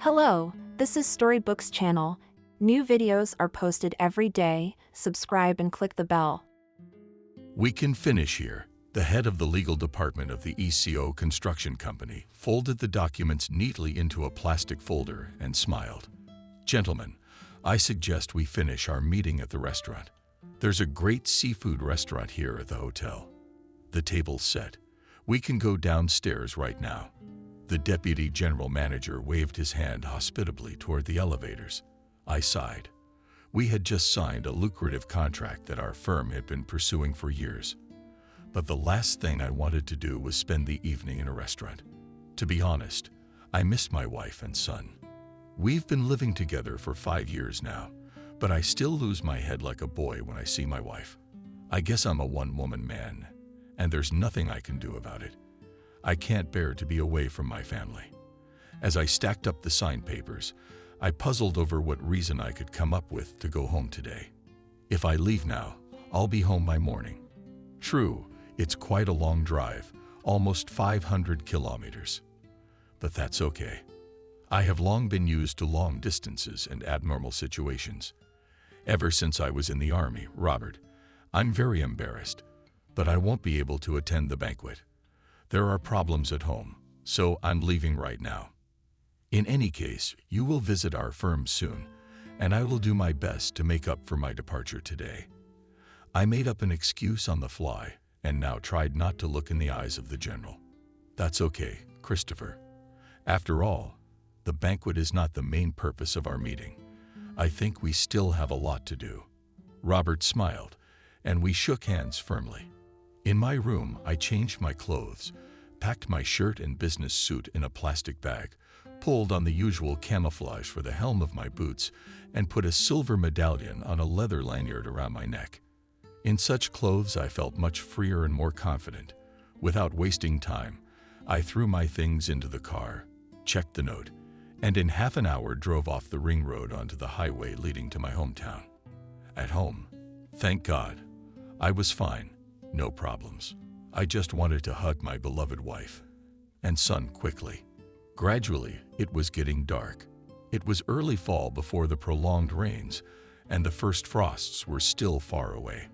Hello, this is Storybooks channel. New videos are posted every day. Subscribe and click the bell. We can finish here. The head of the legal department of the ECO construction company folded the documents neatly into a plastic folder and smiled. Gentlemen, I suggest we finish our meeting at the restaurant. There's a great seafood restaurant here at the hotel. The table's set. We can go downstairs right now. The deputy general manager waved his hand hospitably toward the elevators. I sighed. We had just signed a lucrative contract that our firm had been pursuing for years. But the last thing I wanted to do was spend the evening in a restaurant. To be honest, I missed my wife and son. We've been living together for 5 years now, but I still lose my head like a boy when I see my wife. I guess I'm a one-woman man, and there's nothing I can do about it. I can't bear to be away from my family. As I stacked up the signed papers, I puzzled over what reason I could come up with to go home today. If I leave now, I'll be home by morning. True, it's quite a long drive, almost 500 kilometers. But that's okay. I have long been used to long distances and abnormal situations. Ever since I was in the army, Robert, I'm very embarrassed, but I won't be able to attend the banquet. There are problems at home, so I'm leaving right now. In any case, you will visit our firm soon, and I will do my best to make up for my departure today. I made up an excuse on the fly, and now tried not to look in the eyes of the general. That's okay, Christopher. After all, the banquet is not the main purpose of our meeting. I think we still have a lot to do. Robert smiled, and we shook hands firmly. In my room, I changed my clothes, packed my shirt and business suit in a plastic bag, pulled on the usual camouflage for the helm of my boots, and put a silver medallion on a leather lanyard around my neck. In such clothes, I felt much freer and more confident. Without wasting time, I threw my things into the car, checked the note, and in half an hour drove off the ring road onto the highway leading to my hometown. At home, thank God, I was fine, no problems. I just wanted to hug my beloved wife and son quickly. Gradually, it was getting dark. It was early fall before the prolonged rains, and the first frosts were still far away.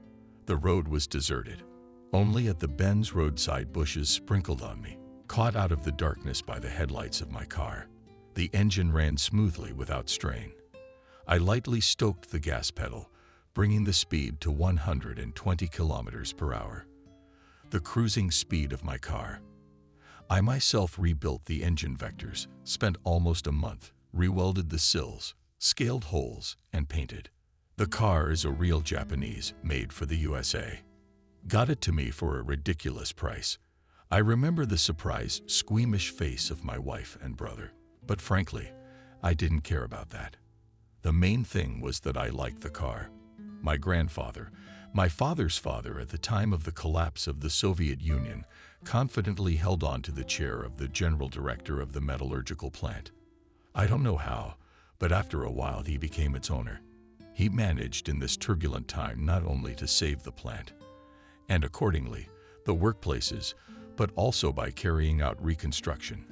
The road was deserted. Only at the bends roadside bushes sprinkled on me, caught out of the darkness by the headlights of my car. The engine ran smoothly without strain. I lightly stoked the gas pedal, bringing the speed to 120 kilometers per hour. The cruising speed of my car. I myself rebuilt the engine vectors, spent almost a month, rewelded the sills, scaled holes, and painted. The car is a real Japanese, made for the USA. Got it to me for a ridiculous price. I remember the surprised, squeamish face of my wife and brother, but frankly, I didn't care about that. The main thing was that I liked the car. My grandfather, my father's father at the time of the collapse of the Soviet Union, confidently held on to the chair of the general director of the metallurgical plant. I don't know how, but after a while he became its owner. He managed in this turbulent time not only to save the plant, and accordingly, the workplaces, but also by carrying out reconstruction,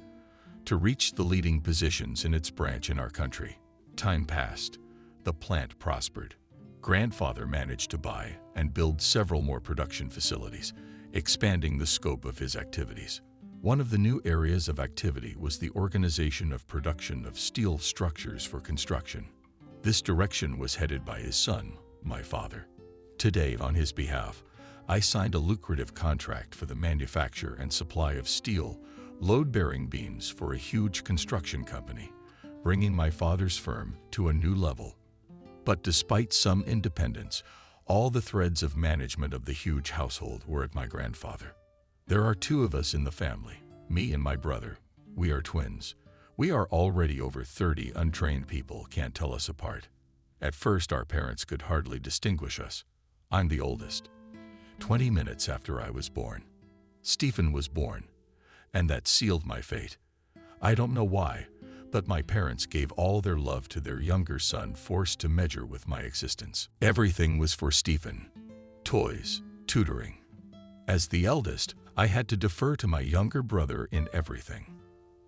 to reach the leading positions in its branch in our country. Time passed. The plant prospered. Grandfather managed to buy and build several more production facilities, expanding the scope of his activities. One of the new areas of activity was the organization of production of steel structures for construction. This direction was headed by his son, my father. Today, on his behalf, I signed a lucrative contract for the manufacture and supply of steel, load-bearing beams for a huge construction company, bringing my father's firm to a new level. But despite some independence, all the threads of management of the huge household were at my grandfather. There are 2 of us in the family, me and my brother. We are twins. We are already over 30 untrained people can't tell us apart. At first, our parents could hardly distinguish us. I'm the oldest. 20 minutes after I was born, Stephen was born, and that sealed my fate. I don't know why, but my parents gave all their love to their younger son, forced to measure with my existence. Everything was for Stephen. Toys, tutoring. As the eldest, I had to defer to my younger brother in everything.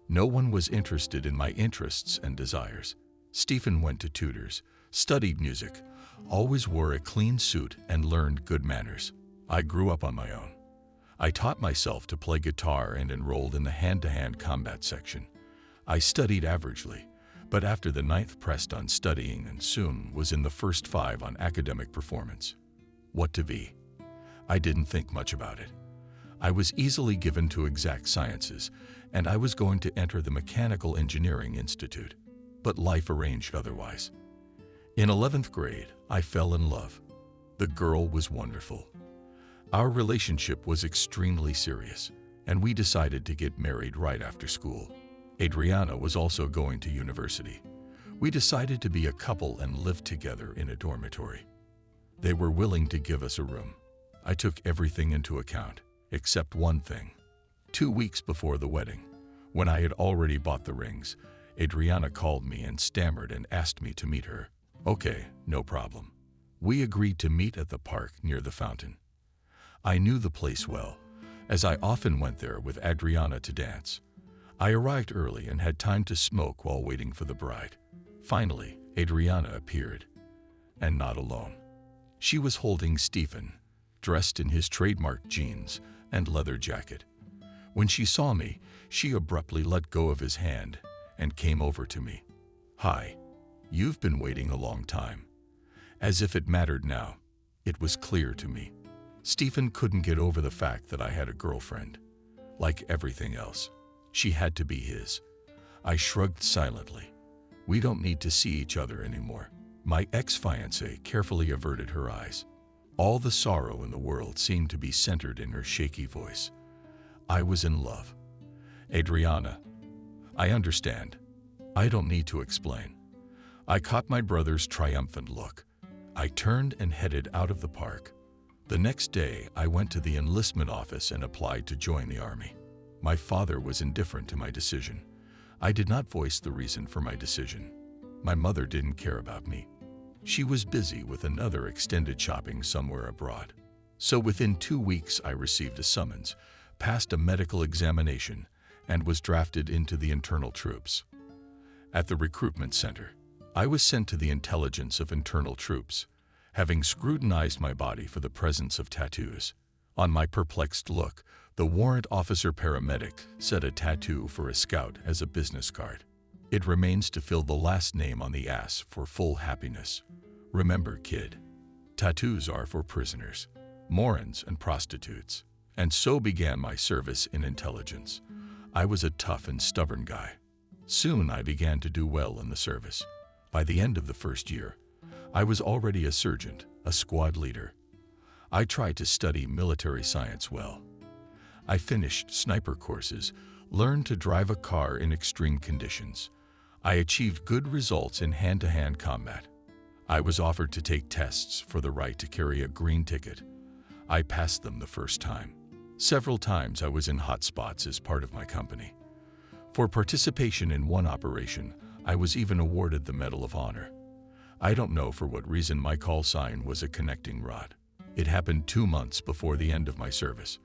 No one was interested in my interests and desires. Stephen went to tutors, studied music, always wore a clean suit, and learned good manners. I grew up on my own. I taught myself to play guitar and enrolled in the hand-to-hand combat section. I studied averagely, but after the ninth pressed on studying and soon was in the first 5 on academic performance. What to be? I didn't think much about it. I was easily given to exact sciences, and I was going to enter the Mechanical Engineering Institute. But life arranged otherwise. In 11th grade, I fell in love. The girl was wonderful. Our relationship was extremely serious, and we decided to get married right after school. Adriana was also going to university. We decided to be a couple and live together in a dormitory. They were willing to give us a room. I took everything into account, except one thing. 2 weeks before the wedding, when I had already bought the rings, Adriana called me and stammered and asked me to meet her. Okay, no problem. We agreed to meet at the park near the fountain. I knew the place well, as I often went there with Adriana to dance. I arrived early and had time to smoke while waiting for the bride. Finally, Adriana appeared, and not alone. She was holding Stephen, dressed in his trademark jeans and leather jacket. When she saw me, she abruptly let go of his hand and came over to me. Hi, you've been waiting a long time. As if it mattered now, it was clear to me. Stephen couldn't get over the fact that I had a girlfriend. Like everything else, she had to be his. I shrugged silently. We don't need to see each other anymore. My ex-fiancée carefully averted her eyes. All the sorrow in the world seemed to be centered in her shaky voice. I was in love. Adriana, I understand. I don't need to explain. I caught my brother's triumphant look. I turned and headed out of the park. The next day, I went to the enlistment office and applied to join the Army. My father was indifferent to my decision. I did not voice the reason for my decision. My mother didn't care about me. She was busy with another extended shopping somewhere abroad. So within 2 weeks, I received a summons, passed a medical examination, and was drafted into the internal troops. At the recruitment center, I was sent to the intelligence of internal troops, having scrutinized my body for the presence of tattoos. On my perplexed look, the warrant officer paramedic said a tattoo for a scout as a business card. It remains to fill the last name on the ass for full happiness. Remember, kid, tattoos are for prisoners, morons, and prostitutes. And so began my service in intelligence. I was a tough and stubborn guy. Soon I began to do well in the service. By the end of the first year, I was already a sergeant, a squad leader. I tried to study military science well. I finished sniper courses, learned to drive a car in extreme conditions. I achieved good results in hand-to-hand combat. I was offered to take tests for the right to carry a green ticket. I passed them the first time. Several times I was in hot spots as part of my company. For participation in one operation, I was even awarded the Medal of Honor. I don't know for what reason my call sign was a connecting rod. It happened 2 months before the end of my service.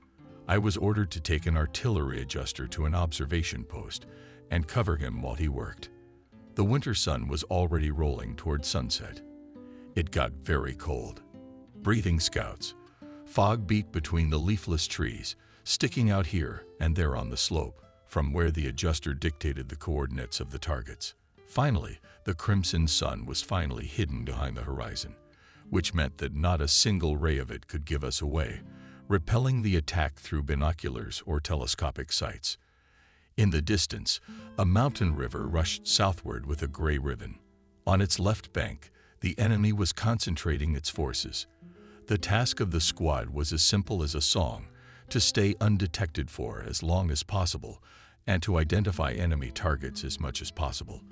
I was ordered to take an artillery adjuster to an observation post and cover him while he worked. The winter sun was already rolling toward sunset. It got very cold. Breathing scouts. Fog beat between the leafless trees, sticking out here and there on the slope, from where the adjuster dictated the coordinates of the targets. Finally, the crimson sun was finally hidden behind the horizon, which meant that not a single ray of it could give us away, repelling the attack through binoculars or telescopic sights. In the distance, a mountain river rushed southward with a gray ribbon. On its left bank, the enemy was concentrating its forces. The task of the squad was as simple as a song, to stay undetected for as long as possible, and to identify enemy targets as much as possible,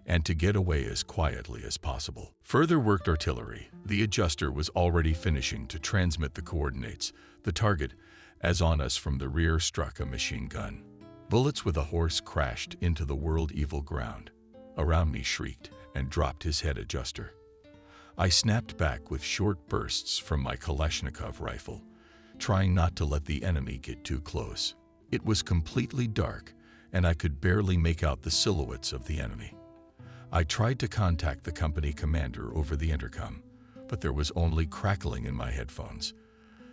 and to get away as quietly as possible. Further worked artillery. The adjuster was already finishing to transmit the coordinates. The target, as on us from the rear, struck a machine gun. Bullets with a horse crashed into the world-evil ground. Around me shrieked and dropped his head adjuster. I snapped back with short bursts from my Kalashnikov rifle, trying not to let the enemy get too close. It was completely dark, and I could barely make out the silhouettes of the enemy. I tried to contact the company commander over the intercom, but there was only crackling in my headphones.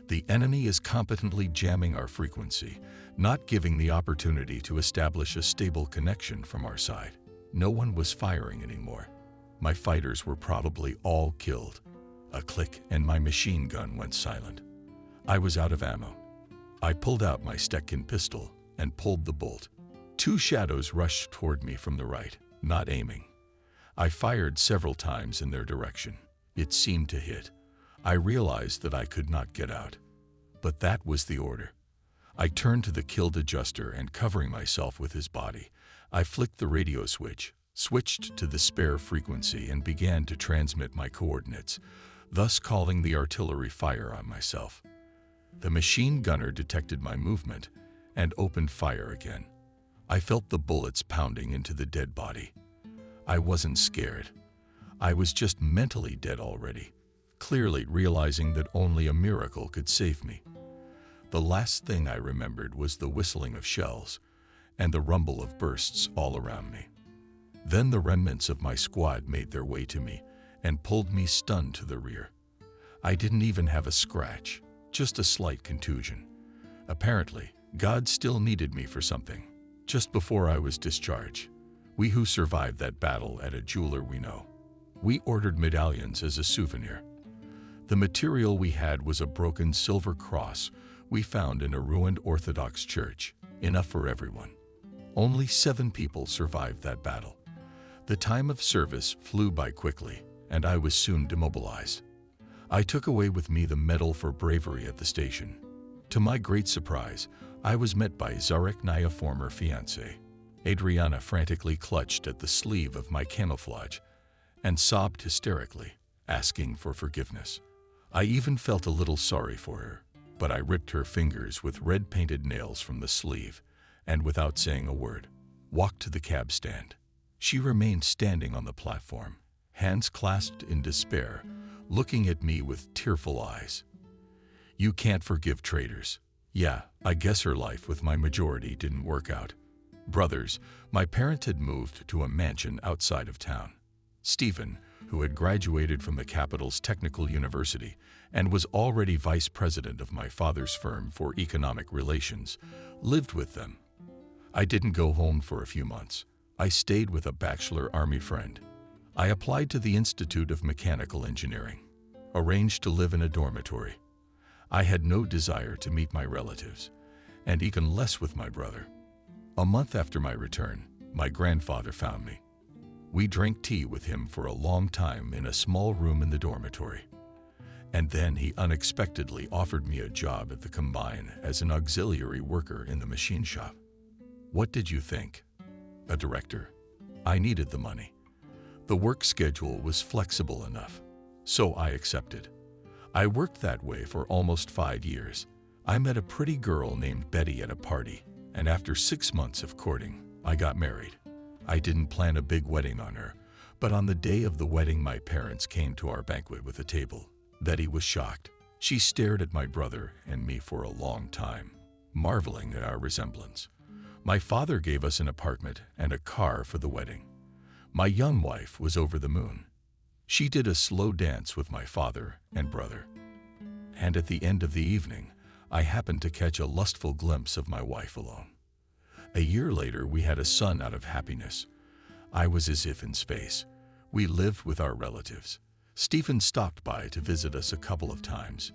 The enemy is competently jamming our frequency, not giving the opportunity to establish a stable connection from our side. No one was firing anymore. My fighters were probably all killed. A click and my machine gun went silent. I was out of ammo. I pulled out my Stetkin pistol and pulled the bolt. Two shadows rushed toward me from the right, not aiming. I fired several times in their direction. It seemed to hit. I realized that I could not get out. But that was the order. I turned to the killed adjuster and, covering myself with his body, I flicked the radio switch, switched to the spare frequency, and began to transmit my coordinates, thus calling the artillery fire on myself. The machine gunner detected my movement and opened fire again. I felt the bullets pounding into the dead body. I wasn't scared. I was just mentally dead already, clearly realizing that only a miracle could save me. The last thing I remembered was the whistling of shells and the rumble of bursts all around me. Then the remnants of my squad made their way to me and pulled me stunned to the rear. I didn't even have a scratch, just a slight contusion. Apparently, God still needed me for something. Just before I was discharged, we who survived that battle at a jeweler we know, we ordered medallions as a souvenir. The material we had was a broken silver cross we found in a ruined Orthodox church, enough for everyone. Only 7 people survived that battle. The time of service flew by quickly, and I was soon demobilized. I took away with me the medal for bravery at the station. To my great surprise, I was met by Zarek former fiancée. Adriana frantically clutched at the sleeve of my camouflage and sobbed hysterically, asking for forgiveness. I even felt a little sorry for her, but I ripped her fingers with red-painted nails from the sleeve and, without saying a word, walked to the cab stand. She remained standing on the platform, hands clasped in despair, looking at me with tearful eyes. "You can't forgive traitors." Yeah, I guess her life with my majority didn't work out. Brothers, my parents had moved to a mansion outside of town. Stephen, who had graduated from the capital's technical university and was already vice president of my father's firm for economic relations, lived with them. I didn't go home for a few months. I stayed with a bachelor army friend. I applied to the Institute of Mechanical Engineering, arranged to live in a dormitory. I had no desire to meet my relatives, and even less with my brother. A month after my return, my grandfather found me. We drank tea with him for a long time in a small room in the dormitory. And then he unexpectedly offered me a job at the Combine as an auxiliary worker in the machine shop. What did you think? A director. I needed the money. The work schedule was flexible enough, so I accepted. I worked that way for almost 5 years. I met a pretty girl named Betty at a party, and after 6 months of courting, I got married. I didn't plan a big wedding on her, but on the day of the wedding, my parents came to our banquet with a table. Betty was shocked. She stared at my brother and me for a long time, marveling at our resemblance. My father gave us an apartment and a car for the wedding. My young wife was over the moon. She did a slow dance with my father and brother. And at the end of the evening, I happened to catch a lustful glimpse of my wife alone. A year later, we had a son out of happiness. I was as if in space. We lived with our relatives. Stephen stopped by to visit us a couple of times,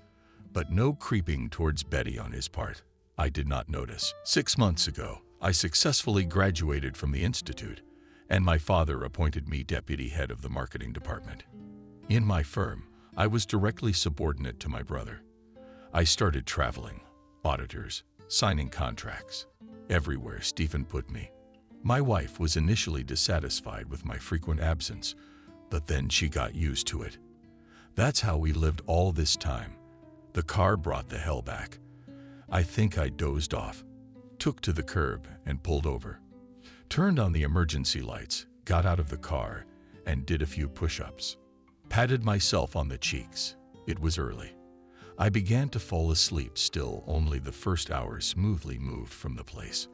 but no creeping towards Betty on his part. I did not notice. 6 months ago, I successfully graduated from the institute, and my father appointed me deputy head of the marketing department. In my firm, I was directly subordinate to my brother. I started traveling, auditors, signing contracts. Everywhere Stephen put me. My wife was initially dissatisfied with my frequent absence, but then she got used to it. That's how we lived all this time. The car brought the hell back. I think I dozed off, took to the curb and pulled over, turned on the emergency lights, got out of the car, and did a few push-ups. Patted myself on the cheeks. It was early. I began to fall asleep still. Only the first hour smoothly moved from the place.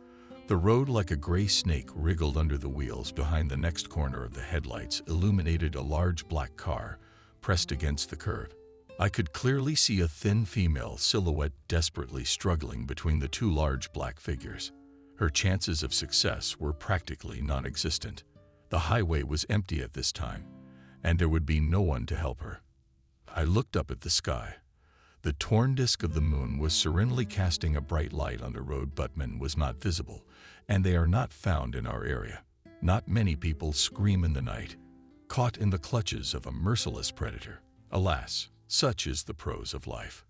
The road, like a gray snake, wriggled under the wheels. Behind the next corner of the headlights illuminated a large black car pressed against the curb. I could clearly see a thin female silhouette desperately struggling between the two large black figures. Her chances of success were practically non-existent. The highway was empty at this time, and there would be no one to help her. I looked up at the sky. The torn disk of the moon was serenely casting a bright light on the road. Buttman was not visible, and they are not found in our area. Not many people scream in the night, caught in the clutches of a merciless predator. Alas, such is the prose of life.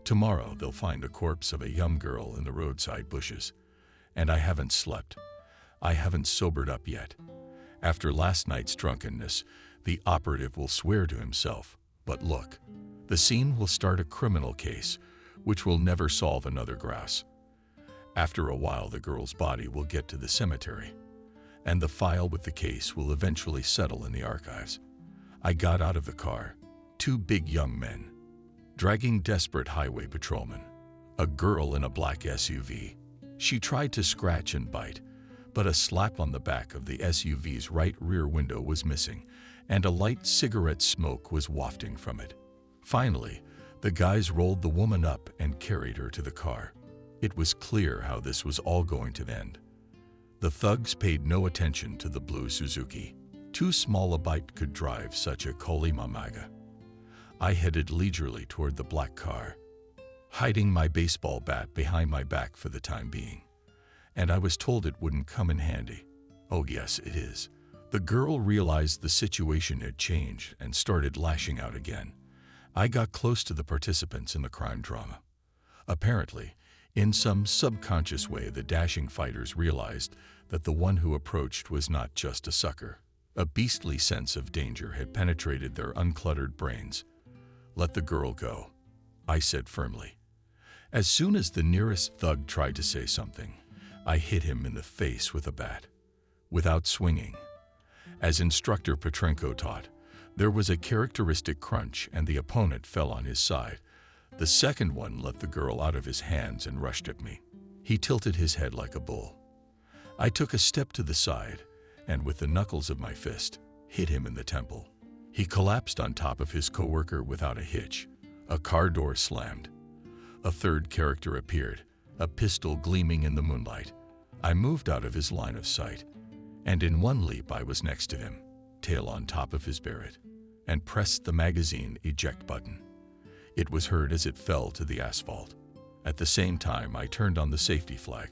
Tomorrow they'll find a corpse of a young girl in the roadside bushes. And I haven't slept. I haven't sobered up yet. After last night's drunkenness, the operative will swear to himself. But look, the scene will start a criminal case, which will never solve another grouse. After a while, the girl's body will get to the cemetery, and the file with the case will eventually settle in the archives. I got out of the car. Two big young men, dragging desperate highway patrolmen. A girl in a black SUV. She tried to scratch and bite, but a slap on the back of the SUV's right rear window was missing, and a light cigarette smoke was wafting from it. Finally, the guys rolled the woman up and carried her to the car. It was clear how this was all going to end. The thugs paid no attention to the blue Suzuki. Too small a bite could drive such a Kolimamaga. I headed leisurely toward the black car, hiding my baseball bat behind my back for the time being. And I was told it wouldn't come in handy. Oh yes, it is. The girl realized the situation had changed and started lashing out again. I got close to the participants in the crime drama. Apparently, in some subconscious way, the dashing fighters realized that the one who approached was not just a sucker. A beastly sense of danger had penetrated their uncluttered brains. "Let the girl go," I said firmly. As soon as the nearest thug tried to say something, I hit him in the face with a bat, without swinging. As instructor Petrenko taught, there was a characteristic crunch and the opponent fell on his side. The second one let the girl out of his hands and rushed at me. He tilted his head like a bull. I took a step to the side and, with the knuckles of my fist, hit him in the temple. He collapsed on top of his coworker without a hitch. A car door slammed. A third character appeared, a pistol gleaming in the moonlight. I moved out of his line of sight, and in one leap I was next to him, tail on top of his Barrett, and pressed the magazine eject button. It was heard as it fell to the asphalt. At the same time, I turned on the safety flag.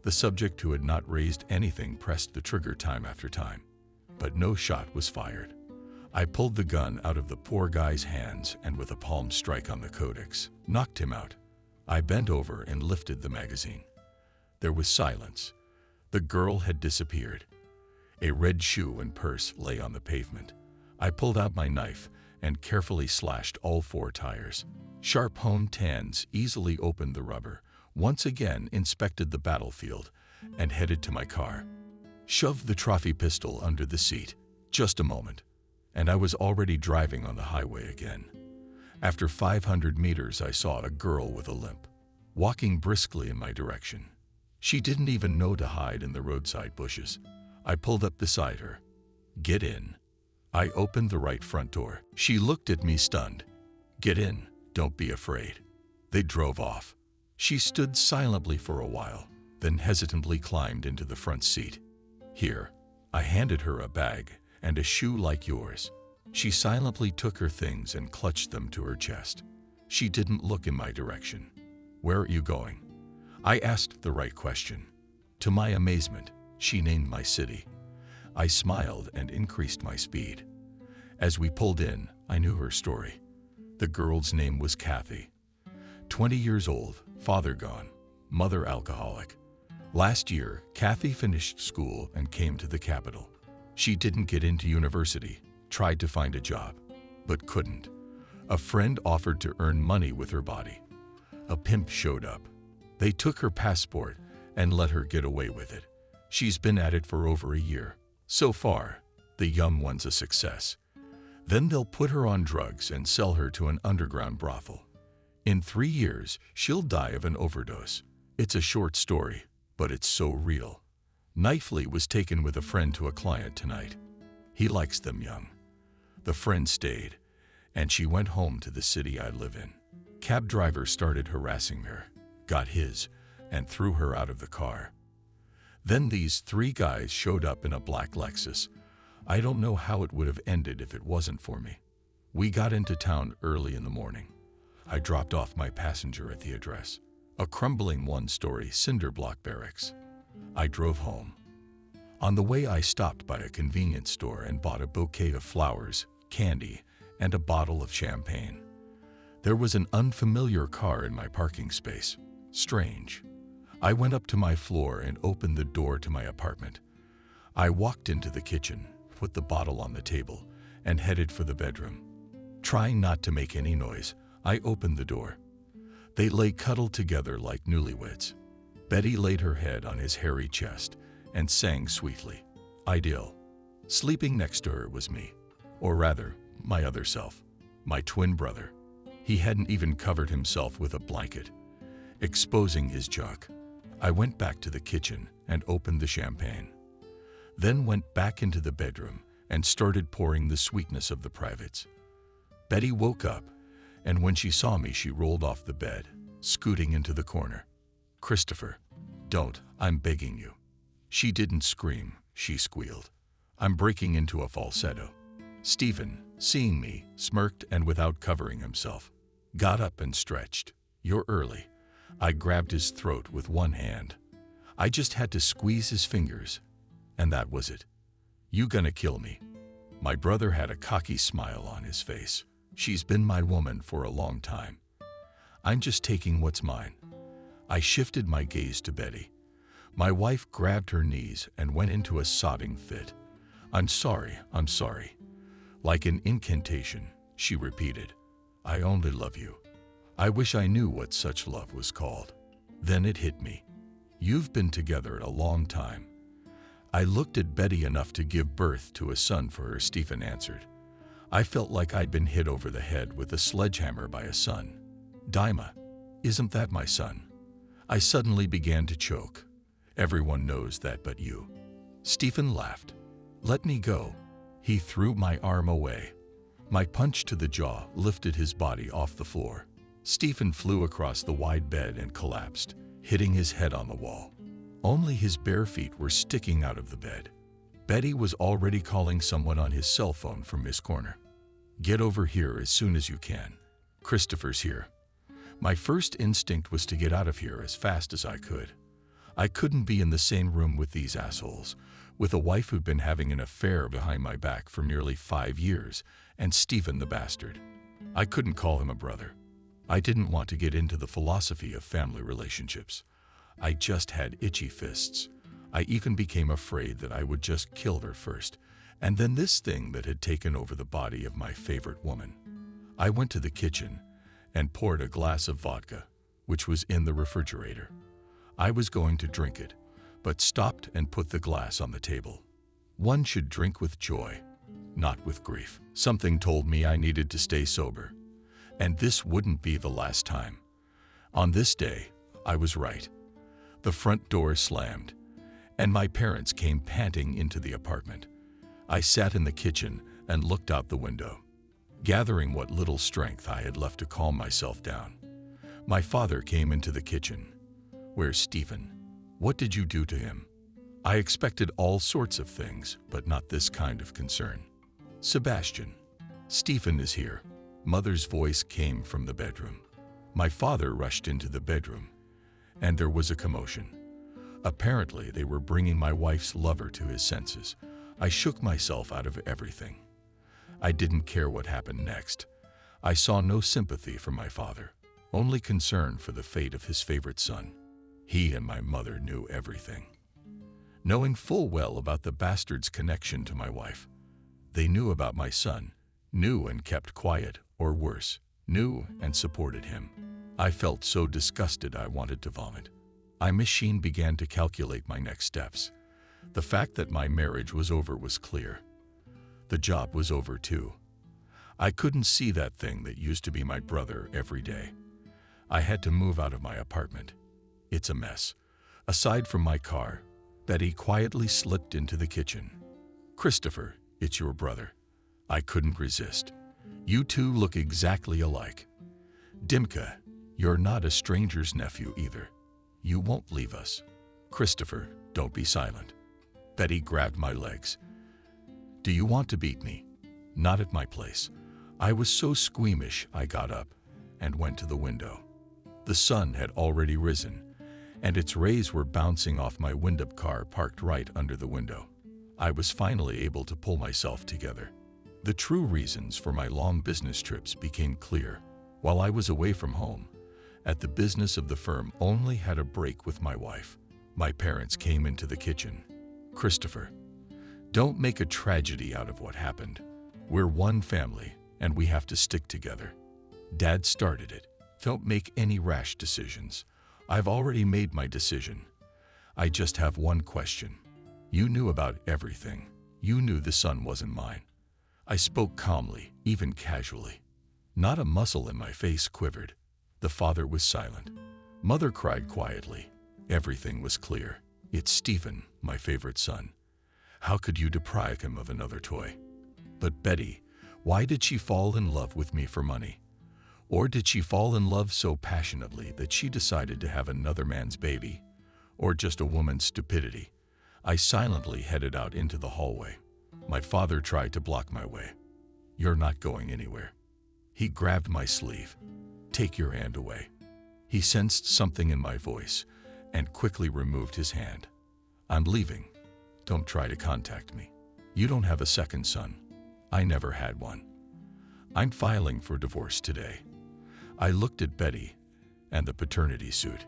The subject, who had not raised anything, pressed the trigger time after time, but no shot was fired. I pulled the gun out of the poor guy's hands and, with a palm strike on the codex, knocked him out. I bent over and lifted the magazine. There was silence. The girl had disappeared. A red shoe and purse lay on the pavement. I pulled out my knife and carefully slashed all four tires. Sharp honed tans easily opened the rubber, once again inspected the battlefield, and headed to my car. Shoved the trophy pistol under the seat. Just a moment, and I was already driving on the highway again. After 500 meters, I saw a girl with a limp, walking briskly in my direction. She didn't even know to hide in the roadside bushes. I pulled up beside her. "Get in." I opened the right front door. She looked at me stunned. "Get in, don't be afraid." They drove off. She stood silently for a while, then hesitantly climbed into the front seat. "Here." I handed her a bag and a shoe like yours. She silently took her things and clutched them to her chest. She didn't look in my direction. "Where are you going?" I asked the right question. To my amazement, she named my city. I smiled and increased my speed. As we pulled in, I knew her story. The girl's name was Kathy. 20 years old, father gone, mother alcoholic. Last year, Kathy finished school and came to the capital. She didn't get into university, tried to find a job, but couldn't. A friend offered to earn money with her body. A pimp showed up. They took her passport and let her get away with it. She's been at it for over a year. So far, the young one's a success. Then they'll put her on drugs and sell her to an underground brothel. In 3 years, she'll die of an overdose. It's a short story, but it's so real. Knifely was taken with a friend to a client tonight. He likes them young. The friend stayed, and she went home to the city I live in. Cab driver started harassing her, got his, and threw her out of the car. Then these three guys showed up in a black Lexus. I don't know how it would have ended if it wasn't for me. We got into town early in the morning. I dropped off my passenger at the address, a crumbling one-story cinder block barracks. I drove home. On the way, I stopped by a convenience store and bought a bouquet of flowers, candy, and a bottle of champagne. There was an unfamiliar car in my parking space. Strange. I went up to my floor and opened the door to my apartment. I walked into the kitchen, put the bottle on the table, and headed for the bedroom. Trying not to make any noise, I opened the door. They lay cuddled together like newlyweds. Betty laid her head on his hairy chest and sang sweetly. Ideal. Sleeping next to her was me, or rather, my other self, my twin brother. He hadn't even covered himself with a blanket, exposing his junk. I went back to the kitchen and opened the champagne, then went back into the bedroom and started pouring the sweetness of the privates. Betty woke up, and when she saw me, she rolled off the bed, scooting into the corner. Christopher, don't, I'm begging you. She didn't scream, she squealed. I'm breaking into a falsetto. Stephen, seeing me, smirked and without covering himself, got up and stretched. You're early. I grabbed his throat with one hand. I just had to squeeze his fingers, and that was it. You gonna kill me? My brother had a cocky smile on his face. She's been my woman for a long time. I'm just taking what's mine. I shifted my gaze to Betty. My wife grabbed her knees and went into a sobbing fit. I'm sorry. Like an incantation, she repeated. I only love you. I wish I knew what such love was called. Then it hit me. You've been together a long time. I looked at Betty enough to give birth to a son for her, Stephen answered. I felt like I'd been hit over the head with a sledgehammer by a son. Daima, isn't that my son? I suddenly began to choke. Everyone knows that but you. Stephen laughed. Let me go. He threw my arm away. My punch to the jaw lifted his body off the floor. Stephen flew across the wide bed and collapsed, hitting his head on the wall. Only his bare feet were sticking out of the bed. Betty was already calling someone on his cell phone from his corner. Get over here as soon as you can. Christopher's here. My first instinct was to get out of here as fast as I could. I couldn't be in the same room with these assholes, with a wife who'd been having an affair behind my back for nearly 5 years, and Stephen the bastard. I couldn't call him a brother. I didn't want to get into the philosophy of family relationships. I just had itchy fists. I even became afraid that I would just kill her first, and then this thing that had taken over the body of my favorite woman. I went to the kitchen and poured a glass of vodka, which was in the refrigerator. I was going to drink it, but stopped and put the glass on the table. One should drink with joy, not with grief. Something told me I needed to stay sober, and this wouldn't be the last time. On this day, I was right. The front door slammed, and my parents came panting into the apartment. I sat in the kitchen and looked out the window, gathering what little strength I had left to calm myself down. My father came into the kitchen. Where's Stephen? What did you do to him? I expected all sorts of things, but not this kind of concern. Sebastian, Stephen is here. Mother's voice came from the bedroom. My father rushed into the bedroom, and there was a commotion. Apparently, they were bringing my wife's lover to his senses. I shook myself out of everything. I didn't care what happened next. I saw no sympathy for my father, only concern for the fate of his favorite son. He and my mother knew everything. Knowing full well about the bastard's connection to my wife, they knew about my son, knew and kept quiet, or worse, knew and supported him. I felt so disgusted I wanted to vomit. My machine began to calculate my next steps. The fact that my marriage was over was clear. The job was over too. I couldn't see that thing that used to be my brother every day. I had to move out of my apartment. It's a mess. Aside from my car, Betty quietly slipped into the kitchen. "Christopher, it's your brother." I couldn't resist. "You two look exactly alike." "Dimka, you're not a stranger's nephew either. You won't leave us." "Christopher, don't be silent." Betty grabbed my legs. "Do you want to beat me?" "Not at my place." I was so squeamish I got up and went to the window. The sun had already risen, and its rays were bouncing off my wind-up car parked right under the window. I was finally able to pull myself together. The true reasons for my long business trips became clear. While I was away from home, at the business of the firm only had a break with my wife. My parents came into the kitchen. "Christopher, don't make a tragedy out of what happened. We're one family, and we have to stick together. Dad started it. Don't make any rash decisions. I've already made my decision. I just have one question. You knew about everything. You knew the son wasn't mine." I spoke calmly, even casually. Not a muscle in my face quivered. The father was silent. Mother cried quietly. Everything was clear. "It's Stephen, my favorite son. How could you deprive him of another toy?" But Betty, why did she fall in love with me for money? Or did she fall in love so passionately that she decided to have another man's baby? Or just a woman's stupidity? I silently headed out into the hallway. My father tried to block my way. "You're not going anywhere." He grabbed my sleeve. "Take your hand away." He sensed something in my voice and quickly removed his hand. "I'm leaving. Don't try to contact me. You don't have a second son. I never had one. I'm filing for divorce today." I looked at Betty and the paternity suit.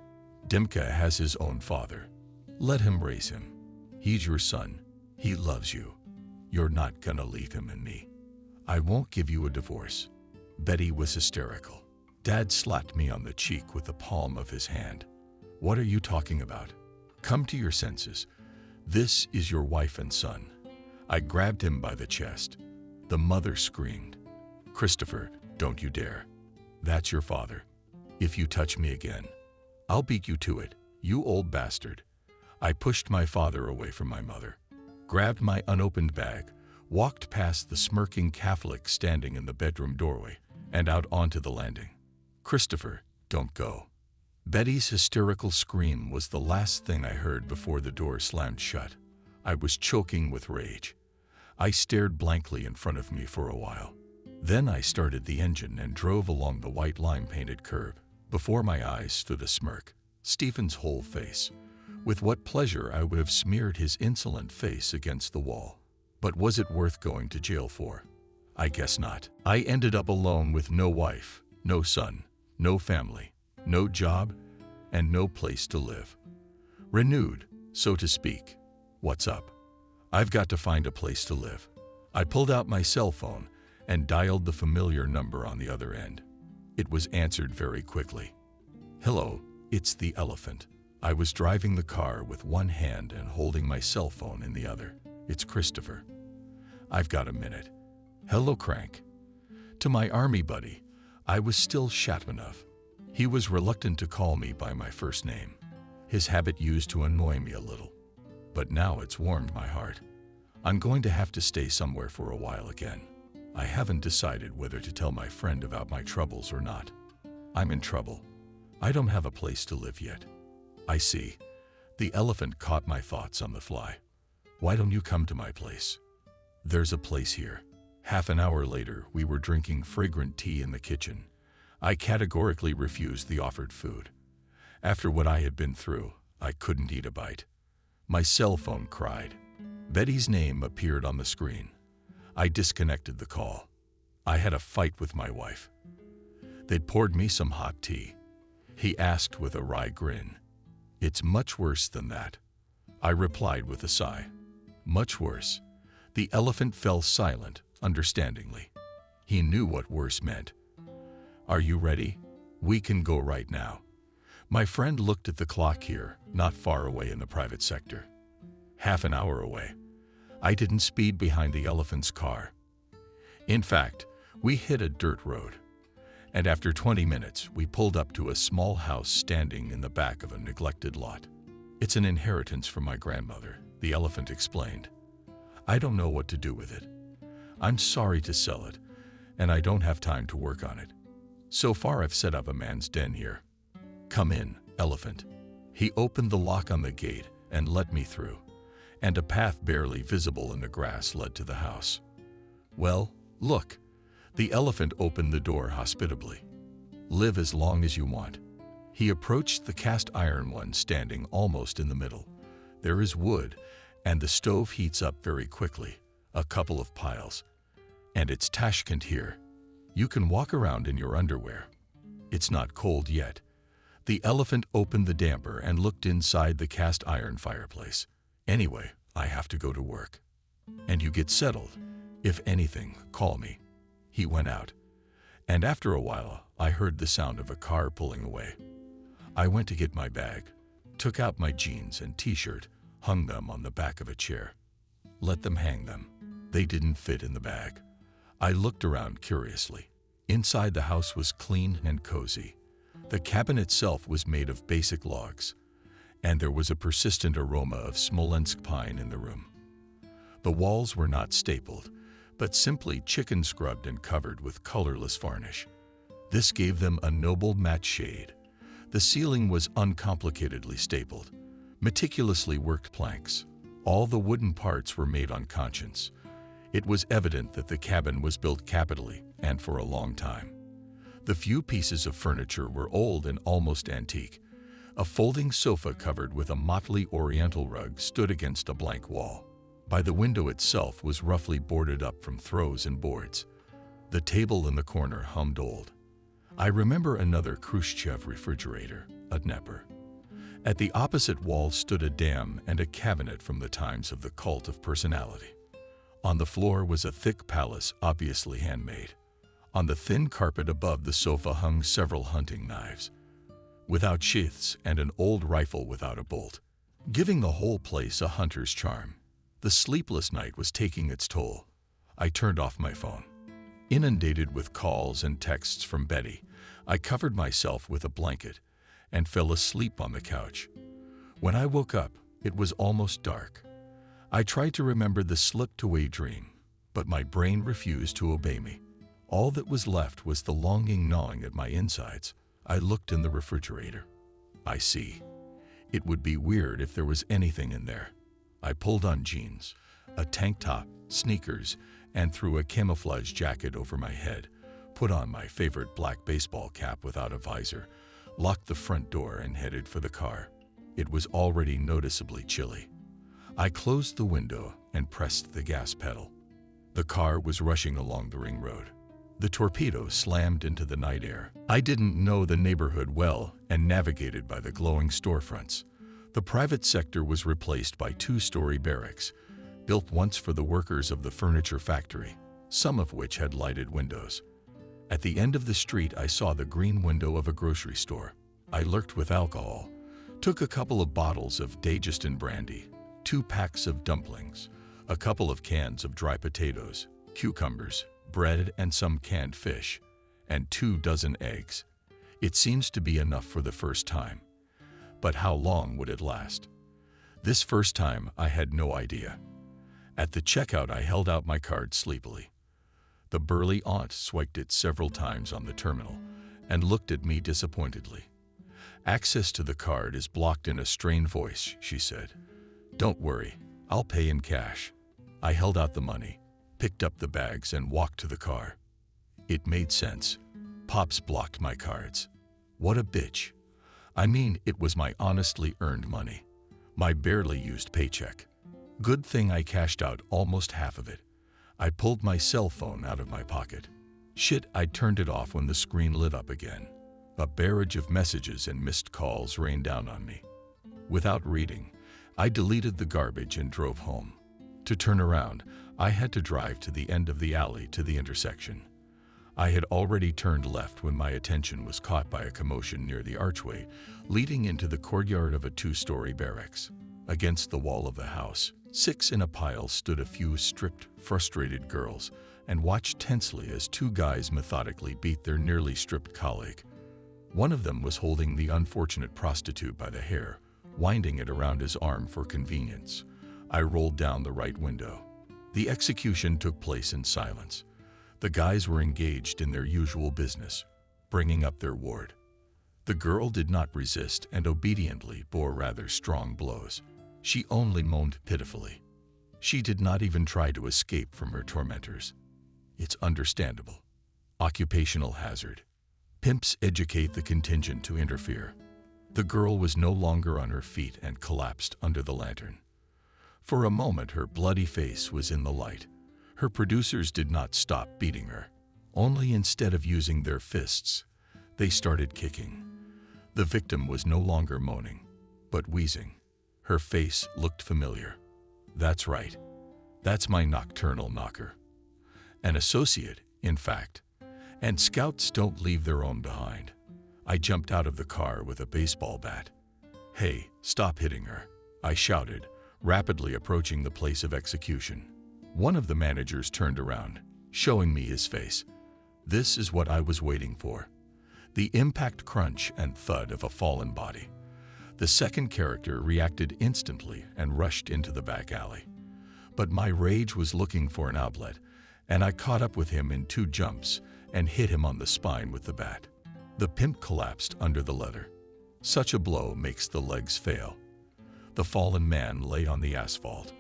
"Dimka has his own father. Let him raise him. He's your son. He loves you. You're not gonna leave him and me. I won't give you a divorce." Betty was hysterical. Dad slapped me on the cheek with the palm of his hand. "What are you talking about? Come to your senses. This is your wife and son." I grabbed him by the chest. The mother screamed. "Christopher, don't you dare. That's your father. If you touch me again, I'll beat you to it, you old bastard." I pushed my father away from my mother, grabbed my unopened bag, walked past the smirking Catholic standing in the bedroom doorway, and out onto the landing. "Christopher, don't go." Betty's hysterical scream was the last thing I heard before the door slammed shut. I was choking with rage. I stared blankly in front of me for a while. Then I started the engine and drove along the white lime-painted curb. Before my eyes stood a smirk, Stephen's whole face. With what pleasure I would have smeared his insolent face against the wall. But was it worth going to jail for? I guess not. I ended up alone with no wife, no son, no family, no job, and no place to live. Renewed, so to speak. What's up? I've got to find a place to live. I pulled out my cell phone and dialed the familiar number on the other end. It was answered very quickly. "Hello, it's the Elephant." I was driving the car with one hand and holding my cell phone in the other. "It's Christopher. I've got a minute." "Hello, Crank." To my army buddy, I was still Shatmanov. He was reluctant to call me by my first name. His habit used to annoy me a little. But now it's warmed my heart. I'm going to have to stay somewhere for a while again. I haven't decided whether to tell my friend about my troubles or not. I'm in trouble. I don't have a place to live yet. I see. The Elephant caught my thoughts on the fly. "Why don't you come to my place?" "There's a place here." Half an hour later, we were drinking fragrant tea in the kitchen. I categorically refused the offered food. After what I had been through, I couldn't eat a bite. My cell phone cried. Betty's name appeared on the screen. I disconnected the call. I had a fight with my wife. They'd poured me some hot tea. He asked with a wry grin. "It's much worse than that." I replied with a sigh. "Much worse." The Elephant fell silent, understandingly. He knew what worse meant. "Are you ready? We can go right now." My friend looked at the clock here, not far away in the private sector. Half an hour away. I didn't speed behind the Elephant's car. In fact, we hit a dirt road. And after 20 minutes, we pulled up to a small house standing in the back of a neglected lot. It's an inheritance from my grandmother, the elephant explained. I don't know what to do with it. I'm sorry to sell it, and I don't have time to work on it. So far I've set up a man's den here. Come in, elephant. He opened the lock on the gate and let me through, and a path barely visible in the grass led to the house. Well, look. The elephant opened the door hospitably. Live as long as you want. He approached the cast iron one standing almost in the middle. There is wood, and the stove heats up very quickly, a couple of piles. And it's Tashkent here. You can walk around in your underwear. It's not cold yet. The elephant opened the damper and looked inside the cast iron fireplace. Anyway, I have to go to work. And you get settled. If anything, call me. He went out. And after a while, I heard the sound of a car pulling away. I went to get my bag, took out my jeans and t-shirt, hung them on the back of a chair. Let them hang them. They didn't fit in the bag. I looked around curiously. Inside the house was clean and cozy. The cabin itself was made of basic logs, and there was a persistent aroma of Smolensk pine in the room. The walls were not stapled, but simply chicken scrubbed and covered with colorless varnish. This gave them a noble matte shade. The ceiling was uncomplicatedly stapled, meticulously worked planks. All the wooden parts were made on conscience. It was evident that the cabin was built capitally and for a long time. The few pieces of furniture were old and almost antique. A folding sofa covered with a motley oriental rug stood against a blank wall. By the window itself was roughly boarded up from throws and boards. The table in the corner hummed old. I remember another Khrushchev refrigerator, a Dnieper. At the opposite wall stood a dam and a cabinet from the times of the cult of personality. On the floor was a thick pallet, obviously handmade. On the thin carpet above the sofa hung several hunting knives, without sheaths, and an old rifle without a bolt, giving the whole place a hunter's charm. The sleepless night was taking its toll. I turned off my phone. Inundated with calls and texts from Betty, I covered myself with a blanket and fell asleep on the couch. When I woke up, it was almost dark. I tried to remember the slipped-away dream, but my brain refused to obey me. All that was left was the longing gnawing at my insides. I looked in the refrigerator. I see. It would be weird if there was anything in there. I pulled on jeans, a tank top, sneakers, and threw a camouflage jacket over my head, put on my favorite black baseball cap without a visor, locked the front door and headed for the car. It was already noticeably chilly. I closed the window and pressed the gas pedal. The car was rushing along the ring road. The torpedo slammed into the night air. I didn't know the neighborhood well and navigated by the glowing storefronts. The private sector was replaced by two-story barracks, built once for the workers of the furniture factory, some of which had lighted windows. At the end of the street, I saw the green window of a grocery store. I lurked with alcohol, took a couple of bottles of Dagestan brandy, 2 packs of dumplings, a couple of cans of dry potatoes, cucumbers, bread and some canned fish, and 2 dozen eggs. It seems to be enough for the first time. But how long would it last? This first time, I had no idea. At the checkout, I held out my card sleepily. The burly aunt swiped it several times on the terminal and looked at me disappointedly. "Access to the card is blocked," in a strained voice, she said. "Don't worry, I'll pay in cash." I held out the money, picked up the bags, and walked to the car. It made sense. Pops blocked my cards. What a bitch. I mean, it was my honestly earned money, my barely used paycheck. Good thing I cashed out almost half of it. I pulled my cell phone out of my pocket. Shit, I turned it off when the screen lit up again. A barrage of messages and missed calls rained down on me. Without reading, I deleted the garbage and drove home. To turn around, I had to drive to the end of the alley to the intersection. I had already turned left when my attention was caught by a commotion near the archway leading into the courtyard of a 2-story barracks. Against the wall of the house, 6 in a pile, stood a few stripped, frustrated girls and watched tensely as 2 guys methodically beat their nearly stripped colleague. One of them was holding the unfortunate prostitute by the hair, winding it around his arm for convenience. I rolled down the right window. The execution took place in silence. The guys were engaged in their usual business, bringing up their ward. The girl did not resist and obediently bore rather strong blows. She only moaned pitifully. She did not even try to escape from her tormentors. It's understandable. Occupational hazard. Pimps educate the contingent to interfere. The girl was no longer on her feet and collapsed under the lantern. For a moment, her bloody face was in the light. Her producers did not stop beating her. Only instead of using their fists, they started kicking. The victim was no longer moaning, but wheezing. Her face looked familiar. That's right. That's my nocturnal knocker. An associate, in fact. And scouts don't leave their own behind. I jumped out of the car with a baseball bat. "Hey, stop hitting her," I shouted, rapidly approaching the place of execution. One of the managers turned around, showing me his face. This is what I was waiting for. The impact crunch and thud of a fallen body. The second character reacted instantly and rushed into the back alley. But my rage was looking for an outlet, and I caught up with him in 2 jumps and hit him on the spine with the bat. The pimp collapsed under the leather. Such a blow makes the legs fail. The fallen man lay on the asphalt,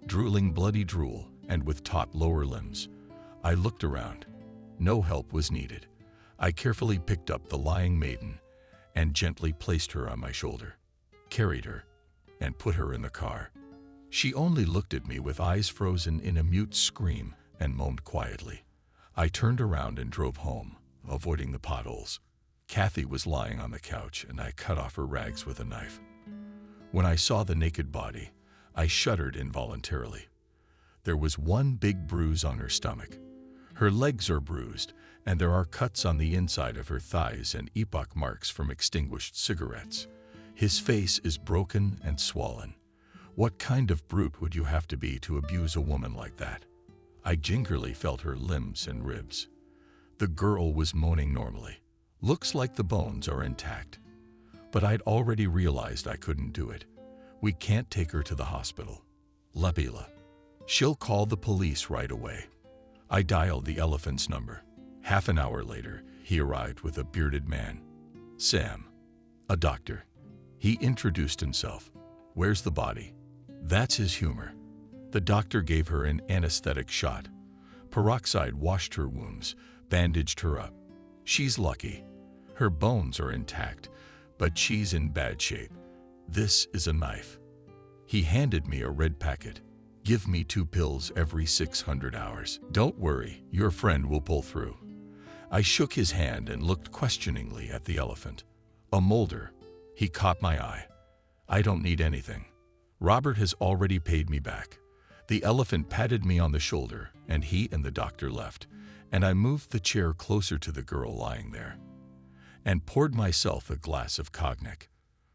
drooling bloody drool and with taut lower limbs. I looked around. No help was needed. I carefully picked up the lying maiden and gently placed her on my shoulder, carried her, and put her in the car. She only looked at me with eyes frozen in a mute scream and moaned quietly. I turned around and drove home, avoiding the potholes. Kathy was lying on the couch, and I cut off her rags with a knife. When I saw the naked body, I shuddered involuntarily. There was one big bruise on her stomach. Her legs are bruised, and there are cuts on the inside of her thighs and epoch marks from extinguished cigarettes. His face is broken and swollen. What kind of brute would you have to be to abuse a woman like that? I gingerly felt her limbs and ribs. The girl was moaning normally. Looks like the bones are intact. But I'd already realized I couldn't do it. We can't take her to the hospital. Labila. She'll call the police right away. I dialed the elephant's number. Half an hour later, he arrived with a bearded man. Sam. A doctor. He introduced himself. Where's the body? That's his humor. The doctor gave her an anesthetic shot. Peroxide washed her wounds, bandaged her up. She's lucky. Her bones are intact, but she's in bad shape. This is a knife. He handed me a red packet. Give me 2 pills every 600 hours. Don't worry, your friend will pull through. I shook his hand and looked questioningly at the elephant. A molder. He caught my eye. I don't need anything. Robert has already paid me back. The elephant patted me on the shoulder, and he and the doctor left, and I moved the chair closer to the girl lying there and poured myself a glass of cognac.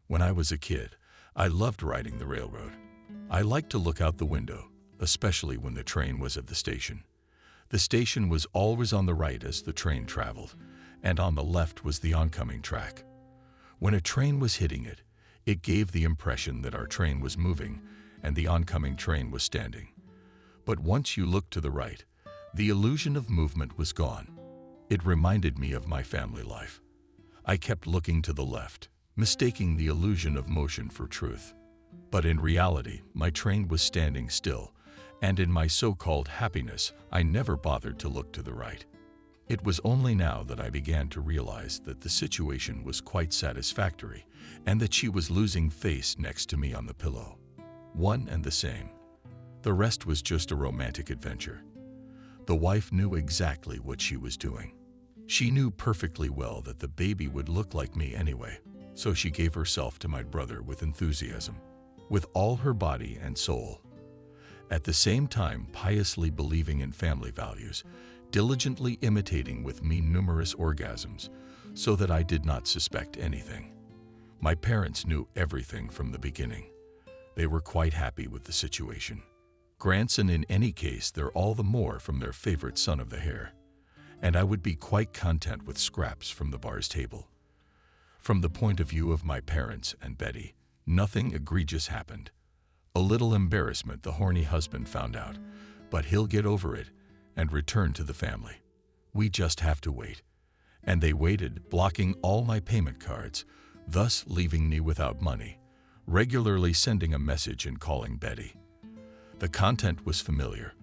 When I was a kid, I loved riding the railroad. I liked to look out the window, especially when the train was at the station. The station was always on the right as the train traveled, and on the left was the oncoming track. When a train was hitting it, it gave the impression that our train was moving and the oncoming train was standing. But once you looked to the right, the illusion of movement was gone. It reminded me of my family life. I kept looking to the left, mistaking the illusion of motion for truth. But in reality, my train was standing still, and in my so-called happiness, I never bothered to look to the right. It was only now that I began to realize that the situation was quite satisfactory, and that she was losing face next to me on the pillow. One and the same. The rest was just a romantic adventure. The wife knew exactly what she was doing. She knew perfectly well that the baby would look like me anyway, so she gave herself to my brother with enthusiasm, with all her body and soul. At the same time, piously believing in family values, diligently imitating with me numerous orgasms, so that I did not suspect anything. My parents knew everything from the beginning. They were quite happy with the situation. Grandson, in any case, they're all the more from their favorite son of the hair, and I would be quite content with scraps from the bar's table. From the point of view of my parents and Betty, Nothing egregious happened. A little embarrassment the horny husband found out, but he'll get over it and return to the family. We just have to wait. And they waited, blocking all my payment cards, thus leaving me without money, regularly sending a message and calling Betty. The content was familiar.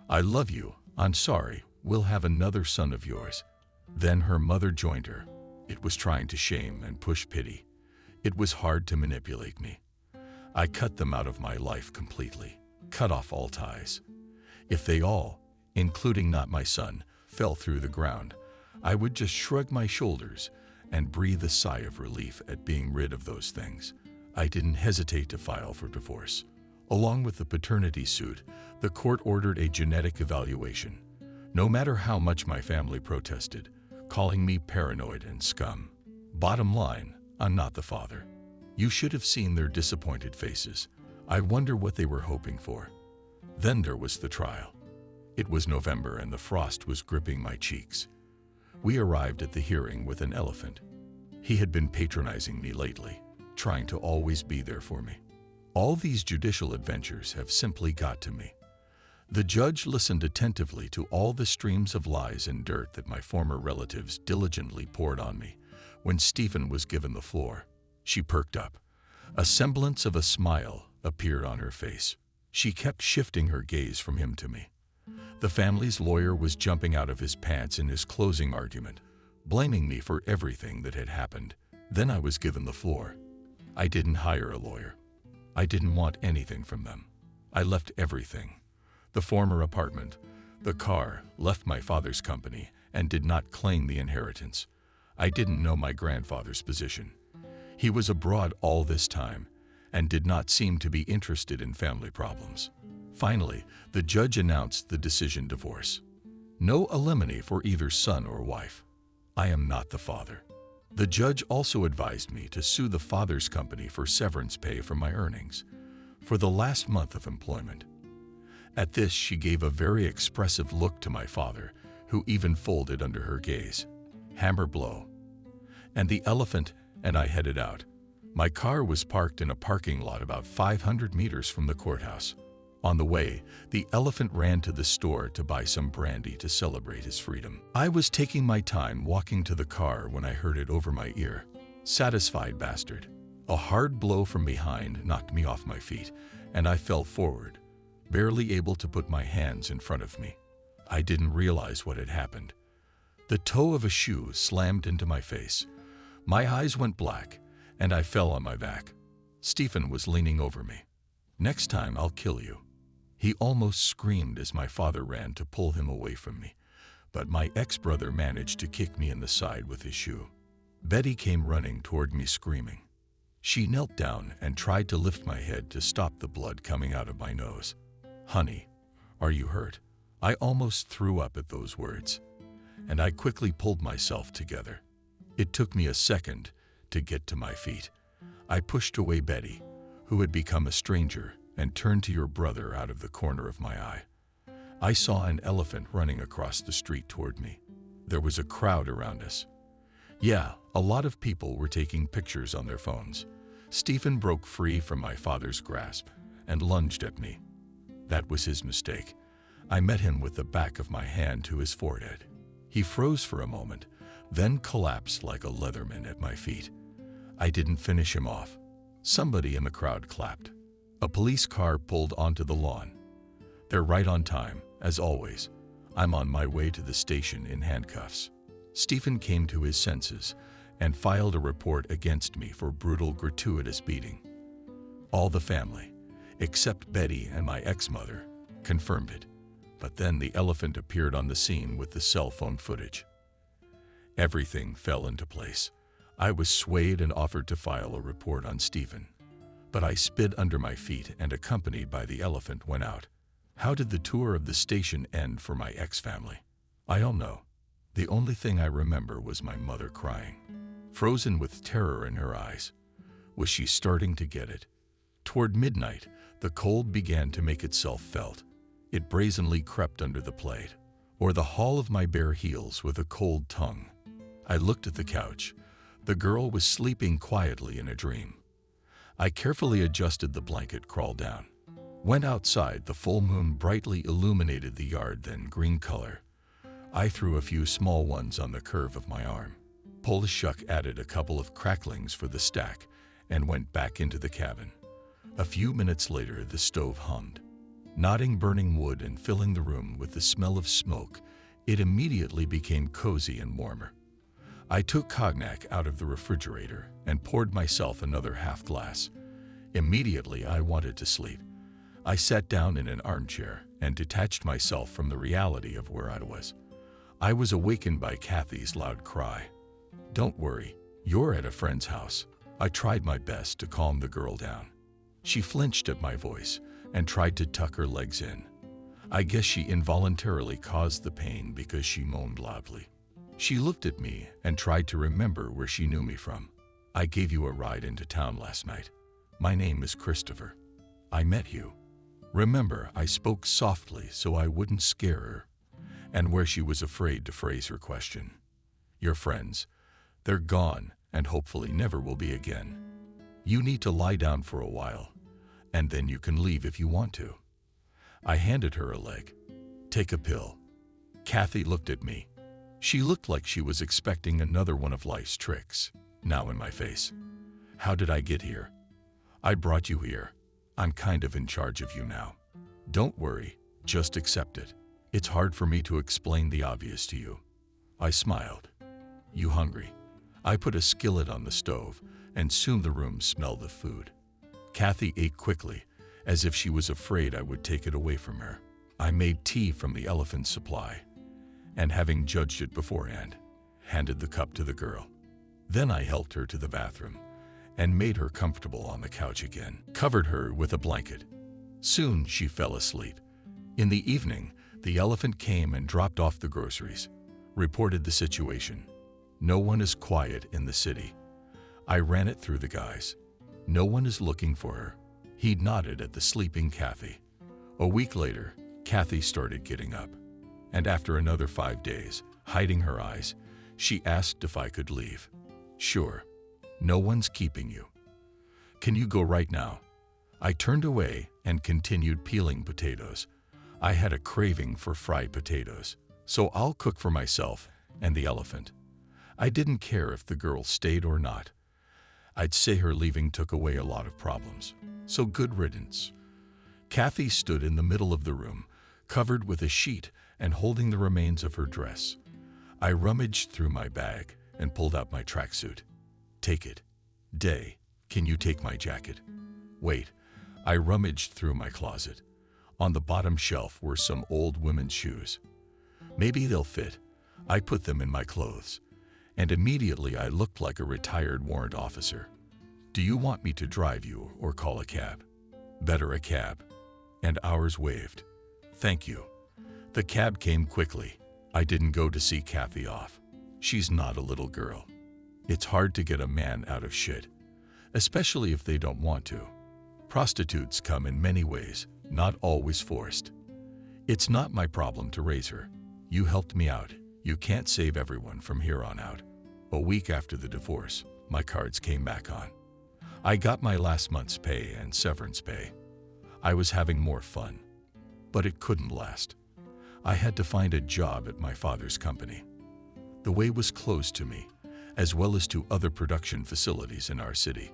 I love you. I'm sorry. We'll have another son of yours. Then her mother joined her. It was trying to shame and push pity. It was hard to manipulate me. I cut them out of my life completely, cut off all ties. If they all, including not my son, fell through the ground, I would just shrug my shoulders and breathe a sigh of relief at being rid of those things. I didn't hesitate to file for divorce. Along with the paternity suit, the court ordered a genetic evaluation. No matter how much my family protested, calling me paranoid and scum. Bottom line, I'm not the father. You should have seen their disappointed faces. I wonder what they were hoping for. Then there was the trial. It was November and the frost was gripping my cheeks. We arrived at the hearing with an elephant. He had been patronizing me lately, trying to always be there for me. All these judicial adventures have simply got to me. The judge listened attentively to all the streams of lies and dirt that my former relatives diligently poured on me. When Stephen was given the floor, she perked up. A semblance of a smile appeared on her face. She kept shifting her gaze from him to me. The family's lawyer was jumping out of his pants in his closing argument, blaming me for everything that had happened. Then I was given the floor. I didn't hire a lawyer. I didn't want anything from them. I left everything. The former apartment, the car, left my father's company, and did not claim the inheritance. I didn't know my grandfather's position. He was abroad all this time and did not seem to be interested in family problems. Finally, the judge announced the decision: divorce. No alimony for either son or wife. I am not the father. The judge also advised me to sue the father's company for severance pay from my earnings for the last month of employment. At this, she gave a very expressive look to my father, who even folded under her gaze. Hammer blow. And the elephant and I headed out. My car was parked in a parking lot about 500 meters from the courthouse. On the way, the elephant ran to the store to buy some brandy to celebrate his freedom. I was taking my time walking to the car when I heard it over my ear. Satisfied bastard. A hard blow from behind knocked me off my feet, and I fell forward, barely able to put my hands in front of me. I didn't realize what had happened. The toe of a shoe slammed into my face. My eyes went black, and I fell on my back. Stephen was leaning over me. Next time, I'll kill you. He almost screamed as my father ran to pull him away from me, but my ex-brother managed to kick me in the side with his shoe. Betty came running toward me screaming. She knelt down and tried to lift my head to stop the blood coming out of my nose. Honey, are you hurt? I almost threw up at those words, and I quickly pulled myself together. It took me a second to get to my feet. I pushed away Betty, who had become a stranger, and turned to your brother out of the corner of my eye. I saw an elephant running across the street toward me. There was a crowd around us. Yeah, a lot of people were taking pictures on their phones. Stephen broke free from my father's grasp and lunged at me. That was his mistake. I met him with the back of my hand to his forehead. He froze for a moment, then collapsed like a Leatherman at my feet. I didn't finish him off. Somebody in the crowd clapped. A police car pulled onto the lawn. They're right on time, as always. I'm on my way to the station in handcuffs. Stephen came to his senses and filed a report against me for brutal, gratuitous beating. All the family, except Betty and my ex-mother, confirmed it. But then the elephant appeared on the scene with the cell phone footage. Everything fell into place. I was swayed and offered to file a report on Stephen. But I spit under my feet and, accompanied by the elephant, went out. How did the tour of the station end for my ex-family? I don't know. The only thing I remember was my mother crying, frozen with terror in her eyes. Was she starting to get it? Toward midnight, the cold began to make itself felt. It brazenly crept under the plate, or the hall of my bare heels with a cold tongue. I looked at the couch. The girl was sleeping quietly in a dream. I carefully adjusted the blanket, crawled down. Went outside. The full moon brightly illuminated the yard, then green color. I threw a few small ones on the curve of my arm. Pulled a shuck, added a couple of cracklings for the stack, and went back into the cabin. A few minutes later, the stove hummed. Nodding burning wood and filling the room with the smell of smoke, it immediately became cozy and warmer. I took cognac out of the refrigerator and poured myself another half glass. Immediately, I wanted to sleep. I sat down in an armchair and detached myself from the reality of where I was. I was awakened by Kathy's loud cry. "Don't worry, you're at a friend's house." I tried my best to calm the girl down. She flinched at my voice and tried to tuck her legs in. I guess she involuntarily caused the pain because she moaned loudly. She looked at me and tried to remember where she knew me from. "I gave you a ride into town last night. My name is Christopher. I met you. Remember, I spoke softly so I wouldn't scare her," and where she was afraid to phrase her question. "Your friends, they're gone and hopefully never will be again. You need to lie down for a while, and then you can leave if you want to." I handed her a leg. "Take a pill." Kathy looked at me. She looked like she was expecting another one of life's tricks, now in my face. "How did I get here?" "I brought you here. I'm kind of in charge of you now. Don't worry, just accept it. It's hard for me to explain the obvious to you." I smiled. "You hungry?" I put a skillet on the stove, and soon the room smelled of food. Kathy ate quickly, as if she was afraid I would take it away from her. I made tea from the elephant supply, and having judged it beforehand, handed the cup to the girl. Then I helped her to the bathroom and made her comfortable on the couch again, covered her with a blanket. Soon she fell asleep. In the evening, the elephant came and dropped off the groceries, reported the situation. "No one is quiet in the city." I ran it through the guys. "No one is looking for her." He nodded at the sleeping Kathy. A week later, Kathy started getting up, and after another 5 days, hiding her eyes, she asked if I could leave. "Sure. No one's keeping you. Can you go right now?" I turned away and continued peeling potatoes. I had a craving for fried potatoes, so I'll cook for myself and the elephant. I didn't care if the girl stayed or not. I'd say her leaving took away a lot of problems, so good riddance. Kathy stood in the middle of the room, covered with a sheet and holding the remains of her dress. I rummaged through my bag and pulled out my tracksuit. "Take it." "Day, can you take my jacket?" "Wait." I rummaged through my closet. On the bottom shelf were some old women's shoes. "Maybe they'll fit." I put them in my clothes, and immediately I looked like a retired warrant officer. "Do you want me to drive you or call a cab?" "Better a cab." And ours waved. "Thank you." The cab came quickly. I didn't go to see Kathy off. She's not a little girl. It's hard to get a man out of shit, especially if they don't want to. Prostitutes come in many ways, not always forced. It's not my problem to raise her. You helped me out. You can't save everyone from here on out. A week after the divorce, my cards came back on. I got my last month's pay and severance pay. I was having more fun, but it couldn't last. I had to find a job at my father's company. The way was closed to me, as well as to other production facilities in our city.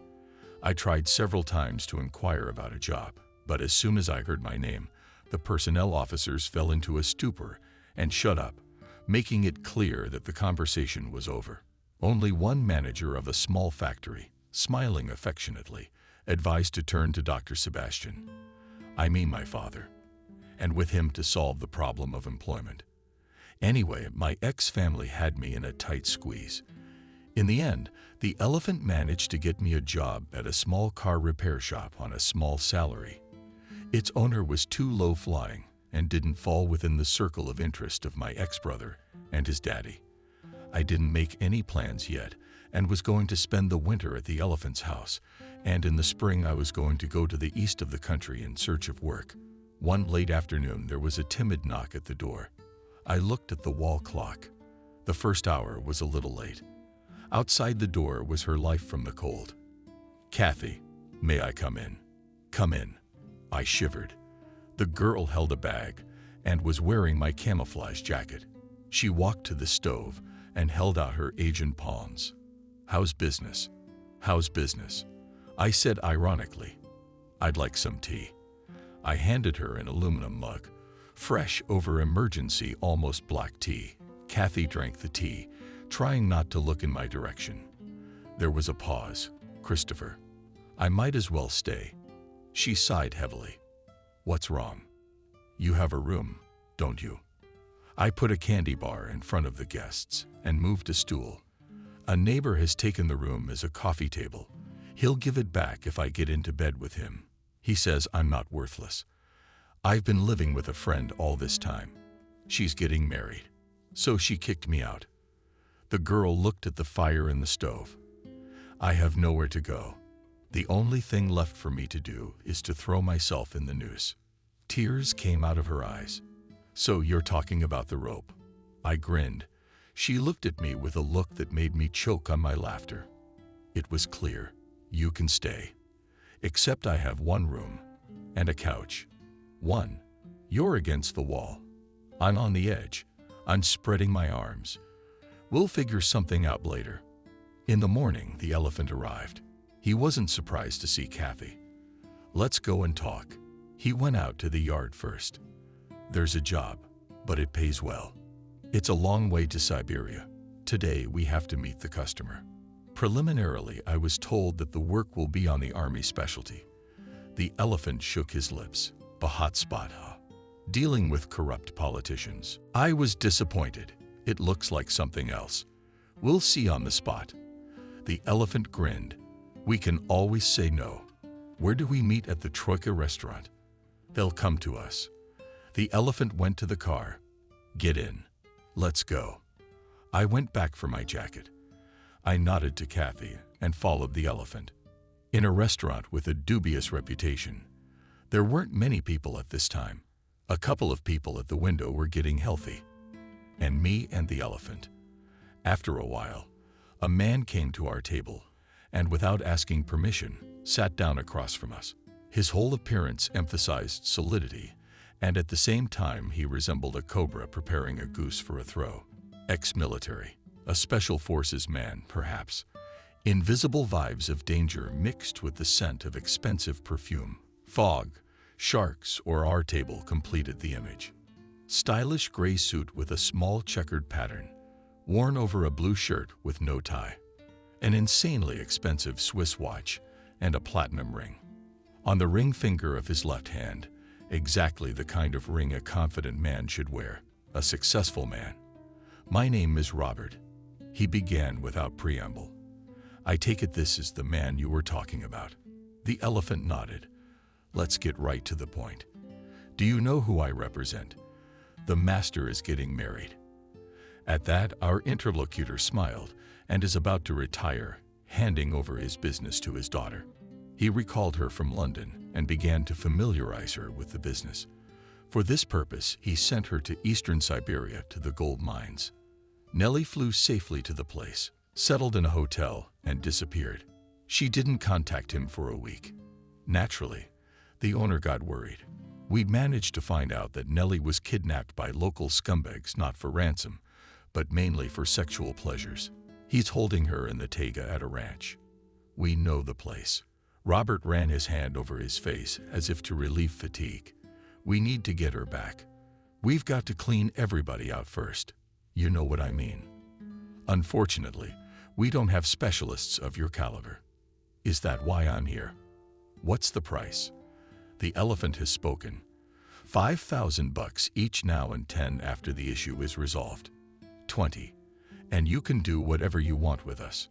I tried several times to inquire about a job, but as soon as I heard my name, the personnel officers fell into a stupor and shut up, making it clear that the conversation was over. Only one manager of a small factory, smiling affectionately, advised to turn to Dr. Sebastian, I mean my father, and with him to solve the problem of employment. Anyway, my ex-family had me in a tight squeeze. In the end, the elephant managed to get me a job at a small car repair shop on a small salary. Its owner was too low-flying and didn't fall within the circle of interest of my ex-brother and his daddy. I didn't make any plans yet and was going to spend the winter at the elephant's house, and in the spring I was going to go to the east of the country in search of work. One late afternoon, there was a timid knock at the door. I looked at the wall clock. The first hour was a little late. Outside the door was her life from the cold. "Kathy." May I come in? Come in. I shivered. The girl held a bag and was wearing my camouflage jacket. She walked to the stove and held out her aged palms. How's business? How's business? I said ironically. I'd like some tea. I handed her an aluminum mug, fresh over emergency almost black tea. Kathy drank the tea, trying not to look in my direction. There was a pause. Christopher, I might as well stay. She sighed heavily. What's wrong? You have a room, don't you? I put a candy bar in front of the guests and moved a stool. A neighbor has taken the room as a coffee table. He'll give it back if I get into bed with him. He says I'm not worthless. I've been living with a friend all this time. She's getting married, so she kicked me out. The girl looked at the fire in the stove. I have nowhere to go. The only thing left for me to do is to throw myself in the noose. Tears came out of her eyes. So you're talking about the rope? I grinned. She looked at me with a look that made me choke on my laughter. It was clear. You can stay. Except I have one room and a couch. One. You're against the wall. I'm on the edge. I'm spreading my arms. We'll figure something out later. In the morning, the elephant arrived. He wasn't surprised to see Kathy. Let's go and talk. He went out to the yard first. There's a job, but it pays well. It's a long way to Siberia. Today, we have to meet the customer. Preliminarily, I was told that the work will be on the Army specialty. The elephant shook his lips. A hot spot, huh? Dealing with corrupt politicians. I was disappointed. It looks like something else. We'll see on the spot. The elephant grinned. We can always say no. Where do we meet? At the Troika restaurant? They'll come to us. The elephant went to the car. Get in. Let's go. I went back for my jacket. I nodded to Kathy and followed the elephant. In a restaurant with a dubious reputation. There weren't many people at this time. A couple of people at the window were getting healthy. And me and the elephant. After a while, a man came to our table and, without asking permission, sat down across from us. His whole appearance emphasized solidity, and at the same time he resembled a cobra preparing a goose for a throw. Ex-military, a special forces man, perhaps. Invisible vibes of danger mixed with the scent of expensive perfume. Fog, sharks, or our table completed the image. Stylish gray suit with a small checkered pattern, worn over a blue shirt with no tie. An insanely expensive Swiss watch and a platinum ring. On the ring finger of his left hand, exactly the kind of ring a confident man should wear, a successful man. My name is Robert. He began without preamble. I take it this is the man you were talking about. The elephant nodded. Let's get right to the point. Do you know who I represent? The master is getting married. At that, our interlocutor smiled and is about to retire, handing over his business to his daughter. He recalled her from London and began to familiarize her with the business. For this purpose, he sent her to eastern Siberia to the gold mines. Nellie flew safely to the place, settled in a hotel, and disappeared. She didn't contact him for a week. Naturally, the owner got worried. We'd managed to find out that Nellie was kidnapped by local scumbags not for ransom, but mainly for sexual pleasures. He's holding her in the taiga at a ranch. We know the place. Robert ran his hand over his face as if to relieve fatigue. We need to get her back. We've got to clean everybody out first. You know what I mean. Unfortunately, we don't have specialists of your caliber. Is that why I'm here? What's the price? The elephant has spoken. $5,000 each now and 10 after the issue is resolved. 20. And you can do whatever you want with us.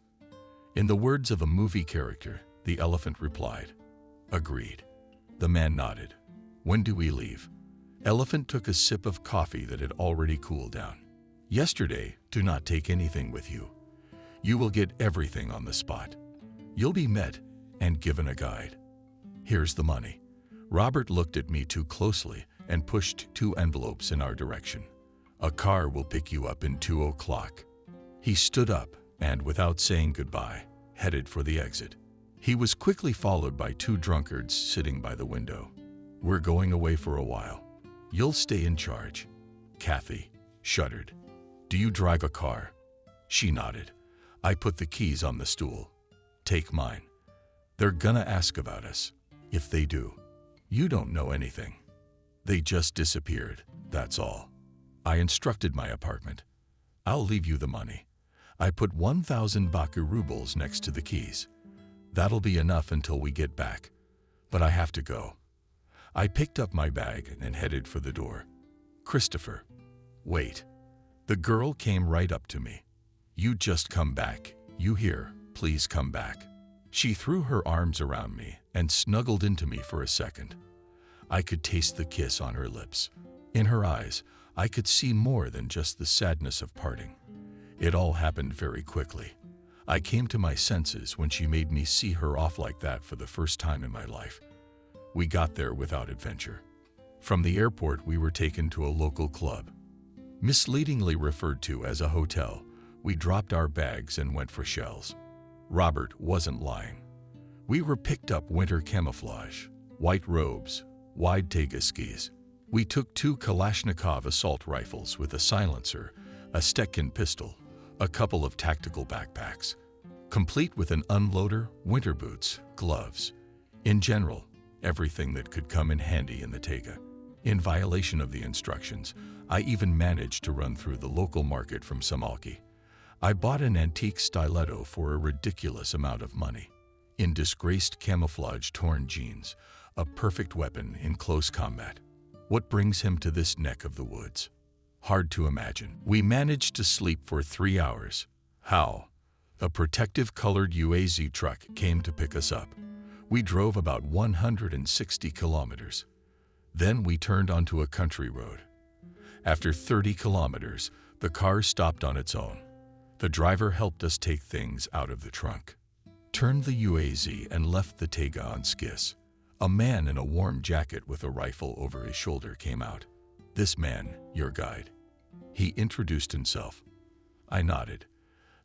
In the words of a movie character, the elephant replied. Agreed. The man nodded. When do we leave? Elephant took a sip of coffee that had already cooled down. Yesterday, do not take anything with you. You will get everything on the spot. You'll be met and given a guide. Here's the money. Robert looked at me too closely and pushed 2 envelopes in our direction. A car will pick you up in 2 o'clock. He stood up and, without saying goodbye, headed for the exit. He was quickly followed by two drunkards sitting by the window. "We're going away for a while. You'll stay in charge." Kathy shuddered. "Do you drive a car?" She nodded. I put the keys on the stool. "Take mine. They're gonna ask about us. If they do, you don't know anything. They just disappeared, that's all." I instructed my apartment. "I'll leave you the money." I put 1,000 Baku rubles next to the keys. "That'll be enough until we get back. But I have to go." I picked up my bag and headed for the door. "Christopher, wait." The girl came right up to me. "You just come back. You hear? Please come back." She threw her arms around me and snuggled into me for a second. I could taste the kiss on her lips. In her eyes, I could see more than just the sadness of parting. It all happened very quickly. I came to my senses when she made me see her off like that for the first time in my life. We got there without adventure. From the airport, we were taken to a local club. Misleadingly referred to as a hotel, we dropped our bags and went for shells. Robert wasn't lying. We were picked up winter camouflage, white robes, wide taiga skis. We took 2 Kalashnikov assault rifles with a silencer, a Stetkin pistol, a couple of tactical backpacks, complete with an unloader, winter boots, gloves. In general, everything that could come in handy in the taiga. In violation of the instructions, I even managed to run through the local market from Samalki. I bought an antique stiletto for a ridiculous amount of money. In disgraced camouflage torn jeans, a perfect weapon in close combat. What brings him to this neck of the woods? Hard to imagine. We managed to sleep for 3 hours. How? A protective colored UAZ truck came to pick us up. We drove about 160 kilometers. Then we turned onto a country road. After 30 kilometers, the car stopped on its own. The driver helped us take things out of the trunk, turned the UAZ and left the taiga on skis. A man in a warm jacket with a rifle over his shoulder came out. "This man, your guide." He introduced himself. I nodded.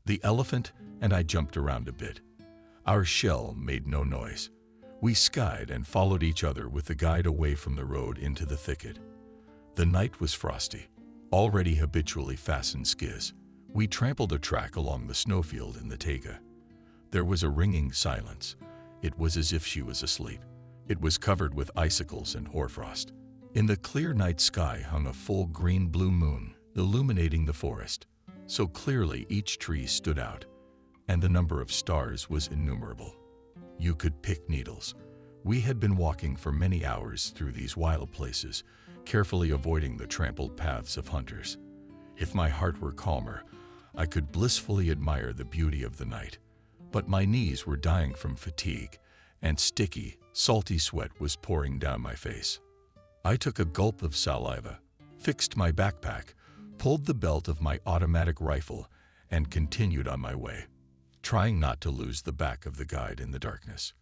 The elephant and I jumped around a bit. Our shell made no noise. We skied and followed each other with the guide away from the road into the thicket. The night was frosty. Already habitually fastened skis, we trampled a track along the snowfield in the taiga. There was a ringing silence. It was as if she was asleep. It was covered with icicles and hoarfrost. In the clear night sky hung a full green-blue moon, illuminating the forest. So clearly each tree stood out, and the number of stars was innumerable. You could pick needles. We had been walking for many hours through these wild places, carefully avoiding the trampled paths of hunters. If my heart were calmer, I could blissfully admire the beauty of the night. But my knees were dying from fatigue, and sticky, salty sweat was pouring down my face. I took a gulp of saliva, fixed my backpack, pulled the belt of my automatic rifle, and continued on my way, trying not to lose the back of the guide in the darkness.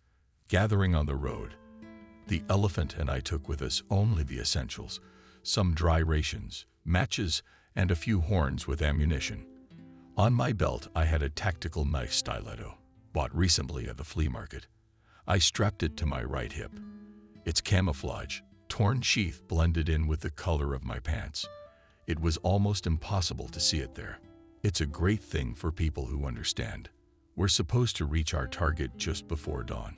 Gathering on the road, the elephant and I took with us only the essentials, some dry rations, matches, and a few horns with ammunition. On my belt, I had a tactical knife stiletto, bought recently at the flea market. I strapped it to my right hip. Its camouflage, torn sheath blended in with the color of my pants. It was almost impossible to see it there. It's a great thing for people who understand. We're supposed to reach our target just before dawn.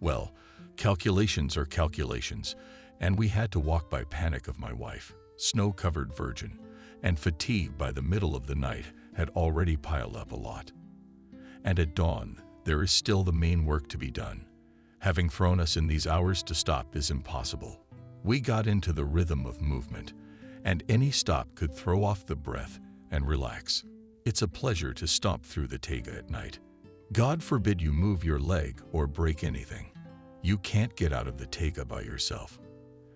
Well, calculations are calculations, and we had to walk by panic of my wife, snow-covered virgin, and fatigue by the middle of the night had already piled up a lot. And at dawn, there is still the main work to be done. Having thrown us in these hours to stop is impossible. We got into the rhythm of movement, and any stop could throw off the breath and relax. It's a pleasure to stomp through the taiga at night. God forbid you move your leg or break anything. You can't get out of the taiga by yourself.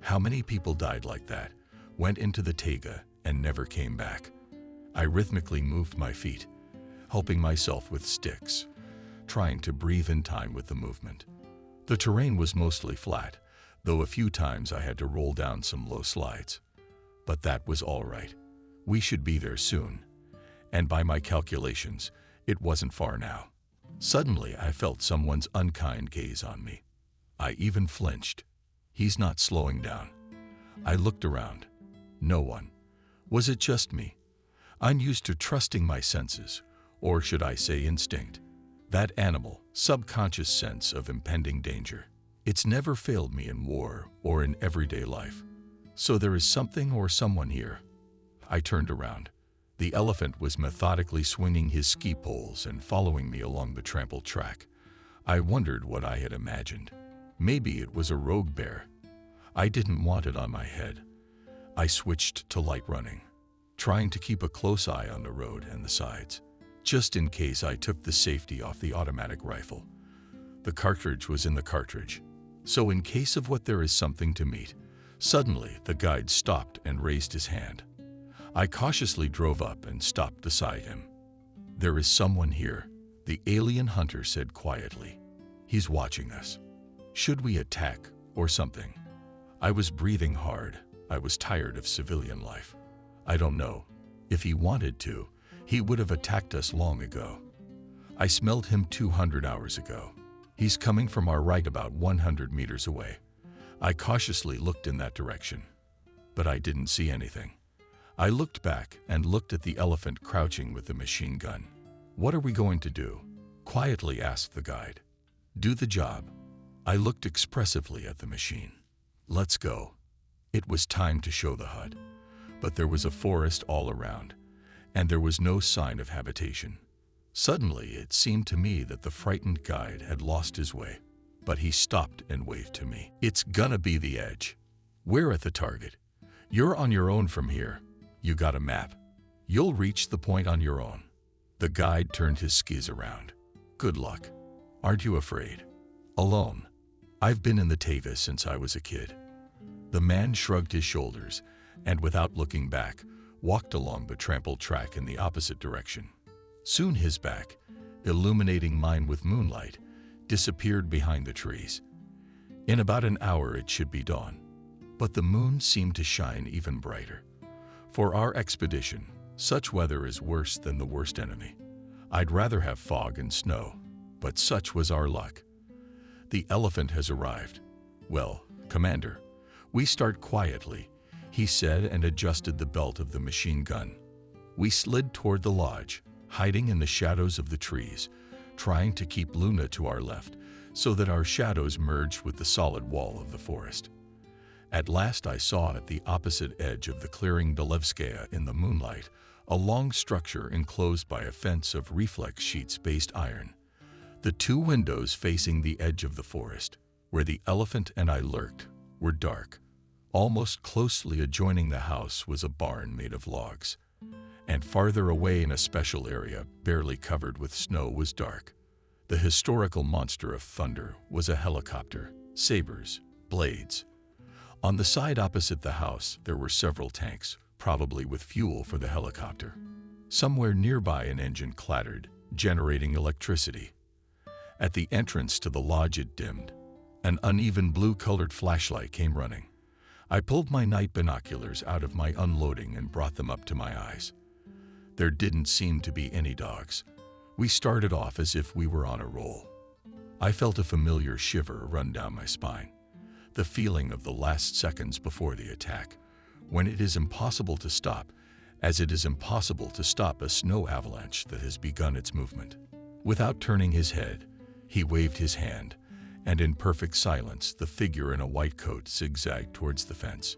How many people died like that, went into the taiga, and never came back? I rhythmically moved my feet, helping myself with sticks, trying to breathe in time with the movement. The terrain was mostly flat, though a few times I had to roll down some low slides. But that was all right. We should be there soon. And by my calculations, it wasn't far now. Suddenly, I felt someone's unkind gaze on me. I even flinched. He's not slowing down. I looked around. No one. Was it just me? Unused to trusting my senses, or should I say instinct? That animal, subconscious sense of impending danger. It's never failed me in war or in everyday life. So there is something or someone here. I turned around. The elephant was methodically swinging his ski poles and following me along the trampled track. I wondered what I had imagined. Maybe it was a rogue bear. I didn't want it on my head. I switched to light running, trying to keep a close eye on the road and the sides, just in case I took the safety off the automatic rifle. The cartridge was in the cartridge, so in case of what there is something to meet. Suddenly, the guide stopped and raised his hand. I cautiously drove up and stopped beside him. "There is someone here," the alien hunter said quietly. "He's watching us. Should we attack or something?" I was breathing hard. I was tired of civilian life. I don't know. If he wanted to, he would have attacked us long ago. I smelled him 200 hours ago. He's coming from our right about 100 meters away. I cautiously looked in that direction, but I didn't see anything. I looked back and looked at the elephant crouching with the machine gun. "What are we going to do?" quietly asked the guide. "Do the job." I looked expressively at the machine. "Let's go." It was time to show the hut, but there was a forest all around, and there was no sign of habitation. Suddenly, it seemed to me that the frightened guide had lost his way, but he stopped and waved to me. "It's gonna be the edge. We're at the target. You're on your own from here. You got a map. You'll reach the point on your own." The guide turned his skis around. "Good luck. Aren't you afraid?" "Alone. I've been in the Teva since I was a kid." The man shrugged his shoulders and, without looking back, walked along the trampled track in the opposite direction. Soon his back, illuminating mine with moonlight, disappeared behind the trees. In about an hour it should be dawn, but the moon seemed to shine even brighter. For our expedition, such weather is worse than the worst enemy. I'd rather have fog and snow, but such was our luck. "The elephant has arrived." "Well, Commander, we start quietly," he said and adjusted the belt of the machine gun. We slid toward the lodge, hiding in the shadows of the trees, trying to keep Luna to our left so that our shadows merged with the solid wall of the forest. At last I saw at the opposite edge of the clearing Dalevskaya in the moonlight a long structure enclosed by a fence of reflex sheets-based iron. The two windows facing the edge of the forest, where the elephant and I lurked, were dark. Almost closely adjoining the house was a barn made of logs, and farther away in a special area, barely covered with snow, was dark. The historical monster of thunder was a helicopter, sabers, blades. On the side opposite the house, there were several tanks, probably with fuel for the helicopter. Somewhere nearby an engine clattered, generating electricity. At the entrance to the lodge it dimmed. An uneven blue-colored flashlight came running. I pulled my night binoculars out of my unloading and brought them up to my eyes. There didn't seem to be any dogs. We started off as if we were on a roll. I felt a familiar shiver run down my spine. The feeling of the last seconds before the attack, when it is impossible to stop, as it is impossible to stop a snow avalanche that has begun its movement. Without turning his head, he waved his hand, and in perfect silence, the figure in a white coat zigzagged towards the fence.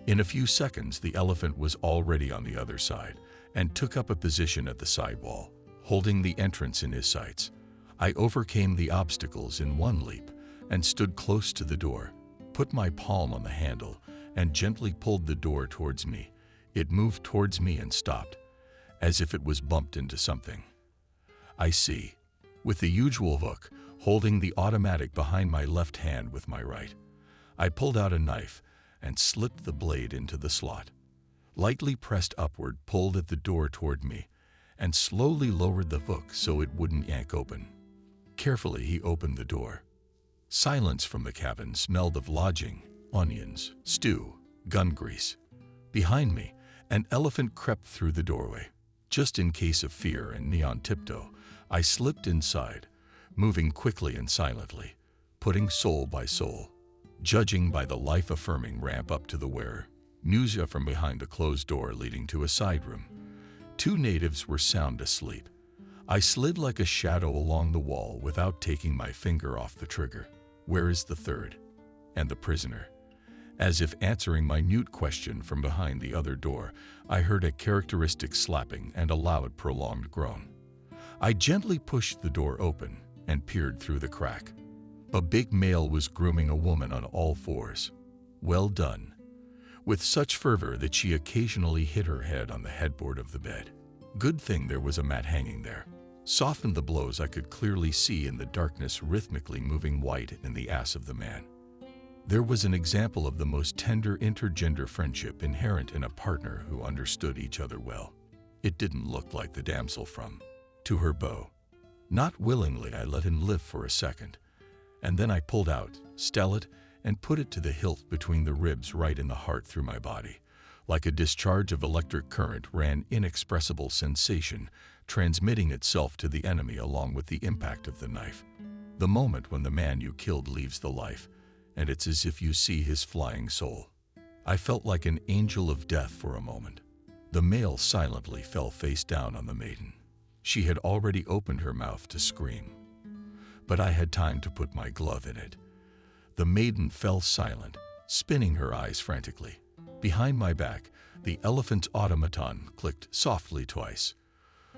In a few seconds, the elephant was already on the other side and took up a position at the side wall, holding the entrance in his sights. I overcame the obstacles in one leap and stood close to the door, put my palm on the handle, and gently pulled the door towards me. It moved towards me and stopped, as if it was bumped into something. I see. With the usual hook, holding the automatic behind my left hand with my right, I pulled out a knife and slipped the blade into the slot. Lightly pressed upward, pulled at the door toward me, and slowly lowered the hook so it wouldn't yank open. Carefully, he opened the door. Silence from the cabin smelled of lodging, onions, stew, gun grease. Behind me, an elephant crept through the doorway. Just in case of fear and neon tiptoe, I slipped inside, moving quickly and silently, putting soul by soul, judging by the life-affirming ramp up to the wearer. Musa from behind a closed door leading to a side room. 2 natives were sound asleep. I slid like a shadow along the wall without taking my finger off the trigger. Where is the third? And the prisoner? As if answering my minute question from behind the other door, I heard a characteristic slapping and a loud, prolonged groan. I gently pushed the door open and peered through the crack. A big male was grooming a woman on all fours. Well done. With such fervor that she occasionally hit her head on the headboard of the bed. Good thing there was a mat hanging there. Softened the blows I could clearly see in the darkness rhythmically moving white in the ass of the man. There was an example of the most tender intergender friendship inherent in a partner who understood each other well. It didn't look like the damsel from To Her Beau. Not willingly I let him live for a second, and then I pulled out, stellet, and put it to the hilt between the ribs right in the heart through my body. Like a discharge of electric current ran inexpressible sensation, transmitting itself to the enemy along with the impact of the knife. The moment when the man you killed leaves the life, and it's as if you see his flying soul. I felt like an angel of death for a moment. The male silently fell face down on the maiden. She had already opened her mouth to scream, but I had time to put my glove in it. The maiden fell silent, spinning her eyes frantically. Behind my back, the elephant automaton clicked softly twice.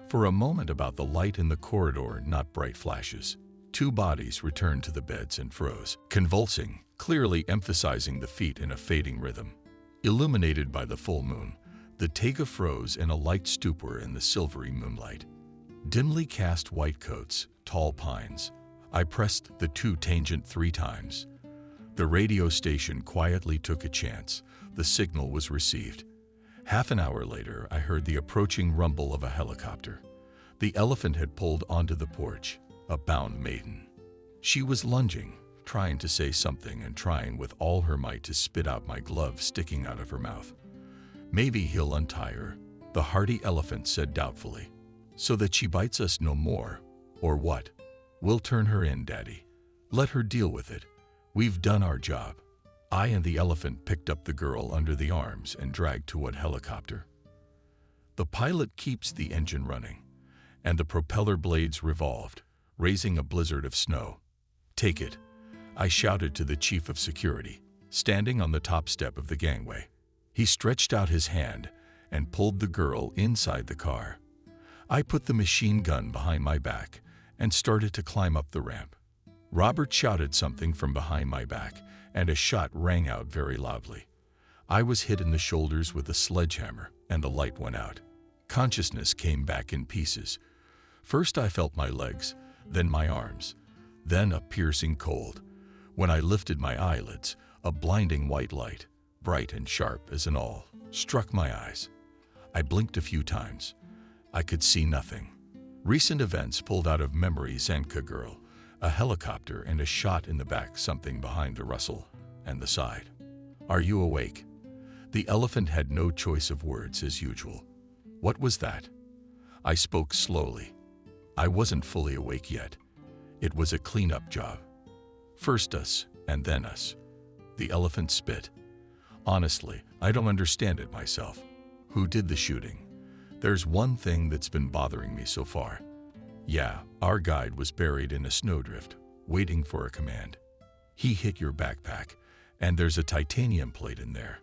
For a moment about the light in the corridor, not bright flashes. 2 bodies returned to the beds and froze, convulsing, clearly emphasizing the feat in a fading rhythm. Illuminated by the full moon, the Tega froze in a light stupor in the silvery moonlight. Dimly cast white coats, tall pines. I pressed the 2 tangent 3 times. The radio station quietly took a chance. The signal was received. Half an hour later, I heard the approaching rumble of a helicopter. The elephant had pulled onto the porch, a bound maiden. She was lunging, trying to say something and trying with all her might to spit out my glove sticking out of her mouth. Maybe he'll untie her, the hardy elephant said doubtfully. So that she bites us no more, or what? We'll turn her in, Daddy. Let her deal with it. We've done our job. I and the elephant picked up the girl under the arms and dragged to a helicopter. The pilot keeps the engine running, and the propeller blades revolved, raising a blizzard of snow. Take it, I shouted to the chief of security, standing on the top step of the gangway. He stretched out his hand and pulled the girl inside the car. I put the machine gun behind my back and started to climb up the ramp. Robert shouted something from behind my back, and a shot rang out very loudly. I was hit in the shoulders with a sledgehammer, and the light went out. Consciousness came back in pieces. First I felt my legs, then my arms, then a piercing cold. When I lifted my eyelids, a blinding white light, bright and sharp as an awl, struck my eyes. I blinked a few times. I could see nothing. Recent events pulled out of memory: Zanka girl, a helicopter, and a shot in the back, something behind the rustle and the side. Are you awake? The elephant had no choice of words as usual. What was that? I spoke slowly. I wasn't fully awake yet. It was a cleanup job. First us, and then us. The elephant spit. Honestly, I don't understand it myself. Who did the shooting? There's one thing that's been bothering me so far. Yeah, our guide was buried in a snowdrift, waiting for a command. He hit your backpack, and there's a titanium plate in there.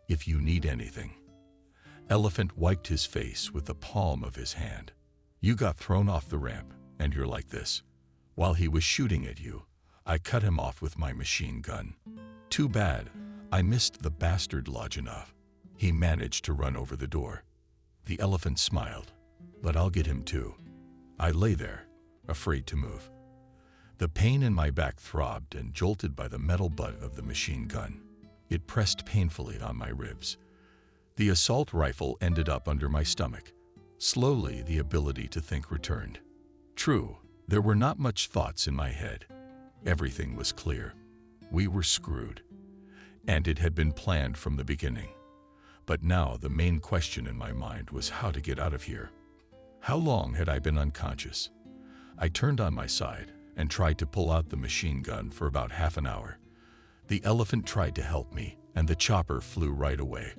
If you need anything. Elephant wiped his face with the palm of his hand. You got thrown off the ramp, and you're like this. While he was shooting at you, I cut him off with my machine gun. Too bad, I missed the bastard large enough. He managed to run over the door. The elephant smiled, but I'll get him too. I lay there, afraid to move. The pain in my back throbbed and jolted by the metal butt of the machine gun. It pressed painfully on my ribs. The assault rifle ended up under my stomach. Slowly, the ability to think returned. True, there were not much thoughts in my head. Everything was clear. We were screwed. And it had been planned from the beginning. But now the main question in my mind was how to get out of here. How long had I been unconscious? I turned on my side and tried to pull out the machine gun for about half an hour. The elephant tried to help me, and the chopper flew right away.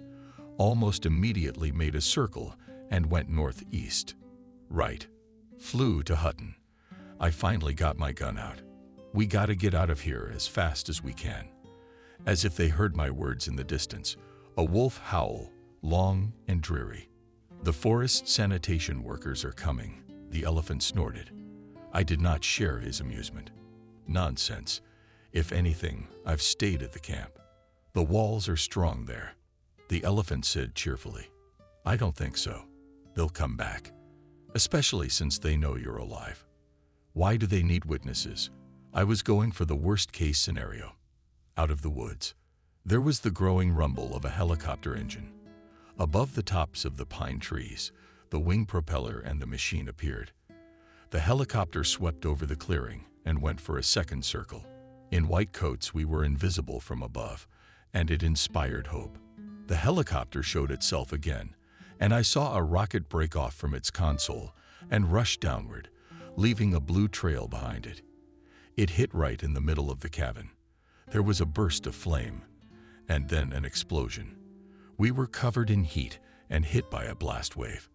Almost immediately made a circle and went northeast. Right. Flew to Hutton. I finally got my gun out. We gotta get out of here as fast as we can. As if they heard my words in the distance, a wolf howl, long and dreary. The forest sanitation workers are coming, the elephant snorted. I did not share his amusement. Nonsense. If anything, I've stayed at the camp. The walls are strong there. The elephant said cheerfully. I don't think so. They'll come back, especially since they know you're alive. Why do they need witnesses? I was going for the worst-case scenario. Out of the woods, there was the growing rumble of a helicopter engine. Above the tops of the pine trees, the wing propeller and the machine appeared. The helicopter swept over the clearing and went for a second circle. In white coats, we were invisible from above, and it inspired hope. The helicopter showed itself again, and I saw a rocket break off from its console and rush downward, leaving a blue trail behind it. It hit right in the middle of the cabin. There was a burst of flame, and then an explosion. We were covered in heat and hit by a blast wave.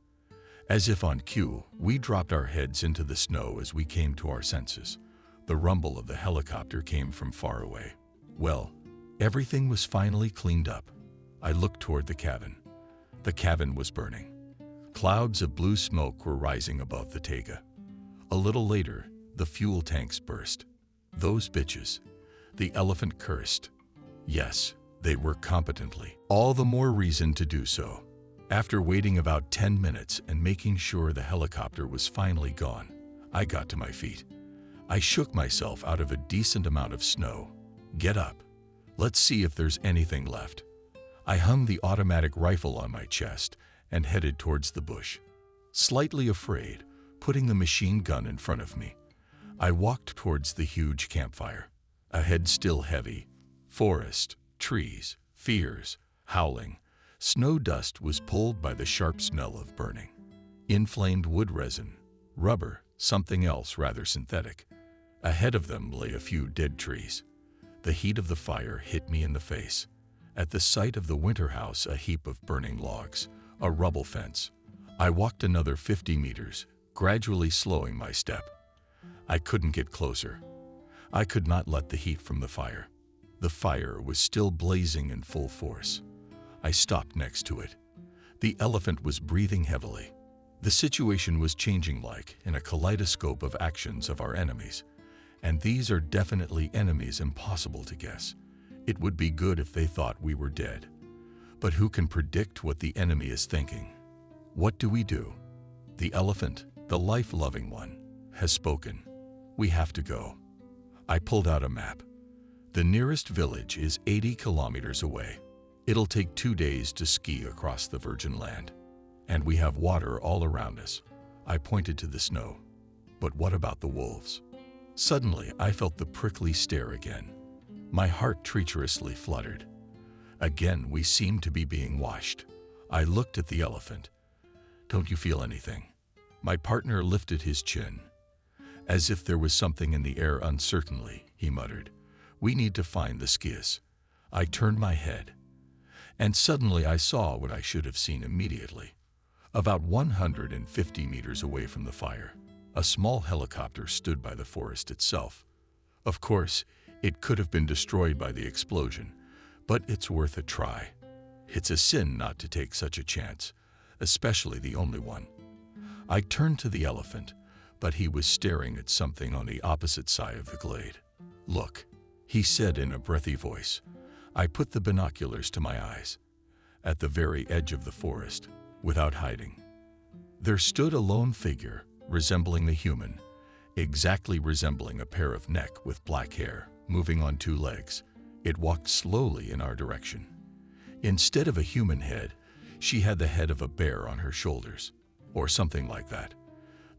As if on cue, we dropped our heads into the snow as we came to our senses. The rumble of the helicopter came from far away. Well, everything was finally cleaned up. I looked toward the cabin. The cabin was burning. Clouds of blue smoke were rising above the taiga. A little later, the fuel tanks burst. Those bitches. The elephant cursed. Yes, they work competently. All the more reason to do so. After waiting about 10 minutes and making sure the helicopter was finally gone, I got to my feet. I shook myself out of a decent amount of snow. Get up. Let's see if there's anything left. I hung the automatic rifle on my chest and headed towards the bush. Slightly afraid, putting the machine gun in front of me, I walked towards the huge campfire. Ahead still heavy. Forest, trees, fears, howling. Snow dust was pulled by the sharp smell of burning. Inflamed wood resin, rubber, something else rather synthetic. Ahead of them lay a few dead trees. The heat of the fire hit me in the face. At the sight of the winter house, a heap of burning logs, a rubble fence. I walked another 50 meters, gradually slowing my step. I couldn't get closer. I could not let the heat from the fire. The fire was still blazing in full force. I stopped next to it. The elephant was breathing heavily. The situation was changing like in a kaleidoscope of actions of our enemies. And these are definitely enemies impossible to guess. It would be good if they thought we were dead. But who can predict what the enemy is thinking? What do we do? The elephant, the life-loving one, has spoken. We have to go. I pulled out a map. The nearest village is 80 kilometers away. It'll take 2 days to ski across the virgin land. And we have water all around us. I pointed to the snow. But what about the wolves? Suddenly, I felt the prickly stare again. My heart treacherously fluttered. Again, we seemed to be being watched. I looked at the elephant. Don't you feel anything? My partner lifted his chin. As if there was something in the air uncertainly, he muttered. We need to find the skis. I turned my head. And suddenly I saw what I should have seen immediately. About 150 meters away from the fire, a small helicopter stood by the forest itself. Of course, it could have been destroyed by the explosion, but it's worth a try. It's a sin not to take such a chance, especially the only one. I turned to the elephant, but he was staring at something on the opposite side of the glade. Look, he said in a breathy voice. I put the binoculars to my eyes. At the very edge of the forest, without hiding, there stood a lone figure, resembling the human, exactly resembling a pair of neck with black hair, moving on 2 legs. It walked slowly in our direction. Instead of a human head, she had the head of a bear on her shoulders, or something like that.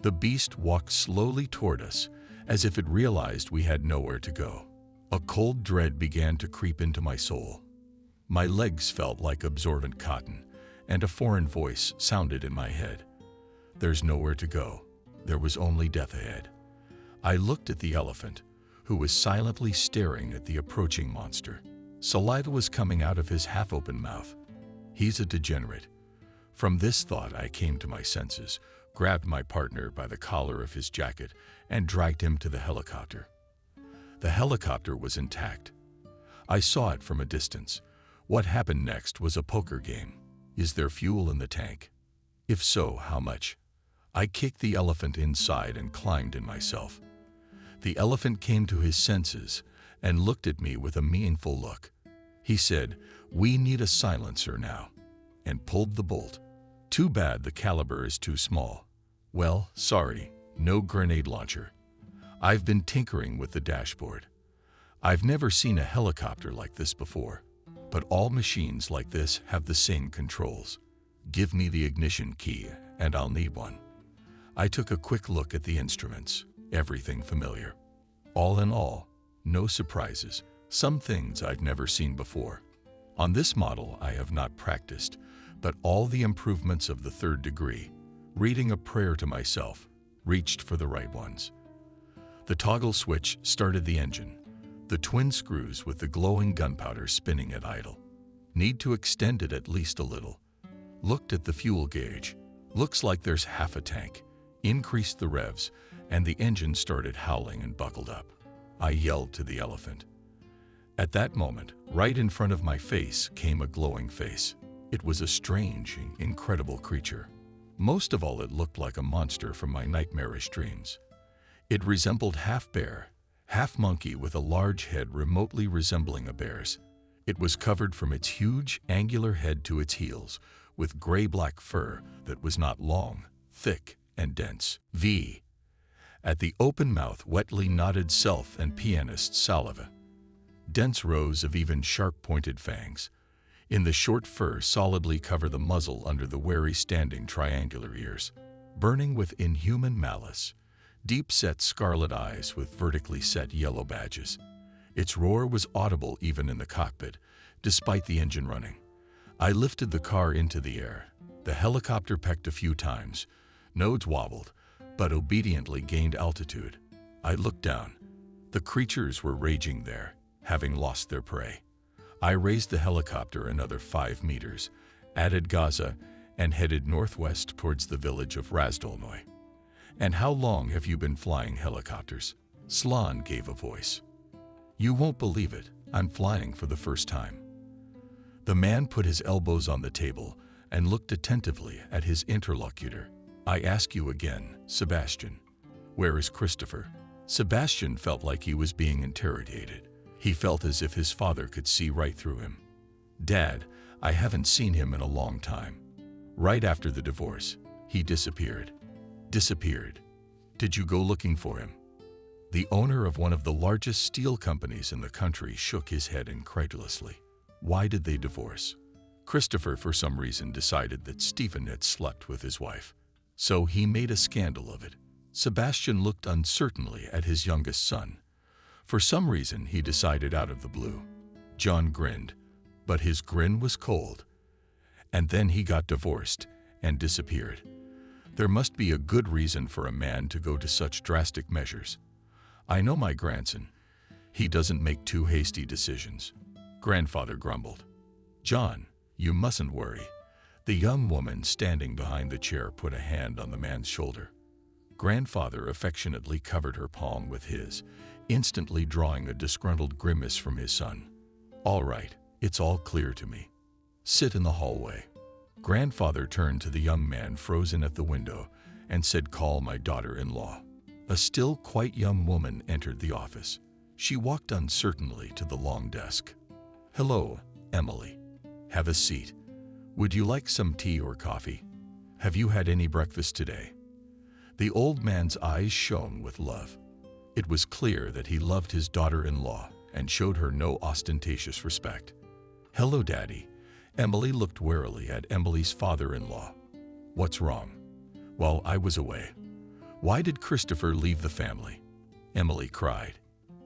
The beast walked slowly toward us, as if it realized we had nowhere to go. A cold dread began to creep into my soul. My legs felt like absorbent cotton, and a foreign voice sounded in my head. There's nowhere to go. There was only death ahead. I looked at the elephant, who was silently staring at the approaching monster. Saliva was coming out of his half-open mouth. He's a degenerate. From this thought, I came to my senses, grabbed my partner by the collar of his jacket, and dragged him to the helicopter. The helicopter was intact. I saw it from a distance. What happened next was a poker game. Is there fuel in the tank? If so, how much? I kicked the elephant inside and climbed in myself. The elephant came to his senses and looked at me with a meaningful look. He said, "We need a silencer now," and pulled the bolt. Too bad the caliber is too small. Well, sorry, no grenade launcher. I've been tinkering with the dashboard. I've never seen a helicopter like this before, but all machines like this have the same controls. Give me the ignition key and I'll need one. I took a quick look at the instruments, everything familiar. All in all, no surprises, some things I've never seen before. On this model I have not practiced, but all the improvements of the third degree, reading a prayer to myself, reached for the right ones. The toggle switch started the engine, the twin screws with the glowing gunpowder spinning at idle. Need to extend it at least a little. Looked at the fuel gauge. Looks like there's half a tank. Increased the revs, and the engine started howling and buckled up. I yelled to the elephant. At that moment, right in front of my face came a glowing face. It was a strange, incredible creature. Most of all, it looked like a monster from my nightmarish dreams. It resembled half bear, half monkey with a large head remotely resembling a bear's. It was covered from its huge, angular head to its heels, with gray-black fur that was not long, thick, and dense. At the open mouth, wetly knotted self and pianist saliva. Dense rows of even sharp-pointed fangs. In the short fur solidly cover the muzzle under the wary standing triangular ears. Burning with inhuman malice. Deep-set scarlet eyes with vertically set yellow badges. Its roar was audible even in the cockpit, despite the engine running. I lifted the car into the air. The helicopter pecked a few times. Nodes wobbled, but obediently gained altitude. I looked down. The creatures were raging there, having lost their prey. I raised the helicopter another 5 meters, added Gaza, and headed northwest towards the village of Razdolnoy. "And how long have you been flying helicopters?" Slan gave a voice. "You won't believe it, I'm flying for the first time." The man put his elbows on the table and looked attentively at his interlocutor. "I ask you again, Sebastian, where is Christopher?" Sebastian felt like he was being interrogated. He felt as if his father could see right through him. "Dad, I haven't seen him in a long time. Right after the divorce, he disappeared." "Disappeared? Did you go looking for him?" The owner of one of the largest steel companies in the country shook his head incredulously. Why did they divorce? Christopher, for some reason, decided that Stephen had slept with his wife. So he made a scandal of it. Sebastian looked uncertainly at his youngest son. For some reason, he decided out of the blue. John grinned, but his grin was cold. And then he got divorced and disappeared. There must be a good reason for a man to go to such drastic measures. I know my grandson. He doesn't make too hasty decisions. Grandfather grumbled. "John, you mustn't worry." The young woman standing behind the chair put a hand on the man's shoulder. Grandfather affectionately covered her palm with his, instantly drawing a disgruntled grimace from his son. "All right, it's all clear to me. Sit in the hallway." Grandfather turned to the young man frozen at the window and said, "Call my daughter-in-law." A still quite young woman entered the office. She walked uncertainly to the long desk. "Hello, Emily. Have a seat. Would you like some tea or coffee? Have you had any breakfast today?" The old man's eyes shone with love. It was clear that he loved his daughter-in-law and showed her no ostentatious respect. "Hello, Daddy." Emily looked warily at Emily's father-in-law. "What's wrong?" "While I was away." "Why did Christopher leave the family?" Emily cried.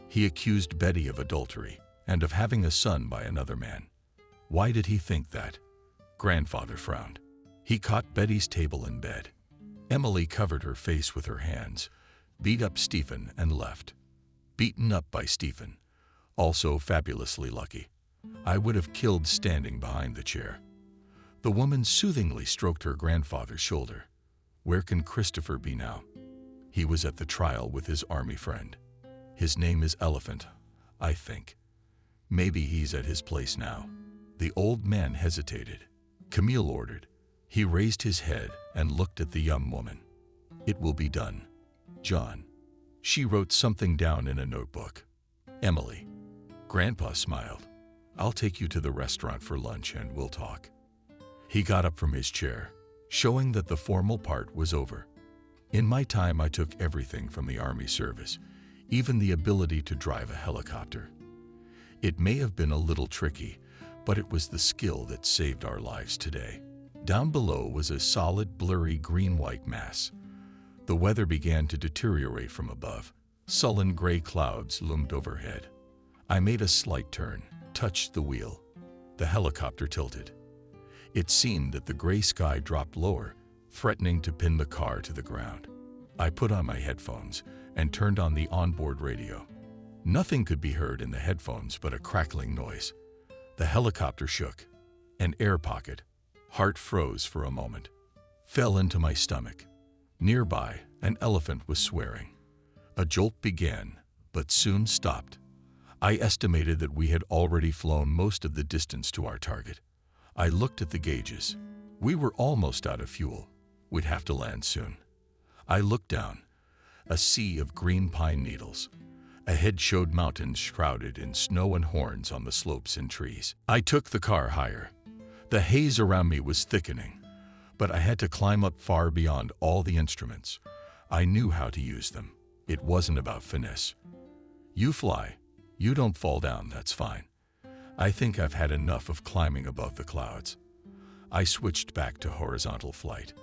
"He accused Betty of adultery and of having a son by another man." "Why did he think that?" Grandfather frowned. "He caught Betty's table in bed." Emily covered her face with her hands. beat up Stephen, and left. Beaten up by Stephen. Also fabulously lucky. I would have killed standing behind the chair. The woman soothingly stroked her grandfather's shoulder. Where can Christopher be now? He was at the trial with his army friend. His name is Elephant, I think. Maybe he's at his place now. The old man hesitated. Camille ordered. He raised his head and looked at the young woman. It will be done. John. She wrote something down in a notebook. Emily. Grandpa smiled. I'll take you to the restaurant for lunch and we'll talk. He got up from his chair, showing that the formal part was over. In my time, I took everything from the Army service, even the ability to drive a helicopter. It may have been a little tricky, but it was the skill that saved our lives today. Down below was a solid, blurry green-white mass. The weather began to deteriorate from above. Sullen gray clouds loomed overhead. I made a slight turn, touched the wheel. The helicopter tilted. It seemed that the gray sky dropped lower, threatening to pin the car to the ground. I put on my headphones and turned on the onboard radio. Nothing could be heard in the headphones but a crackling noise. The helicopter shook. An air pocket. Heart froze for a moment. Fell into my stomach. Nearby, an elephant was swearing. A jolt began, but soon stopped. I estimated that we had already flown most of the distance to our target. I looked at the gauges. We were almost out of fuel. We'd have to land soon. I looked down. A sea of green pine needles. Ahead showed mountains shrouded in snow and horns on the slopes and trees. I took the car higher. The haze around me was thickening, but I had to climb up far beyond all the instruments. I knew how to use them. It wasn't about finesse. You fly. You don't fall down, that's fine. I think I've had enough of climbing above the clouds. I switched back to horizontal flight.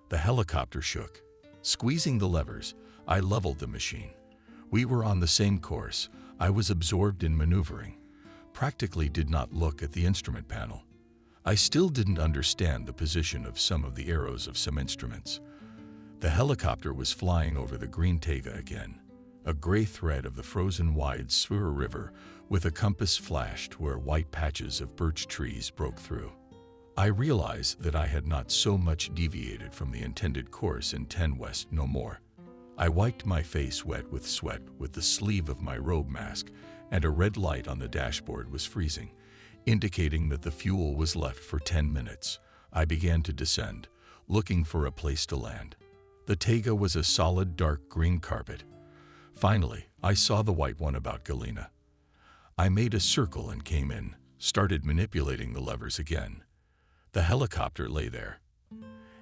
The helicopter shook. Squeezing the levers, I leveled the machine. We were on the same course. I was absorbed in maneuvering. Practically did not look at the instrument panel. I still didn't understand the position of some of the arrows of some instruments. The helicopter was flying over the green taiga again. A gray thread of the frozen wide Svur River with a compass flashed where white patches of birch trees broke through. I realized that I had not so much deviated from the intended course in 10 West no more. I wiped my face wet with sweat with the sleeve of my robe mask, and a red light on the dashboard was freezing, indicating that the fuel was left for 10 minutes. I began to descend, looking for a place to land. The taiga was a solid dark green carpet. Finally, I saw the white one about Galena. I made a circle and came in, started manipulating the levers again. The helicopter lay there.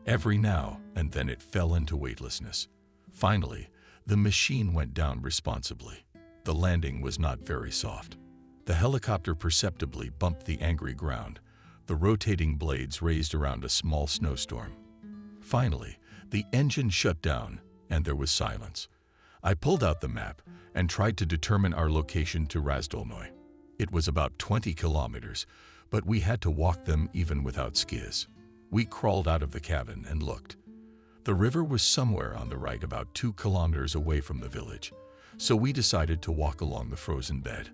Every now and then it fell into weightlessness. Finally, the machine went down responsibly. The landing was not very soft. The helicopter perceptibly bumped the angry ground. The rotating blades raised around a small snowstorm. Finally, the engine shut down and there was silence. I pulled out the map and tried to determine our location to Razdolnoy. It was about 20 kilometers, but we had to walk them even without skis. We crawled out of the cabin and looked. The river was somewhere on the right, about 2 kilometers away from the village, so we decided to walk along the frozen bed.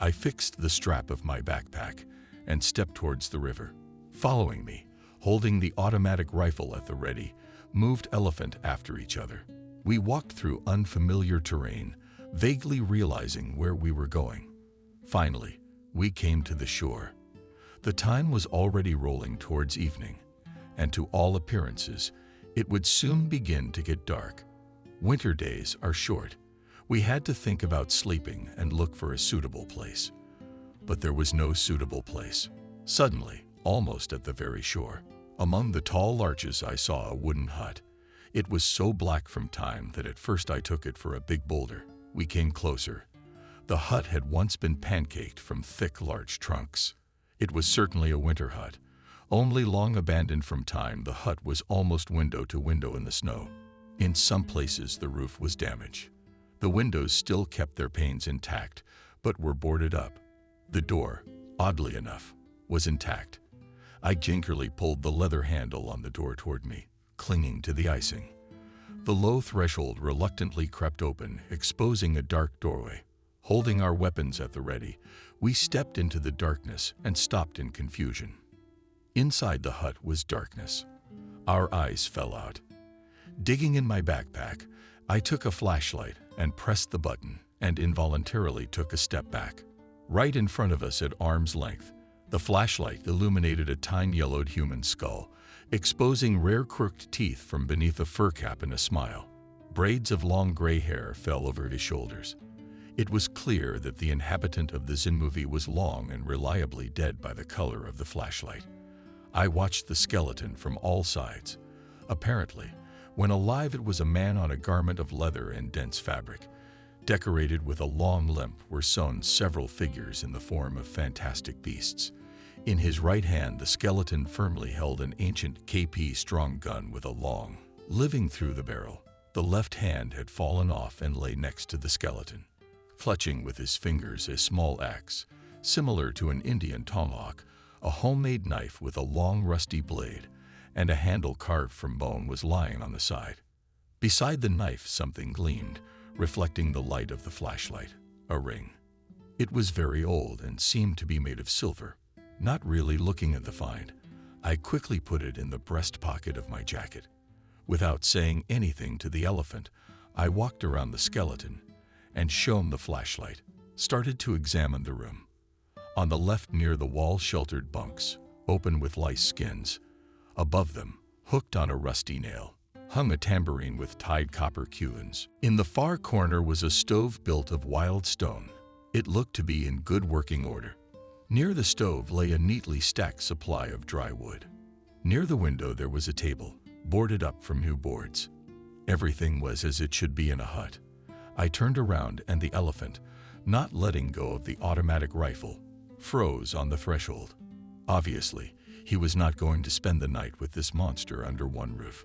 I fixed the strap of my backpack and stepped towards the river. Following me, holding the automatic rifle at the ready, moved Elephant after each other. We walked through unfamiliar terrain, vaguely realizing where we were going. Finally, we came to the shore. The time was already rolling towards evening, and to all appearances, it would soon begin to get dark. Winter days are short. We had to think about sleeping and look for a suitable place. But there was no suitable place. Suddenly, almost at the very shore, among the tall larches, I saw a wooden hut. It was so black from time that at first I took it for a big boulder. We came closer. The hut had once been pancaked from thick, large trunks. It was certainly a winter hut. Only long abandoned from time, the hut was almost window to window in the snow. In some places, the roof was damaged. The windows still kept their panes intact, but were boarded up. The door, oddly enough, was intact. I gingerly pulled the leather handle on the door toward me, clinging to the icing. The low threshold reluctantly crept open, exposing a dark doorway. Holding our weapons at the ready, we stepped into the darkness and stopped in confusion. Inside the hut was darkness. Our eyes fell out. Digging in my backpack, I took a flashlight and pressed the button and involuntarily took a step back. Right in front of us at arm's length, the flashlight illuminated a time-yellowed human skull, exposing rare crooked teeth from beneath a fur cap and a smile. Braids of long gray hair fell over his shoulders. It was clear that the inhabitant of the Zin movie was long and reliably dead by the color of the flashlight. I watched the skeleton from all sides. Apparently, when alive it was a man on a garment of leather and dense fabric. Decorated with a long limp were sewn several figures in the form of fantastic beasts. In his right hand, the skeleton firmly held an ancient KP strong gun with a long, living through the barrel. The left hand had fallen off and lay next to the skeleton. Clutching with his fingers a small axe, similar to an Indian tomahawk, a homemade knife with a long rusty blade, and a handle carved from bone was lying on the side. Beside the knife something gleamed, reflecting the light of the flashlight, a ring. It was very old and seemed to be made of silver. Not really looking at the find, I quickly put it in the breast pocket of my jacket. Without saying anything to the elephant, I walked around the skeleton and shone the flashlight, started to examine the room. On the left near the wall sheltered bunks, open with lice skins. Above them, hooked on a rusty nail, hung a tambourine with tied copper cubans. In the far corner was a stove built of wild stone. It looked to be in good working order. Near the stove lay a neatly stacked supply of dry wood. Near the window there was a table, boarded up from new boards. Everything was as it should be in a hut. I turned around and the elephant, not letting go of the automatic rifle, froze on the threshold. Obviously, he was not going to spend the night with this monster under one roof.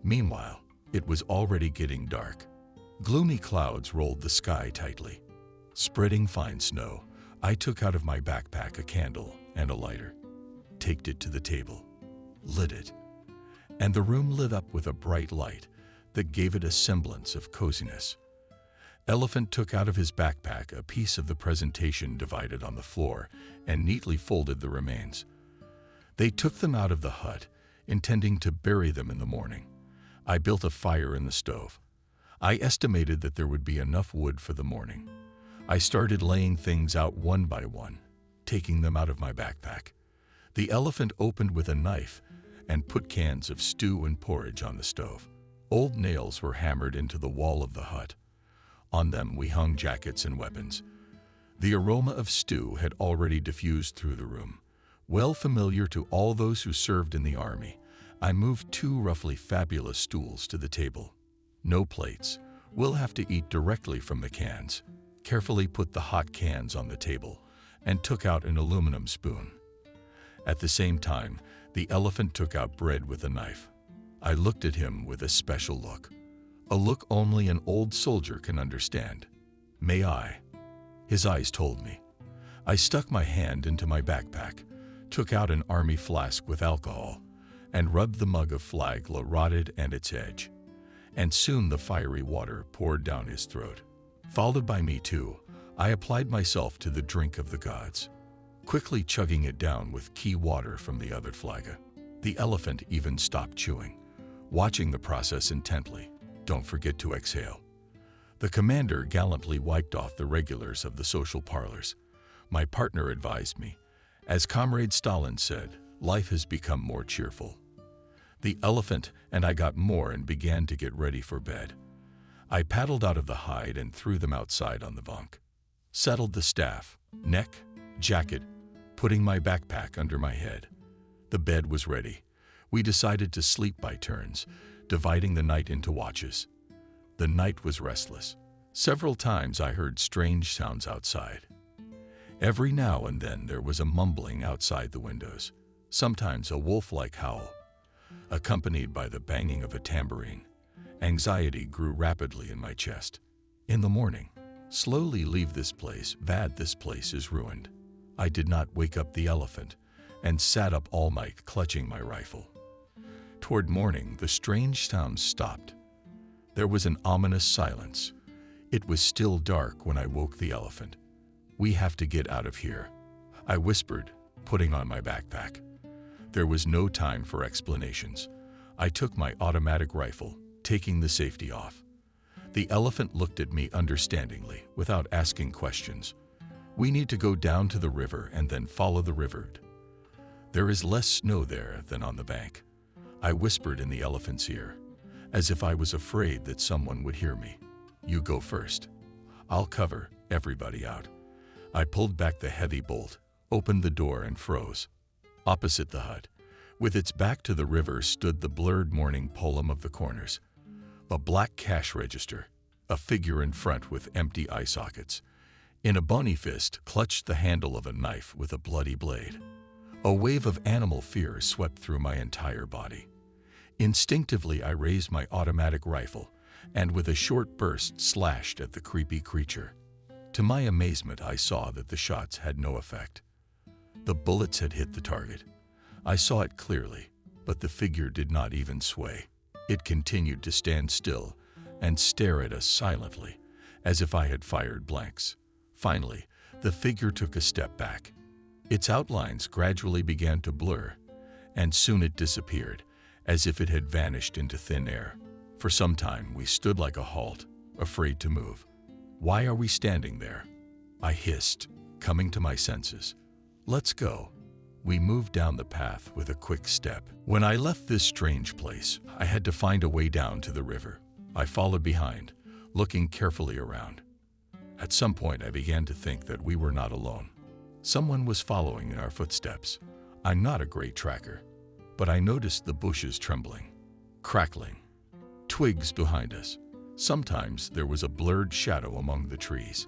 Meanwhile, it was already getting dark. Gloomy clouds rolled the sky tightly. Spreading fine snow, I took out of my backpack a candle and a lighter, taked it to the table, lit it, and the room lit up with a bright light that gave it a semblance of coziness. Elephant took out of his backpack a piece of the presentation divided on the floor and neatly folded the remains. They took them out of the hut, intending to bury them in the morning. I built a fire in the stove. I estimated that there would be enough wood for the morning. I started laying things out one by one, taking them out of my backpack. The elephant opened with a knife and put cans of stew and porridge on the stove. Old nails were hammered into the wall of the hut. On them we hung jackets and weapons. The aroma of stew had already diffused through the room. Well familiar to all those who served in the army, I moved two roughly fabulous stools to the table. No plates. We'll have to eat directly from the cans. Carefully put the hot cans on the table and took out an aluminum spoon. At the same time, the elephant took out bread with a knife. I looked at him with a special look. A look only an old soldier can understand. May I? His eyes told me. I stuck my hand into my backpack, took out an army flask with alcohol, and rubbed the mug of flagla rotted and its edge. And soon the fiery water poured down his throat. Followed by me too, I applied myself to the drink of the gods, quickly chugging it down with key water from the other flaga. The elephant even stopped chewing, watching the process intently. Don't forget to exhale. The commander gallantly wiped off the regulars of the social parlors. My partner advised me. As Comrade Stalin said, life has become more cheerful. The elephant and I got more and began to get ready for bed. I paddled out of the hide and threw them outside on the bunk. Settled the staff, neck, jacket, putting my backpack under my head. The bed was ready. We decided to sleep by turns, dividing the night into watches. The night was restless. Several times I heard strange sounds outside. Every now and then there was a mumbling outside the windows, sometimes a wolf-like howl, accompanied by the banging of a tambourine. Anxiety grew rapidly in my chest. In the morning, slowly leave this place, Vad, this place is ruined. I did not wake up the elephant and sat up all night clutching my rifle. Toward morning, the strange sounds stopped. There was an ominous silence. It was still dark when I woke the elephant. "We have to get out of here," I whispered, putting on my backpack. There was no time for explanations. I took my automatic rifle, taking the safety off. The elephant looked at me understandingly, without asking questions. "We need to go down to the river and then follow the river. There is less snow there than on the bank," I whispered in the elephant's ear, as if I was afraid that someone would hear me. "You go first. I'll cover everybody out." I pulled back the heavy bolt, opened the door, and froze. Opposite the hut, with its back to the river, stood the blurred morning poem of the corners. A black cash register, a figure in front with empty eye sockets. In a bony fist clutched the handle of a knife with a bloody blade. A wave of animal fear swept through my entire body. Instinctively, I raised my automatic rifle and with a short burst slashed at the creepy creature. To my amazement, I saw that the shots had no effect. The bullets had hit the target. I saw it clearly, but the figure did not even sway. It continued to stand still and stare at us silently, as if I had fired blanks. Finally, the figure took a step back. Its outlines gradually began to blur, and soon it disappeared, as if it had vanished into thin air. For some time, we stood like a halt, afraid to move. "Why are we standing there?" I hissed, coming to my senses. "Let's go." We moved down the path with a quick step. When I left this strange place, I had to find a way down to the river. I followed behind, looking carefully around. At some point, I began to think that we were not alone. Someone was following in our footsteps. I'm not a great tracker, but I noticed the bushes trembling, crackling, twigs behind us. Sometimes there was a blurred shadow among the trees.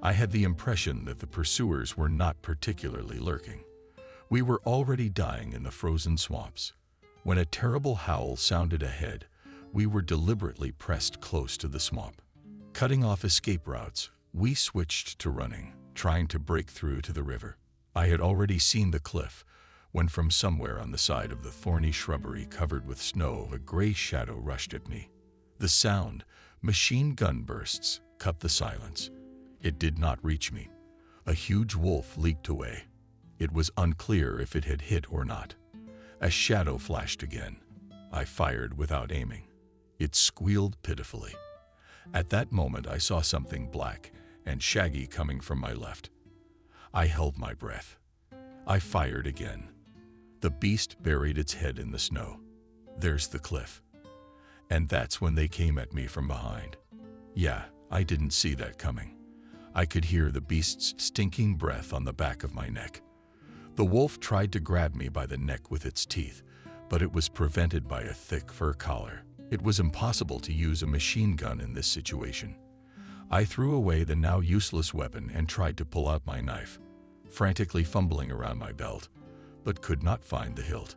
I had the impression that the pursuers were not particularly lurking. We were already dying in the frozen swamps. When a terrible howl sounded ahead, we were deliberately pressed close to the swamp. Cutting off escape routes, we switched to running, trying to break through to the river. I had already seen the cliff, when from somewhere on the side of the thorny shrubbery covered with snow, a gray shadow rushed at me. The sound, machine gun bursts, cut the silence. It did not reach me. A huge wolf leaped away. It was unclear if it had hit or not. A shadow flashed again. I fired without aiming. It squealed pitifully. At that moment, I saw something black and shaggy coming from my left. I held my breath. I fired again. The beast buried its head in the snow. There's the cliff. And that's when they came at me from behind. Yeah, I didn't see that coming. I could hear the beast's stinking breath on the back of my neck. The wolf tried to grab me by the neck with its teeth, but it was prevented by a thick fur collar. It was impossible to use a machine gun in this situation. I threw away the now useless weapon and tried to pull out my knife, frantically fumbling around my belt, but could not find the hilt.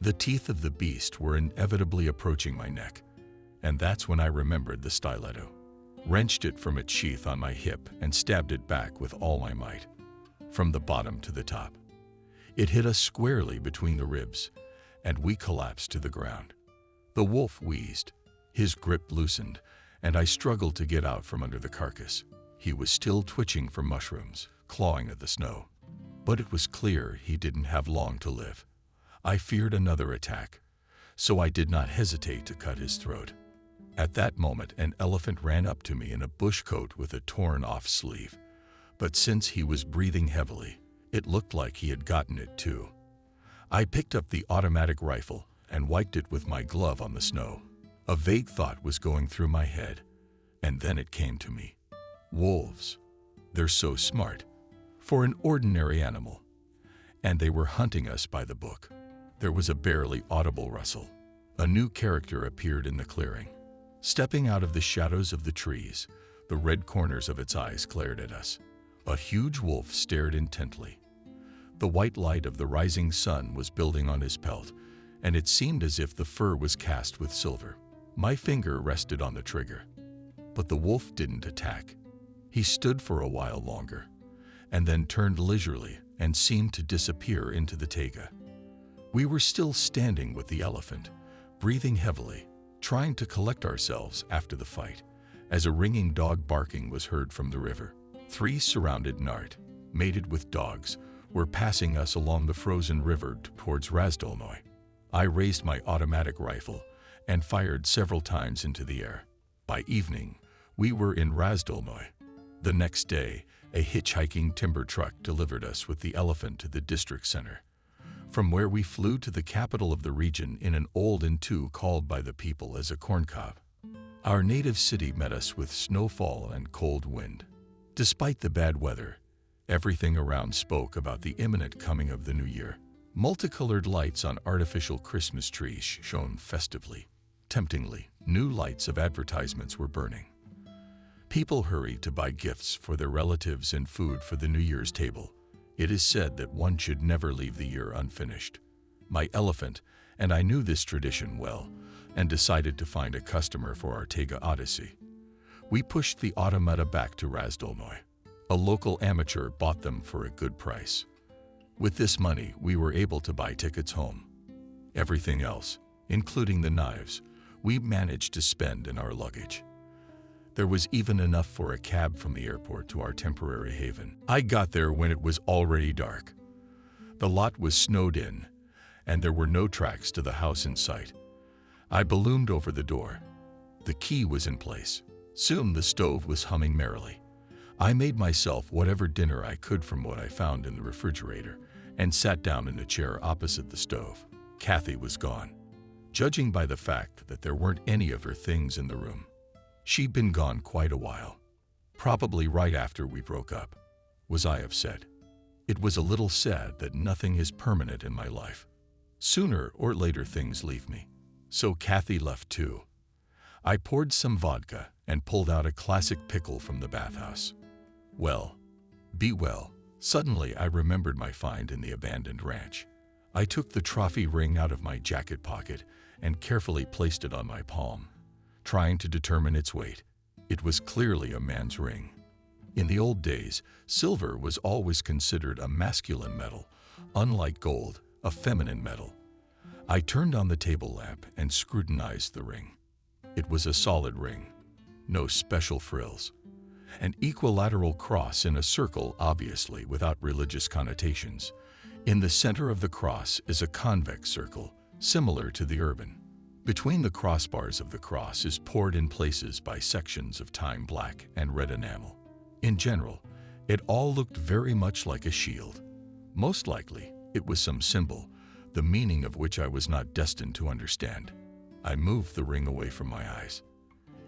The teeth of the beast were inevitably approaching my neck, and that's when I remembered the stiletto. Wrenched it from its sheath on my hip and stabbed it back with all my might, from the bottom to the top. It hit us squarely between the ribs, and we collapsed to the ground. The wolf wheezed. His grip loosened, and I struggled to get out from under the carcass. He was still twitching for mushrooms, clawing at the snow. But it was clear he didn't have long to live. I feared another attack, so I did not hesitate to cut his throat. At that moment, an elephant ran up to me in a bush coat with a torn-off sleeve. But since he was breathing heavily, it looked like he had gotten it too. I picked up the automatic rifle and wiped it with my glove on the snow. A vague thought was going through my head, and then it came to me. Wolves. They're so smart. For an ordinary animal. And they were hunting us by the book. There was a barely audible rustle. A new character appeared in the clearing. Stepping out of the shadows of the trees, the red corners of its eyes glared at us. A huge wolf stared intently. The white light of the rising sun was building on his pelt, and it seemed as if the fur was cast with silver. My finger rested on the trigger, but the wolf didn't attack. He stood for a while longer, and then turned leisurely and seemed to disappear into the taiga. We were still standing with the elephant, breathing heavily, trying to collect ourselves after the fight, as a ringing dog barking was heard from the river. 3 surrounded Nart, mated with dogs, were passing us along the frozen river towards Razdolnoy. I raised my automatic rifle and fired several times into the air. By evening, we were in Razdolnoy. The next day, a hitchhiking timber truck delivered us with the elephant to the district center, from where we flew to the capital of the region in an old N2 called by the people as a corncob. Our native city met us with snowfall and cold wind. Despite the bad weather, everything around spoke about the imminent coming of the new year. Multicolored lights on artificial Christmas trees shone festively. Temptingly, new lights of advertisements were burning. People hurried to buy gifts for their relatives and food for the New Year's table. It is said that one should never leave the year unfinished. My elephant and I knew this tradition well and decided to find a customer for our Tega Odyssey. We pushed the automata back to Razdolnoy. A local amateur bought them for a good price. With this money, we were able to buy tickets home. Everything else, including the knives, we managed to spend in our luggage. There was even enough for a cab from the airport to our temporary haven. I got there when it was already dark. The lot was snowed in, and there were no tracks to the house in sight. I ballooned over the door. The key was in place. Soon the stove was humming merrily. I made myself whatever dinner I could from what I found in the refrigerator and sat down in a chair opposite the stove. Kathy was gone. Judging by the fact that there weren't any of her things in the room, she'd been gone quite a while, probably right after we broke up. Was I upset? It was a little sad that nothing is permanent in my life. Sooner or later things leave me. So Kathy left too. I poured some vodka and pulled out a classic pickle from the bathhouse. Well, be well. Suddenly I remembered my find in the abandoned ranch. I took the trophy ring out of my jacket pocket and carefully placed it on my palm, trying to determine its weight. It was clearly a man's ring. In the old days, silver was always considered a masculine metal, unlike gold, a feminine metal. I turned on the table lamp and scrutinized the ring. It was a solid ring, no special frills. An equilateral cross in a circle, obviously without religious connotations. In the center of the cross is a convex circle, similar to the urban. Between the crossbars of the cross is poured in places by sections of time black and red enamel. In general, it all looked very much like a shield. Most likely, it was some symbol, the meaning of which I was not destined to understand. I moved the ring away from my eyes.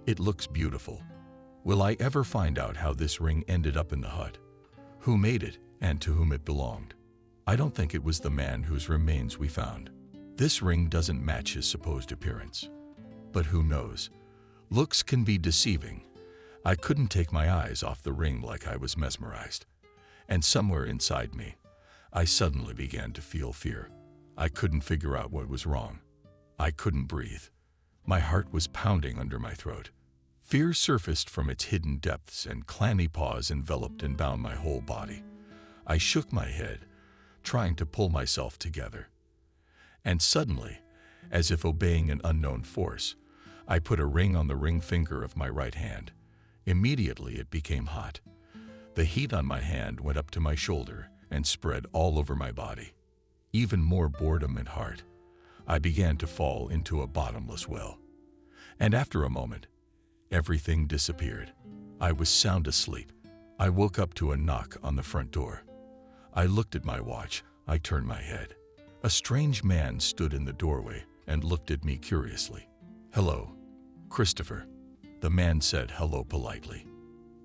It looks beautiful. Will I ever find out how this ring ended up in the hut? Who made it and to whom it belonged? I don't think it was the man whose remains we found. This ring doesn't match his supposed appearance. But who knows? Looks can be deceiving. I couldn't take my eyes off the ring like I was mesmerized. And somewhere inside me, I suddenly began to feel fear. I couldn't figure out what was wrong. I couldn't breathe. My heart was pounding under my throat. Fear surfaced from its hidden depths and clammy paws enveloped and bound my whole body. I shook my head, trying to pull myself together. And suddenly, as if obeying an unknown force, I put a ring on the ring finger of my right hand. Immediately it became hot. The heat on my hand went up to my shoulder and spread all over my body. Even more boredom and heart. I began to fall into a bottomless well. And after a moment, everything disappeared. I was sound asleep. I woke up to a knock on the front door. I looked at my watch. I turned my head. A strange man stood in the doorway and looked at me curiously. "Hello, Christopher." The man said hello politely.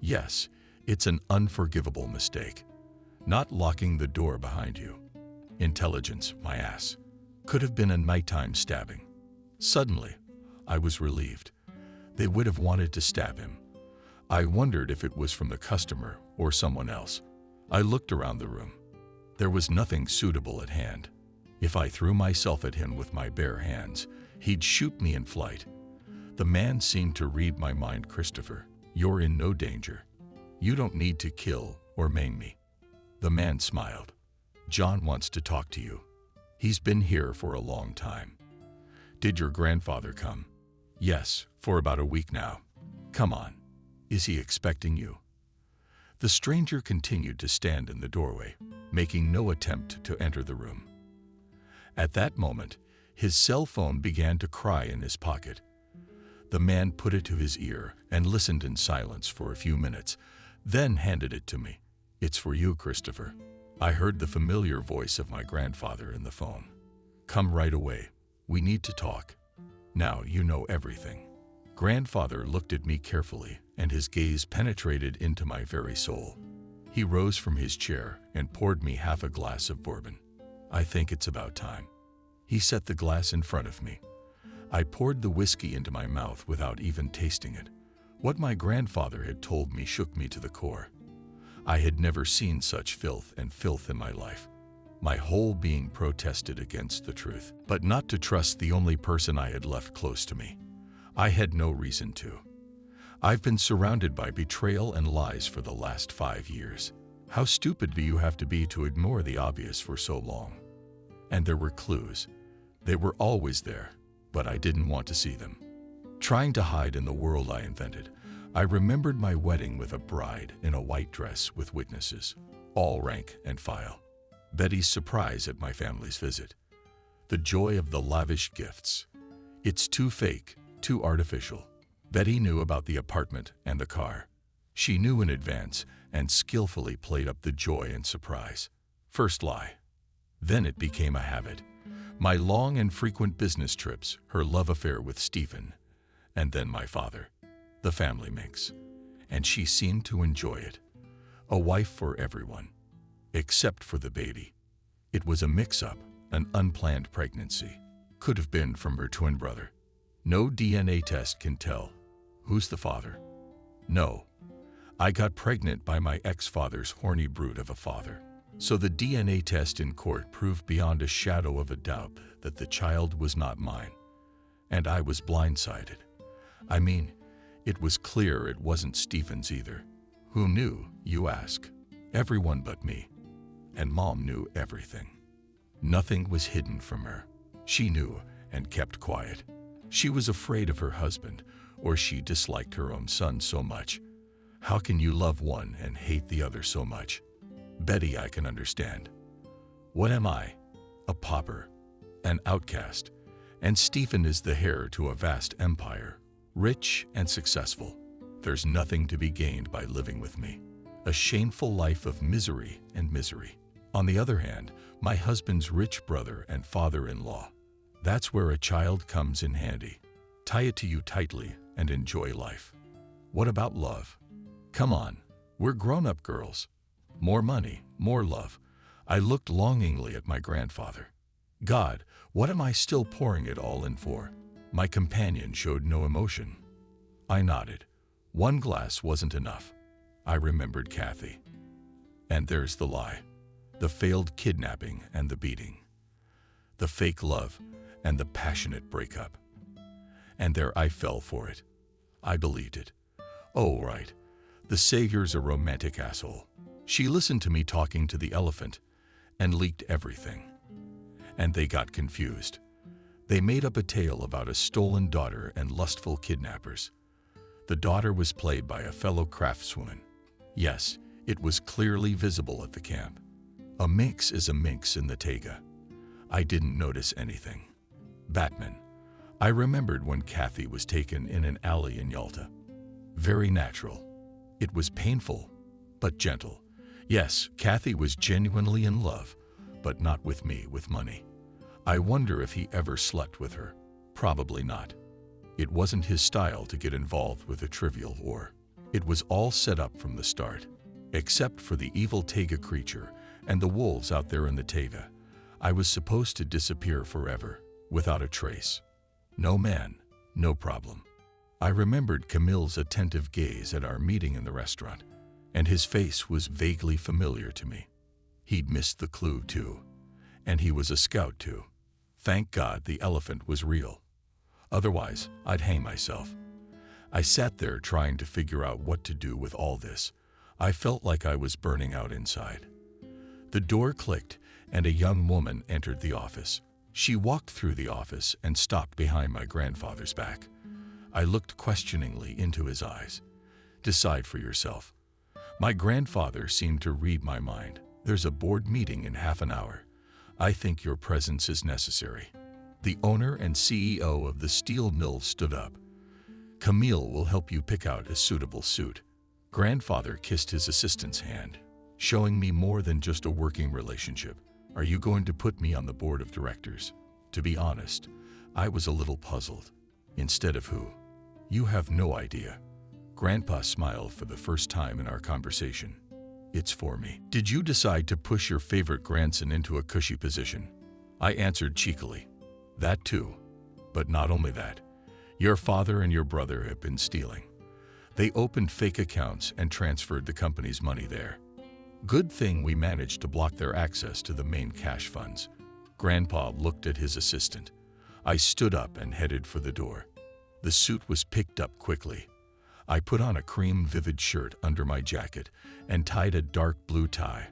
"Yes, it's an unforgivable mistake. Not locking the door behind you. Intelligence, my ass. Could have been a nighttime stabbing." Suddenly, I was relieved. They would have wanted to stab him. I wondered if it was from the customer or someone else. I looked around the room. There was nothing suitable at hand. If I threw myself at him with my bare hands, he'd shoot me in flight. The man seemed to read my mind. "Christopher, you're in no danger. You don't need to kill or maim me." The man smiled. "John wants to talk to you. He's been here for a long time." "Did your grandfather come?" Yes, for about a week now. Come on. Is he expecting you? The stranger continued to stand in the doorway, making no attempt to enter the room. At that moment, his cell phone began to cry in his pocket. The man put it to his ear and listened in silence for a few minutes, then handed it to me. "It's for you, Christopher." I heard the familiar voice of my grandfather in the phone. "Come right away. We need to talk. Now you know everything." Grandfather looked at me carefully, and his gaze penetrated into my very soul. He rose from his chair and poured me half a glass of bourbon. "I think it's about time." He set the glass in front of me. I poured the whiskey into my mouth without even tasting it. What my grandfather had told me shook me to the core. I had never seen such filth in my life. My whole being protested against the truth, but not to trust the only person I had left close to me. I had no reason to. I've been surrounded by betrayal and lies for the last 5 years. How stupid do you have to be to ignore the obvious for so long? And there were clues. They were always there, but I didn't want to see them. Trying to hide in the world I invented, I remembered my wedding with a bride in a white dress with witnesses, all rank and file. Betty's surprise at my family's visit. The joy of the lavish gifts. It's too fake, too artificial. Betty knew about the apartment and the car. She knew in advance and skillfully played up the joy and surprise. First lie. Then it became a habit. My long and frequent business trips, her love affair with Stephen, and then my father. The family mix. And she seemed to enjoy it. A wife for everyone. Except for the baby. It was a mix-up, an unplanned pregnancy. Could have been from her twin brother. No DNA test can tell. Who's the father? No. I got pregnant by my ex-father's horny brute of a father. So the DNA test in court proved beyond a shadow of a doubt that the child was not mine. And I was blindsided. I mean, it was clear it wasn't Stephen's either. Who knew, you ask? Everyone but me. And Mom knew everything. Nothing was hidden from her. She knew and kept quiet. She was afraid of her husband, or she disliked her own son so much. How can you love one and hate the other so much? Betty, I can understand. What am I? A pauper, an outcast, and Stephen is the heir to a vast empire, rich and successful. There's nothing to be gained by living with me. A shameful life of misery and misery. On the other hand, my husband's rich brother and father-in-law. That's where a child comes in handy. Tie it to you tightly and enjoy life. What about love? Come on, we're grown-up girls. More money, more love. I looked longingly at my grandfather. God, what am I still pouring it all in for? My companion showed no emotion. I nodded. One glass wasn't enough. I remembered Kathy. And there's the lie. The failed kidnapping and the beating. The fake love and the passionate breakup. And there I fell for it. I believed it. Oh, right. The Savior's a romantic asshole. She listened to me talking to the elephant and leaked everything. And they got confused. They made up a tale about a stolen daughter and lustful kidnappers. The daughter was played by a fellow craftswoman. Yes, it was clearly visible at the camp. A minx is a minx in the taiga. I didn't notice anything. Batman. I remembered when Kathy was taken in an alley in Yalta. Very natural. It was painful, but gentle. Yes, Kathy was genuinely in love, but not with me with money. I wonder if he ever slept with her. Probably not. It wasn't his style to get involved with a trivial war. It was all set up from the start. Except for the evil taiga creature and the wolves out there in the taiga, I was supposed to disappear forever, without a trace. No man, no problem. I remembered Camille's attentive gaze at our meeting in the restaurant, and his face was vaguely familiar to me. He'd missed the clue too, and he was a scout too. Thank God the elephant was real. Otherwise, I'd hang myself. I sat there trying to figure out what to do with all this. I felt like I was burning out inside. The door clicked, and a young woman entered the office. She walked through the office and stopped behind my grandfather's back. I looked questioningly into his eyes. Decide for yourself. My grandfather seemed to read my mind. There's a board meeting in half an hour. I think your presence is necessary. The owner and CEO of the steel mill stood up. Camille will help you pick out a suitable suit. Grandfather kissed his assistant's hand, showing me more than just a working relationship. Are you going to put me on the board of directors? To be honest, I was a little puzzled. Instead of who? You have no idea. Grandpa smiled for the first time in our conversation. It's for me. Did you decide to push your favorite grandson into a cushy position? I answered cheekily. That too. But not only that. Your father and your brother have been stealing. They opened fake accounts and transferred the company's money there. Good thing we managed to block their access to the main cash funds. Grandpa looked at his assistant. I stood up and headed for the door. The suit was picked up quickly. I put on a cream vivid shirt under my jacket and tied a dark blue tie.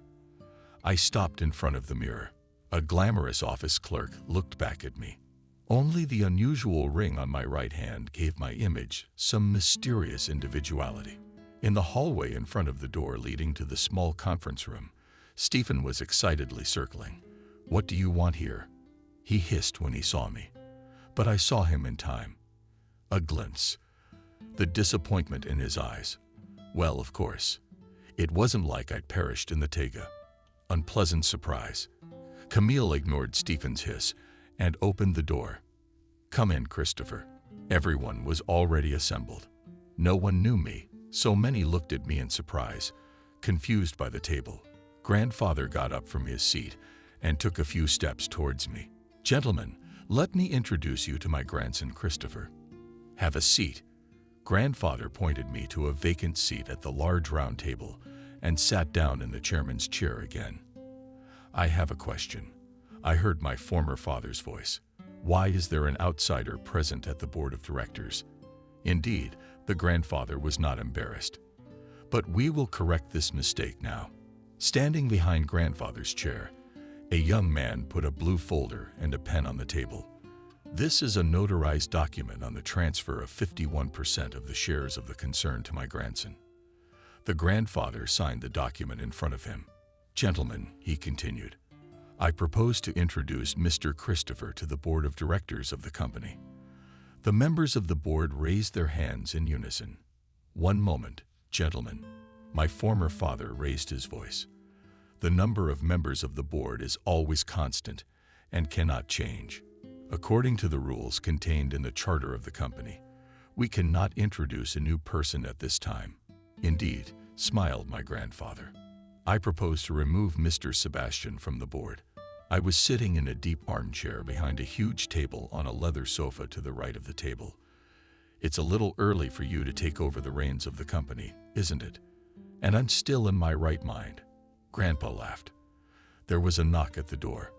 I stopped in front of the mirror. A glamorous office clerk looked back at me. Only the unusual ring on my right hand gave my image some mysterious individuality. In the hallway in front of the door leading to the small conference room, Stephen was excitedly circling. What do you want here? He hissed when he saw me. But I saw him in time. A glimpse. The disappointment in his eyes. Well, of course. It wasn't like I'd perished in the taiga. Unpleasant surprise. Camille ignored Stephen's hiss and opened the door. Come in, Christopher. Everyone was already assembled. No one knew me, so many looked at me in surprise, confused by the table. Grandfather got up from his seat and took a few steps towards me. Gentlemen, let me introduce you to my grandson, Christopher. Have a seat. Grandfather pointed me to a vacant seat at the large round table and sat down in the chairman's chair again. I have a question. I heard my former father's voice. Why is there an outsider present at the board of directors? Indeed, the grandfather was not embarrassed. But we will correct this mistake now. Standing behind grandfather's chair, a young man put a blue folder and a pen on the table. This is a notarized document on the transfer of 51% of the shares of the concern to my grandson. The grandfather signed the document in front of him. Gentlemen, he continued, I propose to introduce Mr. Christopher to the board of directors of the company. The members of the board raised their hands in unison. One moment, gentlemen. My former father raised his voice. The number of members of the board is always constant and cannot change. According to the rules contained in the charter of the company, we cannot introduce a new person at this time. Indeed, smiled my grandfather. I propose to remove Mr. Sebastian from the board. I was sitting in a deep armchair behind a huge table on a leather sofa to the right of the table. It's a little early for you to take over the reins of the company, isn't it? And I'm still in my right mind. Grandpa laughed. There was a knock at the door.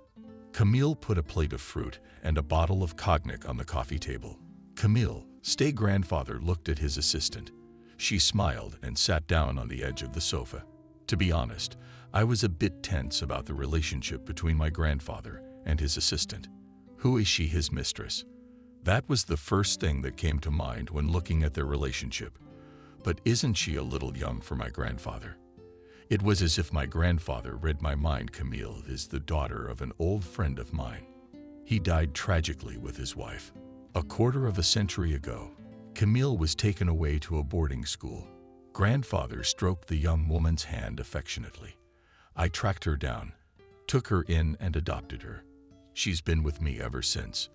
Camille put a plate of fruit and a bottle of cognac on the coffee table. Camille, stay. Grandfather looked at his assistant. She smiled and sat down on the edge of the sofa. To be honest, I was a bit tense about the relationship between my grandfather and his assistant. Who is she, his mistress? That was the first thing that came to mind when looking at their relationship. But isn't she a little young for my grandfather? It was as if my grandfather read my mind. Camille is the daughter of an old friend of mine. He died tragically with his wife. A quarter of a century ago, Camille was taken away to a boarding school. Grandfather stroked the young woman's hand affectionately. I tracked her down, took her in and adopted her. She's been with me ever since.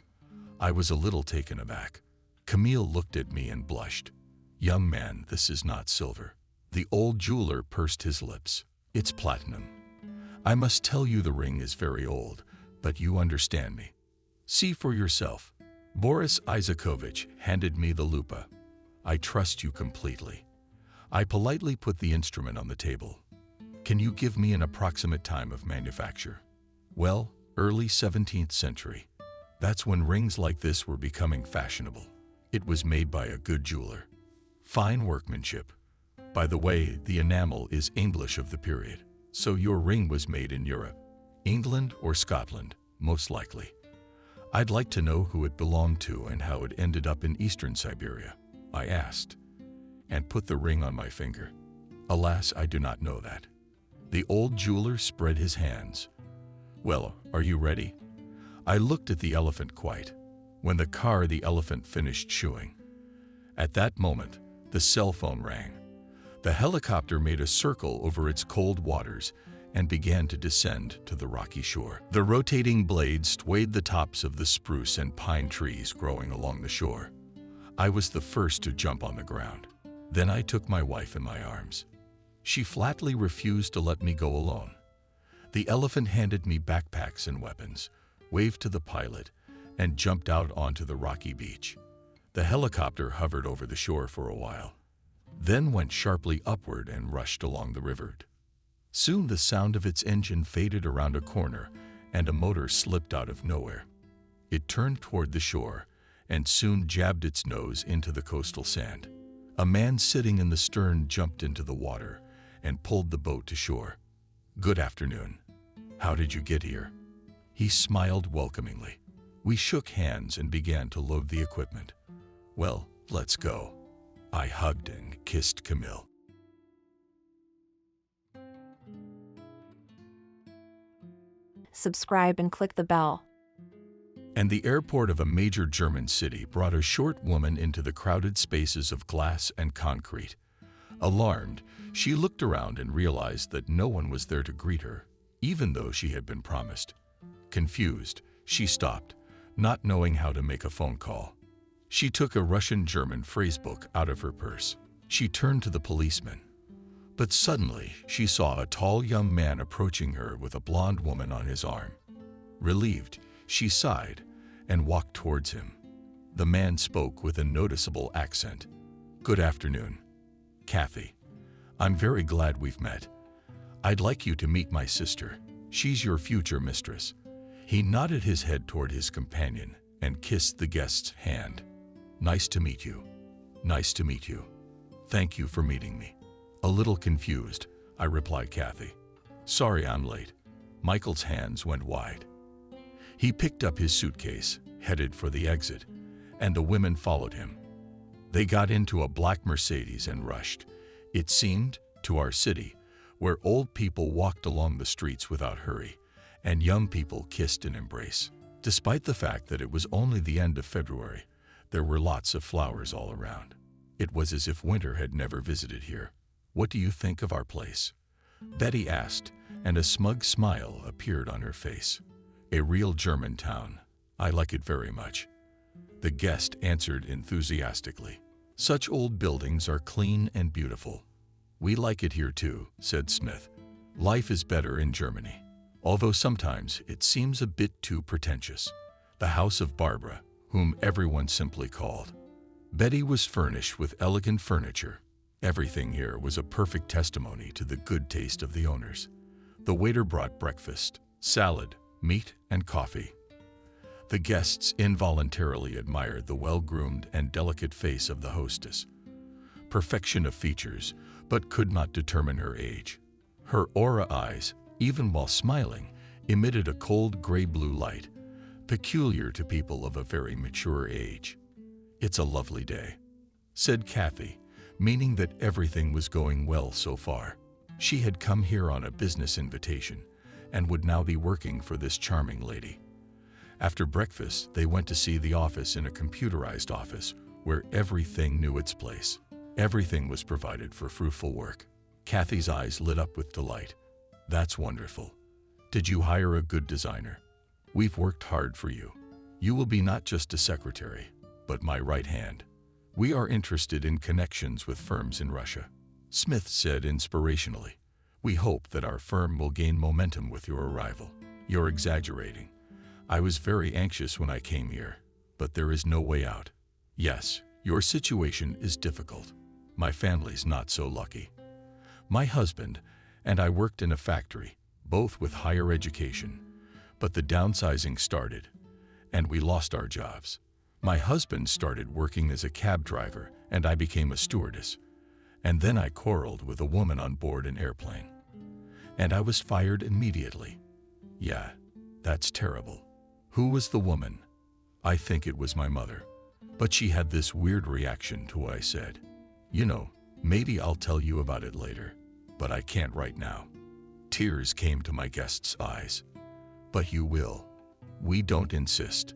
I was a little taken aback. Camille looked at me and blushed. Young man, this is not silver. The old jeweler pursed his lips. It's platinum. I must tell you the ring is very old, but you understand me. See for yourself. Boris Isakovich handed me the lupa. I trust you completely. I politely put the instrument on the table. Can you give me an approximate time of manufacture? Well, early 17th century. That's when rings like this were becoming fashionable. It was made by a good jeweler. Fine workmanship. By the way, the enamel is English of the period. So your ring was made in Europe. England or Scotland, most likely. I'd like to know who it belonged to and how it ended up in eastern Siberia, I asked, and put the ring on my finger. Alas, I do not know that. The old jeweler spread his hands. Well, are you ready? I looked at the elephant quite. When the elephant finished chewing. At that moment, the cell phone rang. The helicopter made a circle over its cold waters and began to descend to the rocky shore. The rotating blades swayed the tops of the spruce and pine trees growing along the shore. I was the first to jump on the ground. Then I took my wife in my arms. She flatly refused to let me go alone. The elephant handed me backpacks and weapons, waved to the pilot, and jumped out onto the rocky beach. The helicopter hovered over the shore for a while, then went sharply upward and rushed along the river. Soon the sound of its engine faded around a corner and a motor slipped out of nowhere. It turned toward the shore and soon jabbed its nose into the coastal sand. A man sitting in the stern jumped into the water and pulled the boat to shore. "Good afternoon. How did you get here?" He smiled welcomingly. We shook hands and began to load the equipment. "Well, let's go." I hugged and kissed Camille. Subscribe and click the bell. And the airport of a major German city brought a short woman into the crowded spaces of glass and concrete. Alarmed, she looked around and realized that no one was there to greet her, even though she had been promised. Confused, she stopped, not knowing how to make a phone call. She took a Russian-German phrasebook out of her purse. She turned to the policeman. But suddenly, she saw a tall young man approaching her with a blonde woman on his arm. Relieved, she sighed and walked towards him. The man spoke with a noticeable accent. "Good afternoon. Kathy. I'm very glad we've met. I'd like you to meet my sister. She's your future mistress." He nodded his head toward his companion and kissed the guest's hand. "Nice to meet you. Nice to meet you. Thank you for meeting me." A little confused, I replied Kathy. "Sorry I'm late." Michael's hands went wide. He picked up his suitcase, headed for the exit, and the women followed him. They got into a black Mercedes and rushed, it seemed, to our city, where old people walked along the streets without hurry, and young people kissed and embraced. Despite the fact that it was only the end of February, there were lots of flowers all around. It was as if winter had never visited here. "What do you think of our place?" Betty asked, and a smug smile appeared on her face. "A real German town. I like it very much." The guest answered enthusiastically. "Such old buildings are clean and beautiful." "We like it here too," said Smith. "Life is better in Germany, although sometimes it seems a bit too pretentious." The house of Barbara, whom everyone simply called Betty, was furnished with elegant furniture. Everything here was a perfect testimony to the good taste of the owners. The waiter brought breakfast, salad, meat, and coffee. The guests involuntarily admired the well-groomed and delicate face of the hostess. Perfection of features, but could not determine her age. Her aura eyes, even while smiling, emitted a cold gray-blue light, peculiar to people of a very mature age. "It's a lovely day," said Kathy, meaning that everything was going well so far. She had come here on a business invitation and would now be working for this charming lady. After breakfast, they went to see the office in a computerized office where everything knew its place. Everything was provided for fruitful work. Kathy's eyes lit up with delight. "That's wonderful. Did you hire a good designer? We've worked hard for you. You will be not just a secretary, but my right hand. We are interested in connections with firms in Russia." Smith said inspirationally, "We hope that our firm will gain momentum with your arrival." "You're exaggerating. I was very anxious when I came here, but there is no way out." "Yes, your situation is difficult. My family's not so lucky. My husband and I worked in a factory, both with higher education, but the downsizing started, and we lost our jobs. My husband started working as a cab driver, and I became a stewardess. And then I quarreled with a woman on board an airplane, and I was fired immediately." "Yeah, that's terrible. Who was the woman?" I think it was my mother. But she had this weird reaction to what I said. You know, maybe I'll tell you about it later, but I can't right now. Tears came to my guest's eyes. But you will. We don't insist.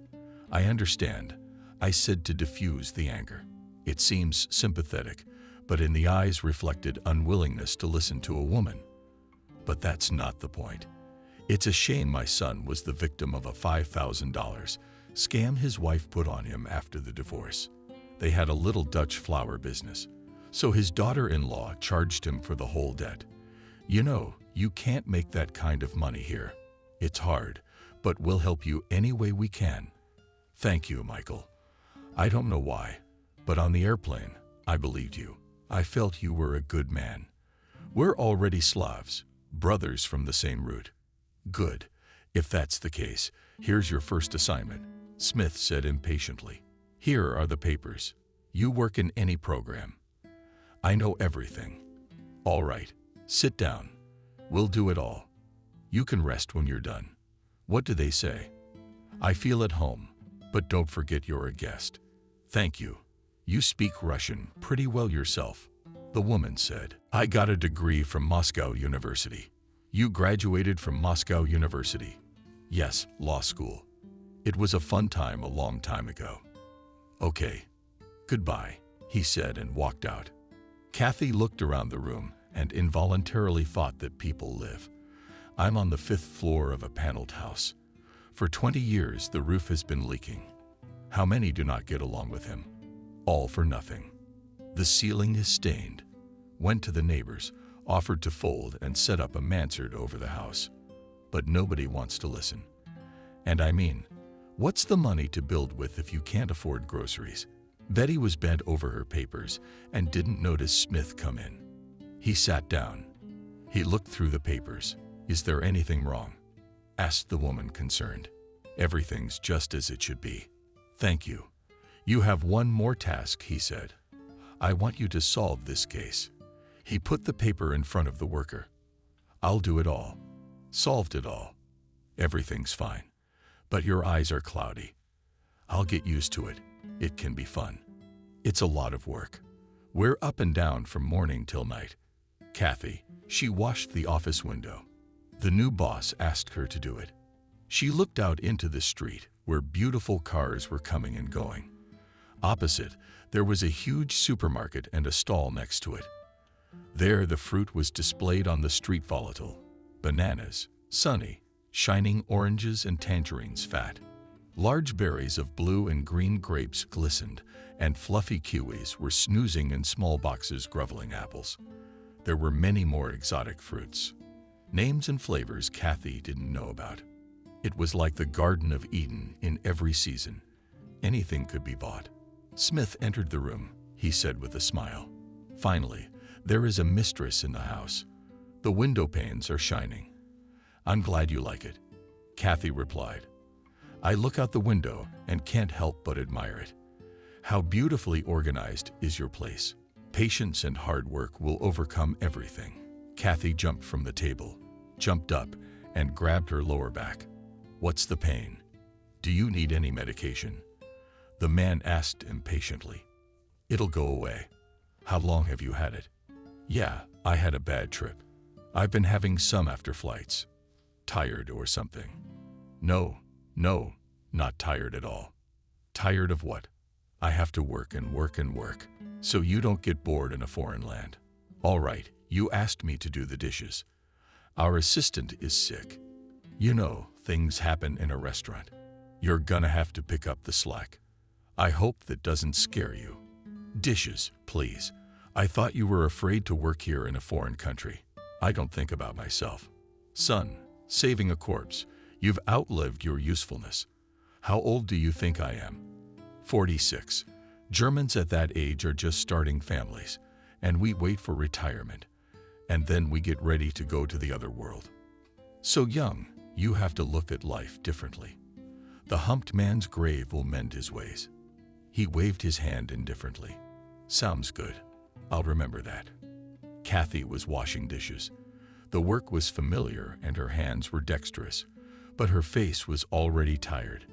I understand, I said to diffuse the anger. It seems sympathetic, but in the eyes reflected unwillingness to listen to a woman. But that's not the point. It's a shame my son was the victim of a $5,000 scam his wife put on him after the divorce. They had a little Dutch flower business, so his daughter-in-law charged him for the whole debt. You know, you can't make that kind of money here. It's hard, but we'll help you any way we can. Thank you, Michael. I don't know why, but on the airplane, I believed you. I felt you were a good man. We're already Slavs, brothers from the same root. Good. If that's the case, here's your first assignment, Smith said impatiently. Here are the papers. You work in any program. I know everything. All right, sit down. We'll do it all. You can rest when you're done. What do they say? I feel at home, but don't forget you're a guest. Thank you. You speak Russian pretty well yourself, the woman said. I got a degree from Moscow University. You graduated from Moscow University. Yes, law school. It was a fun time a long time ago. Okay. Goodbye, he said and walked out. Kathy looked around the room and involuntarily thought that people live. I'm on the 5th floor of a paneled house. For 20 years, the roof has been leaking. How many do not get along with him? All for nothing. The ceiling is stained. Went to the neighbors, offered to fold and set up a mansard over the house. But nobody wants to listen. And I mean, what's the money to build with if you can't afford groceries? Betty was bent over her papers and didn't notice Smith come in. He sat down. He looked through the papers. Is there anything wrong? Asked the woman, concerned. Everything's just as it should be. Thank you. You have one more task, he said. I want you to solve this case. He put the paper in front of the worker. I'll do it all. Solved it all. Everything's fine. But your eyes are cloudy. I'll get used to it. It can be fun. It's a lot of work. We're up and down from morning till night. Kathy, she washed the office window. The new boss asked her to do it. She looked out into the street where beautiful cars were coming and going. Opposite, there was a huge supermarket and a stall next to it. There, the fruit was displayed on the street, volatile. Bananas, sunny, shining oranges and tangerines fat. Large berries of blue and green grapes glistened, and fluffy kiwis were snoozing in small boxes, groveling apples. There were many more exotic fruits. Names and flavors Kathy didn't know about. It was like the Garden of Eden in every season. Anything could be bought. Smith entered the room, he said with a smile. Finally, there is a mistress in the house. The window panes are shining. I'm glad you like it, Kathy replied. I look out the window and can't help but admire it. How beautifully organized is your place. Patience and hard work will overcome everything. Kathy jumped from the table, jumped up, and grabbed her lower back. What's the pain? Do you need any medication? The man asked impatiently. It'll go away. How long have you had it? Yeah, I had a bad trip. I've been having some after flights. Tired or something? No, not tired at all. Tired of what? I have to work and work and work, so you don't get bored in a foreign land. All right, you asked me to do the dishes. Our assistant is sick. You know, things happen in a restaurant. You're gonna have to pick up the slack. I hope that doesn't scare you. Dishes, please. I thought you were afraid to work here in a foreign country. I don't think about myself. Son, saving a corpse. You've outlived your usefulness. How old do you think I am? 46. Germans at that age are just starting families, and we wait for retirement, and then we get ready to go to the other world. So young, you have to look at life differently. The humped man's grave will mend his ways. He waved his hand indifferently. Sounds good. I'll remember that. Kathy was washing dishes. The work was familiar and her hands were dexterous, but her face was already tired.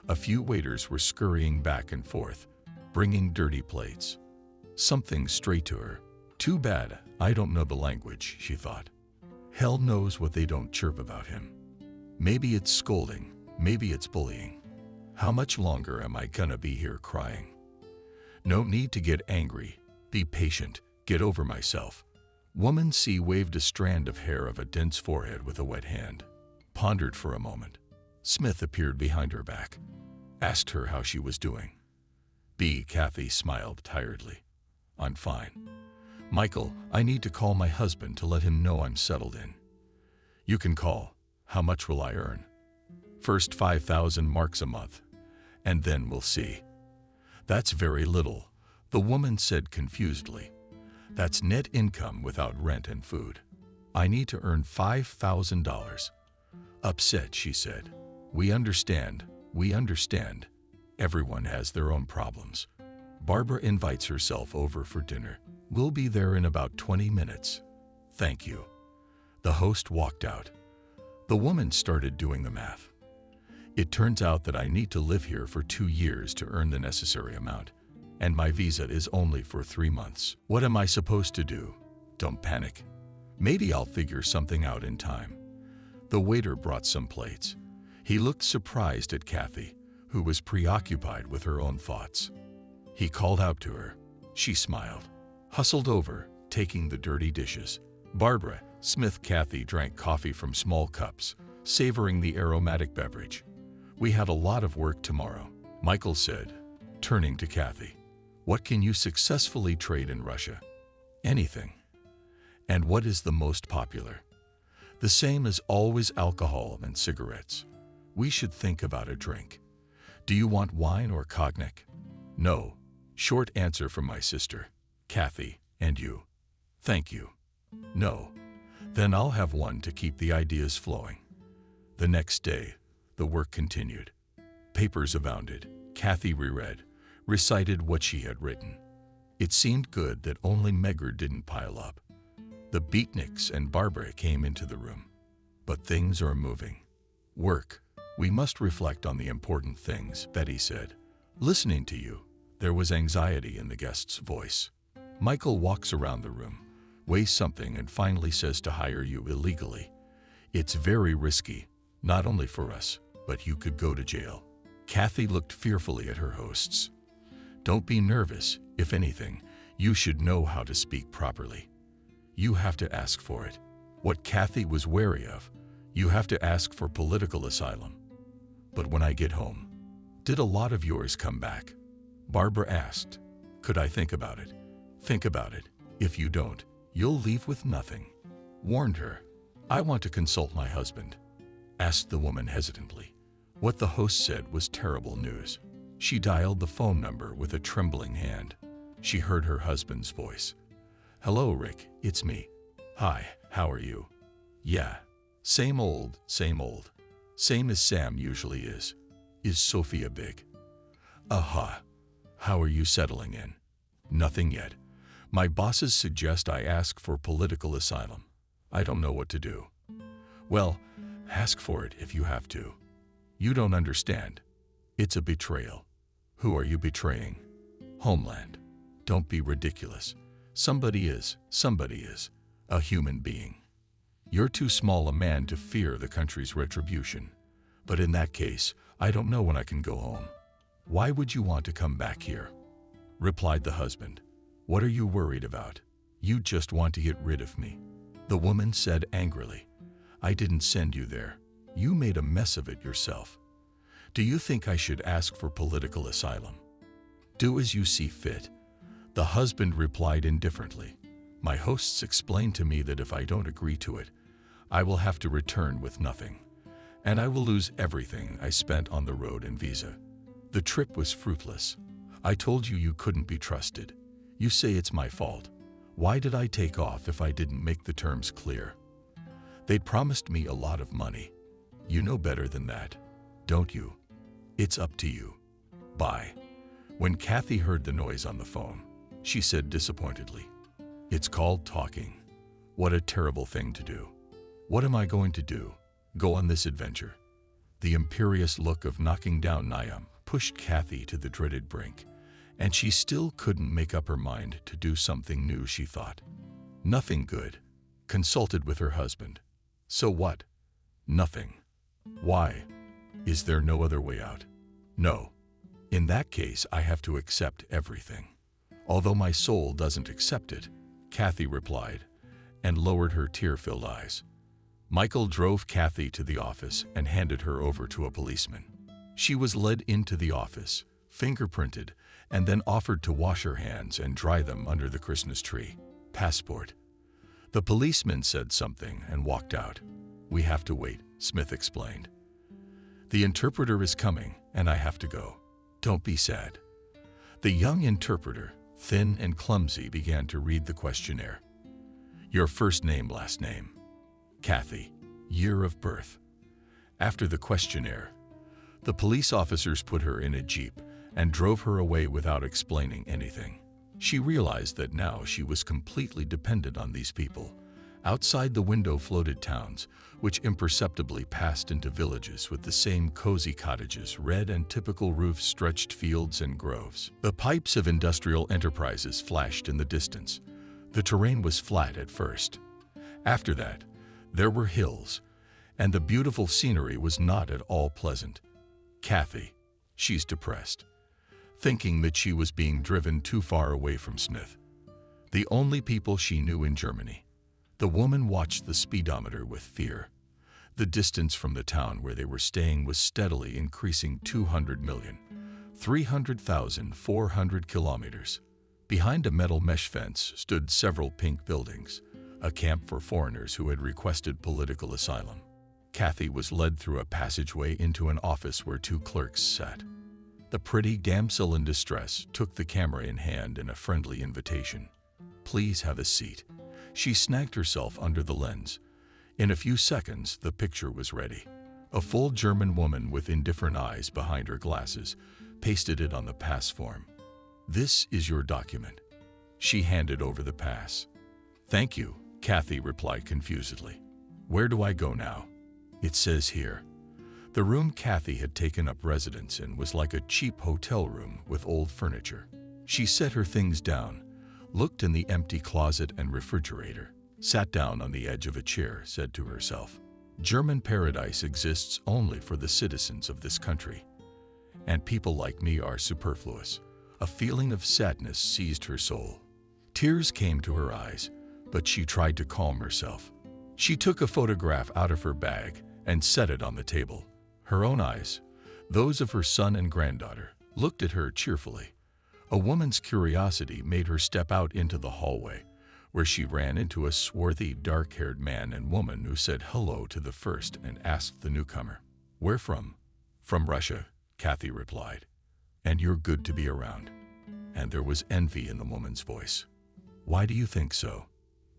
A few waiters were scurrying back and forth, bringing dirty plates. Something straight to her. Too bad I don't know the language, she thought. Hell knows what they don't chirp about him. Maybe it's scolding, maybe it's bullying. How much longer am I gonna be here crying? No need to get angry. Be patient. Get over myself. Woman C waved a strand of hair of a dense forehead with a wet hand. Pondered for a moment. Smith appeared behind her back. Asked her how she was doing. B. Kathy smiled tiredly. I'm fine. Michael, I need to call my husband to let him know I'm settled in. You can call. How much will I earn? First 5,000 marks a month, and then we'll see. That's very little, the woman said confusedly. That's net income without rent and food. I need to earn $5,000. Upset, she said. We understand. Everyone has their own problems. Barbara invites herself over for dinner. We'll be there in about 20 minutes. Thank you. The host walked out. The woman started doing the math. It turns out that I need to live here for 2 years to earn the necessary amount, and my visa is only for 3 months. What am I supposed to do? Don't panic. Maybe I'll figure something out in time. The waiter brought some plates. He looked surprised at Kathy, who was preoccupied with her own thoughts. He called out to her. She smiled, hustled over, taking the dirty dishes. Barbara, Smith, Kathy drank coffee from small cups, savoring the aromatic beverage. We had a lot of work tomorrow, Michael said, turning to Kathy. What can you successfully trade in Russia? Anything. And what is the most popular? The same as always, alcohol and cigarettes. We should think about a drink. Do you want wine or cognac? No. Short answer from my sister. Kathy, and you? Thank you. No. Then I'll have one to keep the ideas flowing. The next day, the work continued. Papers abounded. Kathy reread, recited what she had written. It seemed good that only Megger didn't pile up. The beatniks and Barbara came into the room. But things are moving. Work. We must reflect on the important things, Betty said. Listening to you. There was anxiety in the guest's voice. Michael walks around the room, weighs something, and finally says to hire you illegally. It's very risky, not only for us, but you could go to jail. Kathy looked fearfully at her hosts. Don't be nervous. If anything, you should know how to speak properly. You have to ask for it. What Kathy was wary of, you have to ask for political asylum. But when I get home, did a lot of yours come back? Barbara asked. Could I think about it? Think about it. If you don't, you'll leave with nothing. Warned her. I want to consult my husband. Asked the woman hesitantly. What the host said was terrible news. She dialed the phone number with a trembling hand. She heard her husband's voice. Hello, Rick, it's me. Hi, how are you? Yeah, same old, same old. Same as Sam usually is. Is Sophia big? Aha. How are you settling in? Nothing yet. My bosses suggest I ask for political asylum. I don't know what to do. Well, ask for it if you have to. You don't understand. It's a betrayal. Who are you betraying? Homeland. Don't be ridiculous. Somebody is a human being. You're too small a man to fear the country's retribution. But in that case, I don't know when I can go home. Why would you want to come back here? Replied the husband. What are you worried about? You just want to get rid of me. The woman said angrily. I didn't send you there. You made a mess of it yourself. Do you think I should ask for political asylum? Do as you see fit. The husband replied indifferently. My hosts explained to me that if I don't agree to it, I will have to return with nothing, and I will lose everything I spent on the road and visa. The trip was fruitless. I told you you couldn't be trusted. You say it's my fault. Why did I take off if I didn't make the terms clear? They'd promised me a lot of money. You know better than that, don't you? It's up to you. Bye. When Kathy heard the noise on the phone, she said disappointedly, It's called talking. What a terrible thing to do. What am I going to do? Go on this adventure? The imperious look of knocking down Niam pushed Kathy to the dreaded brink, and she still couldn't make up her mind to do something new, she thought. Nothing good. Consulted with her husband. So what? Nothing. Why? Is there no other way out? No. In that case, I have to accept everything. Although my soul doesn't accept it, Kathy replied, and lowered her tear-filled eyes. Michael drove Kathy to the office and handed her over to a policeman. She was led into the office, fingerprinted, and then offered to wash her hands and dry them under the Christmas tree. Passport. The policeman said something and walked out. We have to wait, Smith explained. The interpreter is coming, and I have to go. Don't be sad. The young interpreter, thin and clumsy, began to read the questionnaire. Your first name, last name. Kathy. Year of birth. After the questionnaire, the police officers put her in a jeep and drove her away without explaining anything. She realized that now she was completely dependent on these people. Outside the window floated towns, which imperceptibly passed into villages with the same cozy cottages, red and typical roofs, stretched fields and groves. The pipes of industrial enterprises flashed in the distance. The terrain was flat at first. After that, there were hills, and the beautiful scenery was not at all pleasant. Kathy, she's depressed, thinking that she was being driven too far away from Smith, the only people she knew in Germany. The woman watched the speedometer with fear. The distance from the town where they were staying was steadily increasing. 200 million, 300,400 kilometers. Behind a metal mesh fence stood several pink buildings, a camp for foreigners who had requested political asylum. Kathy was led through a passageway into an office where two clerks sat. The pretty damsel in distress took the camera in hand in a friendly invitation. Please have a seat. She snagged herself under the lens. In a few seconds, the picture was ready. A full German woman with indifferent eyes behind her glasses pasted it on the pass form. This is your document. She handed over the pass. Thank you, Kathy replied confusedly. Where do I go now? It says here. The room Kathy had taken up residence in was like a cheap hotel room with old furniture. She set her things down, looked in the empty closet and refrigerator, sat down on the edge of a chair, said to herself, German paradise exists only for the citizens of this country, and people like me are superfluous. A feeling of sadness seized her soul. Tears came to her eyes, but she tried to calm herself. She took a photograph out of her bag and set it on the table. Her own eyes, those of her son and granddaughter, looked at her cheerfully. A woman's curiosity made her step out into the hallway, where she ran into a swarthy, dark-haired man and woman who said hello to the first and asked the newcomer, Where from? From Russia, Kathy replied. And you're good to be around. And there was envy in the woman's voice. Why do you think so?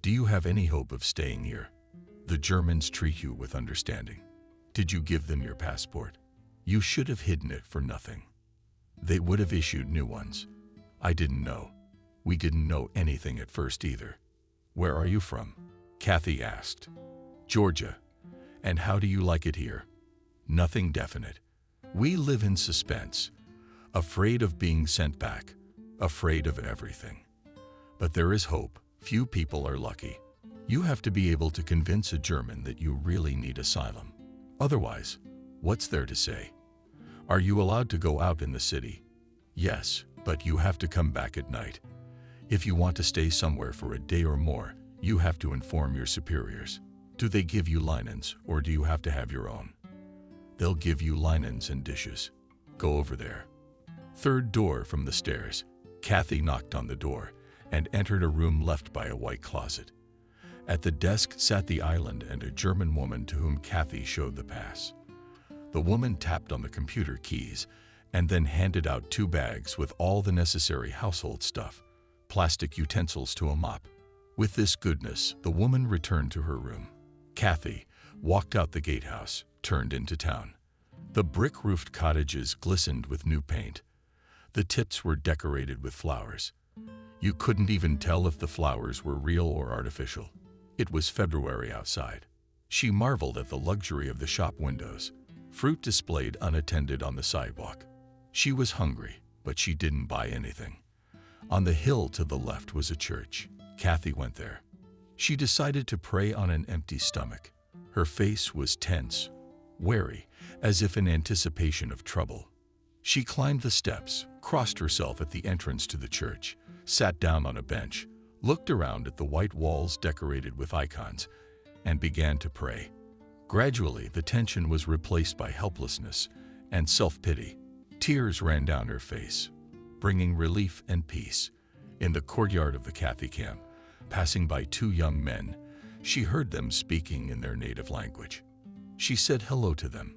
Do you have any hope of staying here? The Germans treat you with understanding. Did you give them your passport? You should have hidden it for nothing. They would have issued new ones. I didn't know. We didn't know anything at first either. Where are you from? Kathy asked. Georgia. And how do you like it here? Nothing definite. We live in suspense, afraid of being sent back, afraid of everything. But there is hope. Few people are lucky. You have to be able to convince a German that you really need asylum. Otherwise, what's there to say? Are you allowed to go out in the city? Yes, but you have to come back at night. If you want to stay somewhere for a day or more, you have to inform your superiors. Do they give you linens, or do you have to have your own? They'll give you linens and dishes. Go over there. Third door from the stairs. Kathy knocked on the door and entered a room left by a white closet. At the desk sat the island and a German woman to whom Kathy showed the pass. The woman tapped on the computer keys and then handed out 2 bags with all the necessary household stuff, plastic utensils to a mop. With this goodness, the woman returned to her room. Kathy walked out the gatehouse, turned into town. The brick-roofed cottages glistened with new paint. The tips were decorated with flowers. You couldn't even tell if the flowers were real or artificial. It was February outside. She marveled at the luxury of the shop windows. fruit displayed unattended on the sidewalk. She was hungry, but she didn't buy anything. On the hill to the left was a church. Kathy went there. She decided to pray on an empty stomach. Her face was tense, wary, as if in anticipation of trouble. She climbed the steps, crossed herself at the entrance to the church, sat down on a bench, looked around at the white walls decorated with icons, and began to pray. Gradually, the tension was replaced by helplessness and self-pity. Tears ran down her face, bringing relief and peace. In the courtyard of the Kathy camp, passing by two young men, she heard them speaking in their native language. She said hello to them.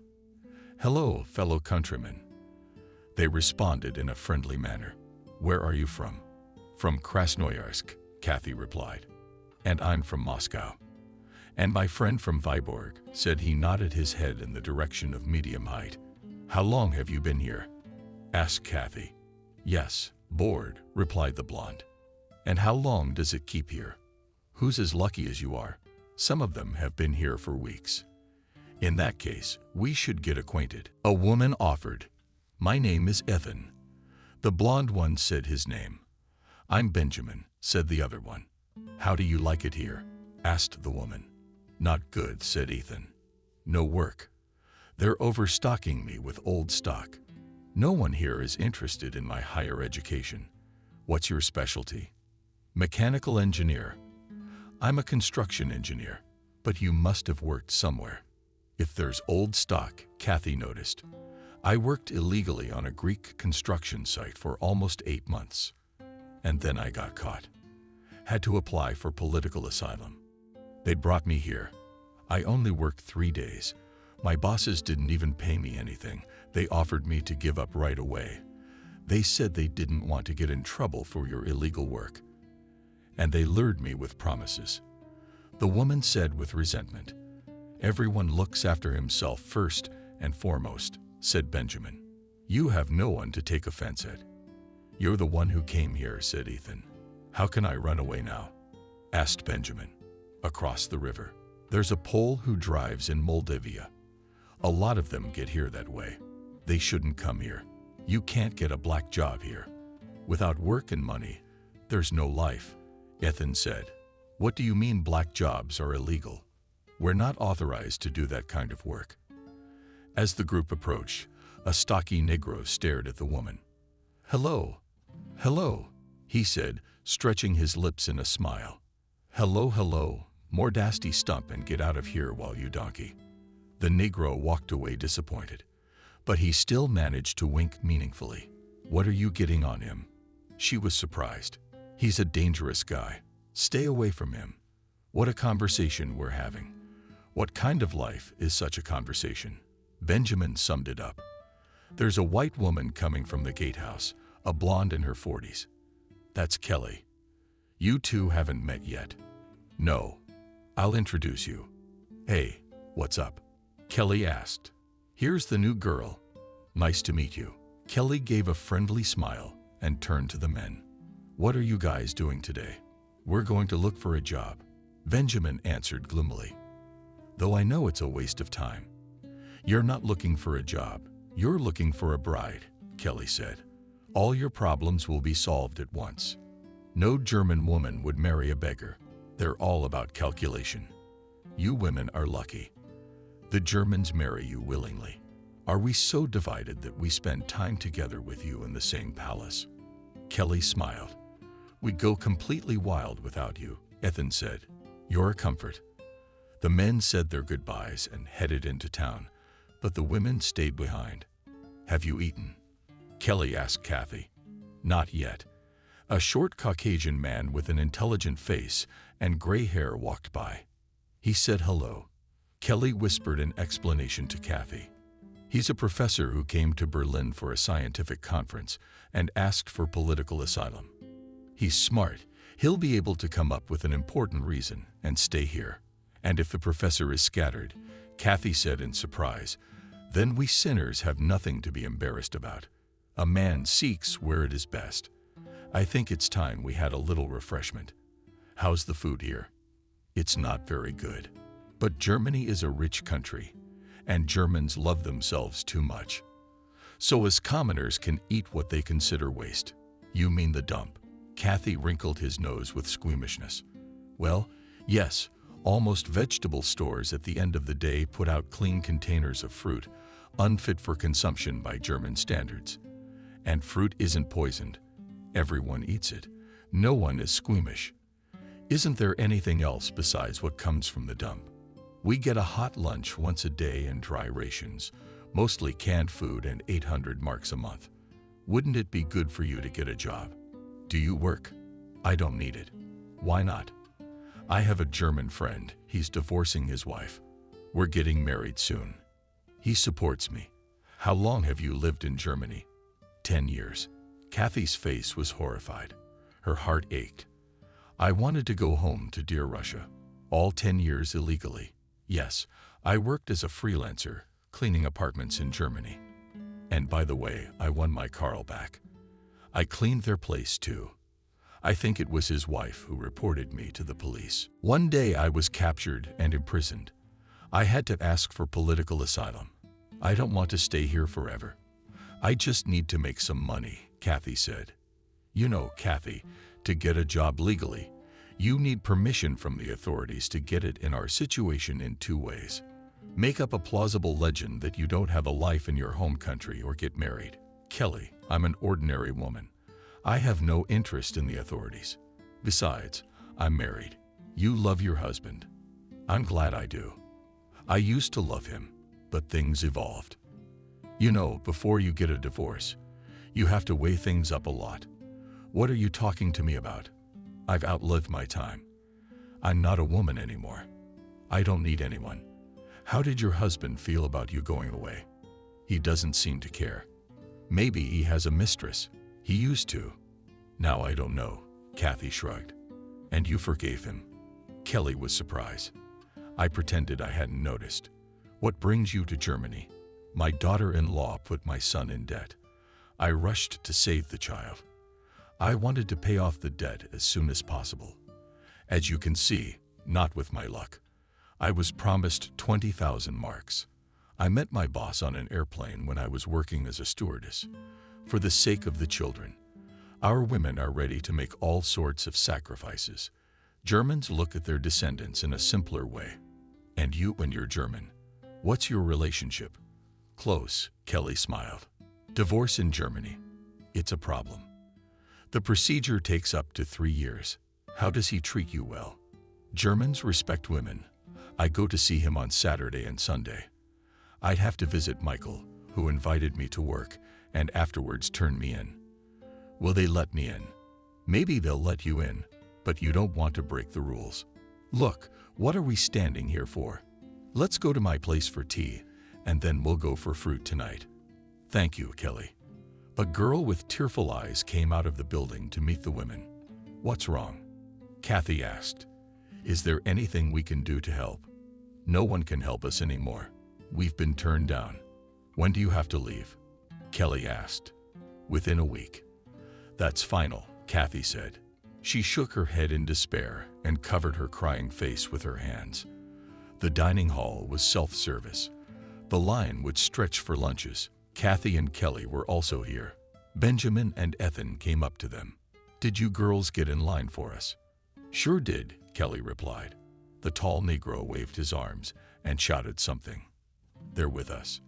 "Hello, fellow countrymen." They responded in a friendly manner. "Where are you from?" "From Krasnoyarsk," Kathy replied. "And I'm from Moscow." "And my friend from Vyborg," said he, nodded his head in the direction of medium height. "How long have you been here?" asked Kathy. "Yes, bored," replied the blonde. "And how long does it keep here?" "Who's as lucky as you are? Some of them have been here for weeks." "In that case, we should get acquainted," a woman offered. "My name is Ethan." The blonde one said his name. "I'm Benjamin," said the other one. "How do you like it here?" asked the woman. "Not good," said Ethan. "No work. They're overstocking me with old stock. No one here is interested in my higher education." "What's your specialty?" "Mechanical engineer." "I'm a construction engineer, but you must have worked somewhere." "If there's old stock," Kathy noticed. "I worked illegally on a Greek construction site for almost 8 months. And then I got caught. Had to apply for political asylum. They brought me here. I only worked 3 days. My bosses didn't even pay me anything. They offered me to give up right away. They said they didn't want to get in trouble for your illegal work. And they lured me with promises." The woman said with resentment. "Everyone looks after himself first and foremost," said Benjamin. "You have no one to take offense at." "You're the one who came here," said Ethan. "How can I run away now?" asked Benjamin. "Across the river. There's a Pole who drives in Moldavia. A lot of them get here that way. They shouldn't come here. You can't get a black job here. Without work and money, there's no life," Ethan said. "What do you mean black jobs are illegal? We're not authorized to do that kind of work." As the group approached, a stocky Negro stared at the woman. "Hello, hello," he said, stretching his lips in a smile. "Hello, hello, more dasty stump and get out of here while you donkey." The Negro walked away disappointed, but he still managed to wink meaningfully. "What are you getting on him?" She was surprised. "He's a dangerous guy. Stay away from him." "What a conversation we're having." "What kind of life is such a conversation?" Benjamin summed it up. "There's a white woman coming from the gatehouse, a blonde in her 40s. That's Kelly. You two haven't met yet." "No. I'll introduce you." "Hey, what's up?" Kelly asked. "Here's the new girl. Nice to meet you." Kelly gave a friendly smile and turned to the men. "What are you guys doing today?" "We're going to look for a job," Benjamin answered gloomily. "Though I know it's a waste of time." "You're not looking for a job. You're looking for a bride," Kelly said. "All your problems will be solved at once. No German woman would marry a beggar. They're all about calculation. You women are lucky. The Germans marry you willingly. Are we so divided that we spend time together with you in the same palace?" Kelly smiled. "We'd go completely wild without you," Ethan said. "You're a comfort." The men said their goodbyes and headed into town, but the women stayed behind. "Have you eaten?" Kelly asked Kathy. "Not yet." A short Caucasian man with an intelligent face and gray hair walked by. He said hello. Kelly whispered an explanation to Kathy. "He's a professor who came to Berlin for a scientific conference and asked for political asylum. He's smart. He'll be able to come up with an important reason and stay here. And if the professor is scattered," Kathy said in surprise, "then we sinners have nothing to be embarrassed about. A man seeks where it is best. I think it's time we had a little refreshment. How's the food here?" "It's not very good. But Germany is a rich country, and Germans love themselves too much. So us commoners can eat what they consider waste. You mean the dump? Kathy wrinkled his nose with squeamishness. Well, yes, almost vegetable stores at the end of the day put out clean containers of fruit, unfit for consumption by German standards. And fruit isn't poisoned. Everyone eats it. No one is squeamish. Isn't there anything else besides what comes from the dump? We get a hot lunch once a day and dry rations, mostly canned food, and 800 marks a month. Wouldn't it be good for you to get a job? Do you work? I don't need it. Why not? I have a German friend. He's divorcing his wife. We're getting married soon. He supports me. How long have you lived in Germany? 10 years. Kathy's face was horrified. Her heart ached. I wanted to go home to dear Russia. All 10 years illegally. Yes, I worked as a freelancer, cleaning apartments in Germany. And by the way, I won my Karl back. I cleaned their place too. I think it was his wife who reported me to the police. One day I was captured and imprisoned. I had to ask for political asylum. I don't want to stay here forever. I just need to make some money, Kathy said. You know, Kathy, to get a job legally, you need permission from the authorities to get it in our situation in 2 ways. Make up a plausible legend that you don't have a life in your home country or get married. Kelly, I'm an ordinary woman. I have no interest in the authorities. Besides, I'm married. You love your husband. I'm glad I do. I used to love him, but things evolved. You know, before you get a divorce, you have to weigh things up a lot. What are you talking to me about? I've outlived my time. I'm not a woman anymore. I don't need anyone. How did your husband feel about you going away? He doesn't seem to care. Maybe he has a mistress. He used to. Now I don't know, Kathy shrugged. And you forgave him? Kelly was surprised. I pretended I hadn't noticed. What brings you to Germany? My daughter-in-law put my son in debt. I rushed to save the child. I wanted to pay off the debt as soon as possible. As you can see, not with my luck. I was promised 20,000 marks. I met my boss on an airplane when I was working as a stewardess. For the sake of the children, our women are ready to make all sorts of sacrifices. Germans look at their descendants in a simpler way. And you, when you're German, what's your relationship? Close, Kelly smiled. Divorce in Germany. It's a problem. The procedure takes up to 3 years. How does he treat you well? Germans respect women. I go to see him on Saturday and Sunday. I'd have to visit Michael, who invited me to work, and afterwards turn me in. Will they let me in? Maybe they'll let you in, but you don't want to break the rules. Look, what are we standing here for? Let's go to my place for tea, and then we'll go for fruit tonight. Thank you, Kelly. A girl with tearful eyes came out of the building to meet the women. What's wrong? Kathy asked. Is there anything we can do to help? No one can help us anymore. We've been turned down. When do you have to leave? Kelly asked. Within a week. That's final, Kathy said. She shook her head in despair and covered her crying face with her hands. The dining hall was self-service. The line would stretch for lunches. Kathy and Kelly were also here. Benjamin and Ethan came up to them. Did you girls get in line for us? Sure did, Kelly replied. The tall Negro waved his arms and shouted something. They're with us.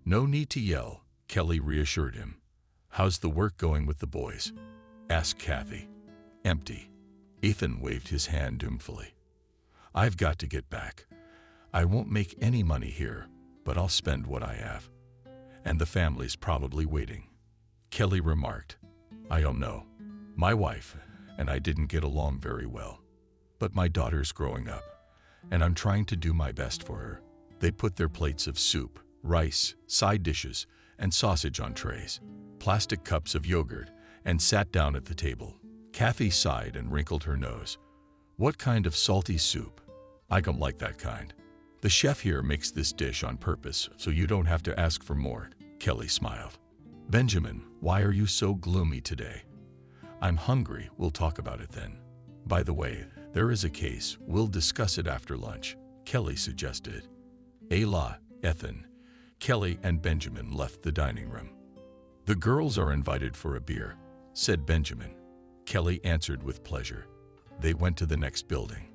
No need to yell, Kelly reassured him. How's the work going with the boys? Asked Kathy. Empty. Ethan waved his hand doubtfully. I've got to get back. I won't make any money here, but I'll spend what I have. And the family's probably waiting. Kelly remarked. I don't know. My wife and I didn't get along very well. But my daughter's growing up, and I'm trying to do my best for her. They put their plates of soup, rice, side dishes, and sausage on trays, plastic cups of yogurt, and sat down at the table. Kathy sighed and wrinkled her nose. What kind of salty soup? I don't like that kind. The chef here makes this dish on purpose, so you don't have to ask for more, Kelly smiled. Benjamin, why are you so gloomy today? I'm hungry, we'll talk about it then. By the way, there is a case, we'll discuss it after lunch, Kelly suggested. Ayla, Ethan, Kelly and Benjamin left the dining room. "The girls are invited for a beer," said Benjamin. Kelly answered with pleasure. They went to the next building.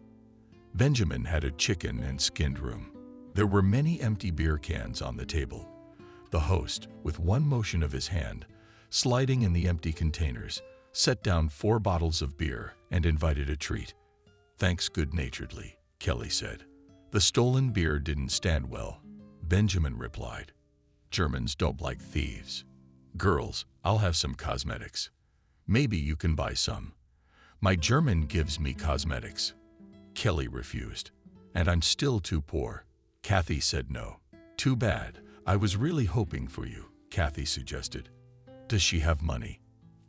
Benjamin had a chicken and skinned room. There were many empty beer cans on the table. The host, with one motion of his hand, sliding in the empty containers, set down 4 bottles of beer and invited a treat. "Thanks good-naturedly," Kelly said. "The stolen beer didn't stand well," Benjamin replied. "Germans don't like thieves. Girls, I'll have some cosmetics. Maybe you can buy some." "My German gives me cosmetics." Kelly refused. "And I'm still too poor." Kathy said no. "Too bad. I was really hoping for you," Kathy suggested. "Does she have money?"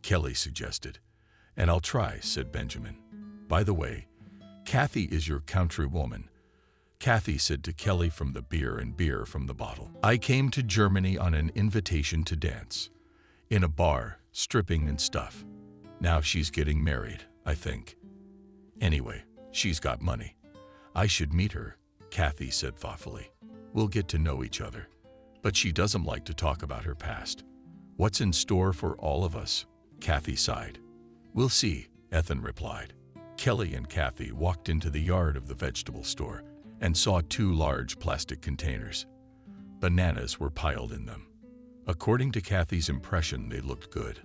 Kelly suggested. "And I'll try," said Benjamin. "By the way, Kathy is your countrywoman," Kathy said to Kelly from the beer and beer from the bottle. "I came to Germany on an invitation to dance. In a bar, stripping and stuff. Now she's getting married, I think. Anyway, she's got money. I should meet her," Kathy said thoughtfully. "We'll get to know each other. But she doesn't like to talk about her past. What's in store for all of us?" Kathy sighed. "We'll see," Ethan replied. Kelly and Kathy walked into the yard of the vegetable store and saw 2 large plastic containers. Bananas were piled in them. According to Kathy's impression, they looked good.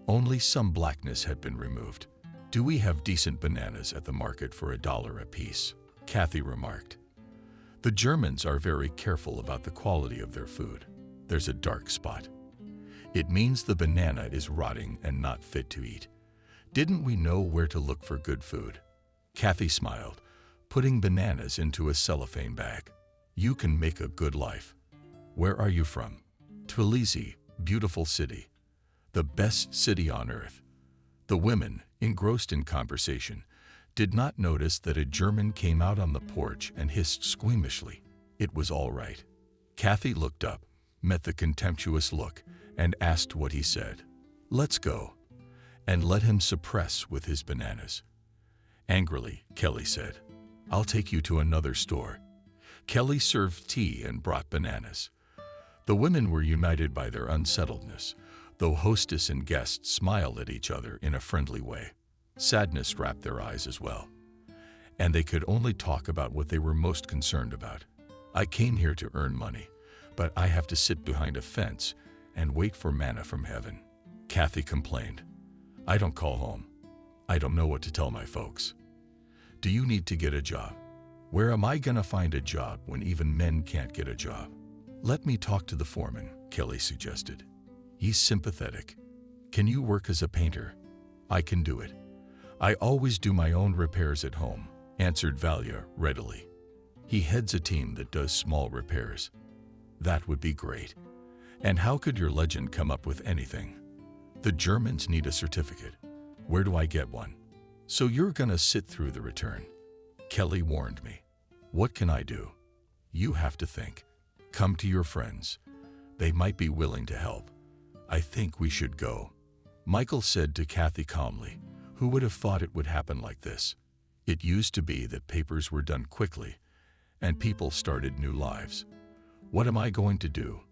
Only some blackness had been removed. "Do we have decent bananas at the market for $1 a piece?" Kathy remarked. "The Germans are very careful about the quality of their food. There's a dark spot. It means the banana is rotting and not fit to eat. Didn't we know where to look for good food?" Kathy smiled, putting bananas into a cellophane bag. "You can make a good life. Where are you from?" "Tbilisi, beautiful city. The best city on earth." The women, engrossed in conversation, did not notice that a German came out on the porch and hissed squeamishly. It was all right. Kathy looked up, met the contemptuous look, and asked what he said. "Let's go," and let him suppress with his bananas. Angrily, Kelly said, "I'll take you to another store." Kelly served tea and brought bananas. The women were united by their unsettledness, though hostess and guests smiled at each other in a friendly way. Sadness wrapped their eyes as well, and they could only talk about what they were most concerned about. "I came here to earn money, but I have to sit behind a fence and wait for manna from heaven," Kathy complained. "I don't call home. I don't know what to tell my folks." "Do you need to get a job?" "Where am I gonna find a job when even men can't get a job?" "Let me talk to the foreman," Kelly suggested. "He's sympathetic. Can you work as a painter?" "I can do it. I always do my own repairs at home," answered Valia readily. "He heads a team that does small repairs." "That would be great. And how could your legend come up with anything?" "The Germans need a certificate." "Where do I get one?" "So you're gonna sit through the return?" Kelly warned me. "What can I do?" "You have to think. Come to your friends. They might be willing to help." "I think we should go," Michael said to Kathy calmly. "Who would have thought it would happen like this? It used to be that papers were done quickly, and people started new lives. What am I going to do?"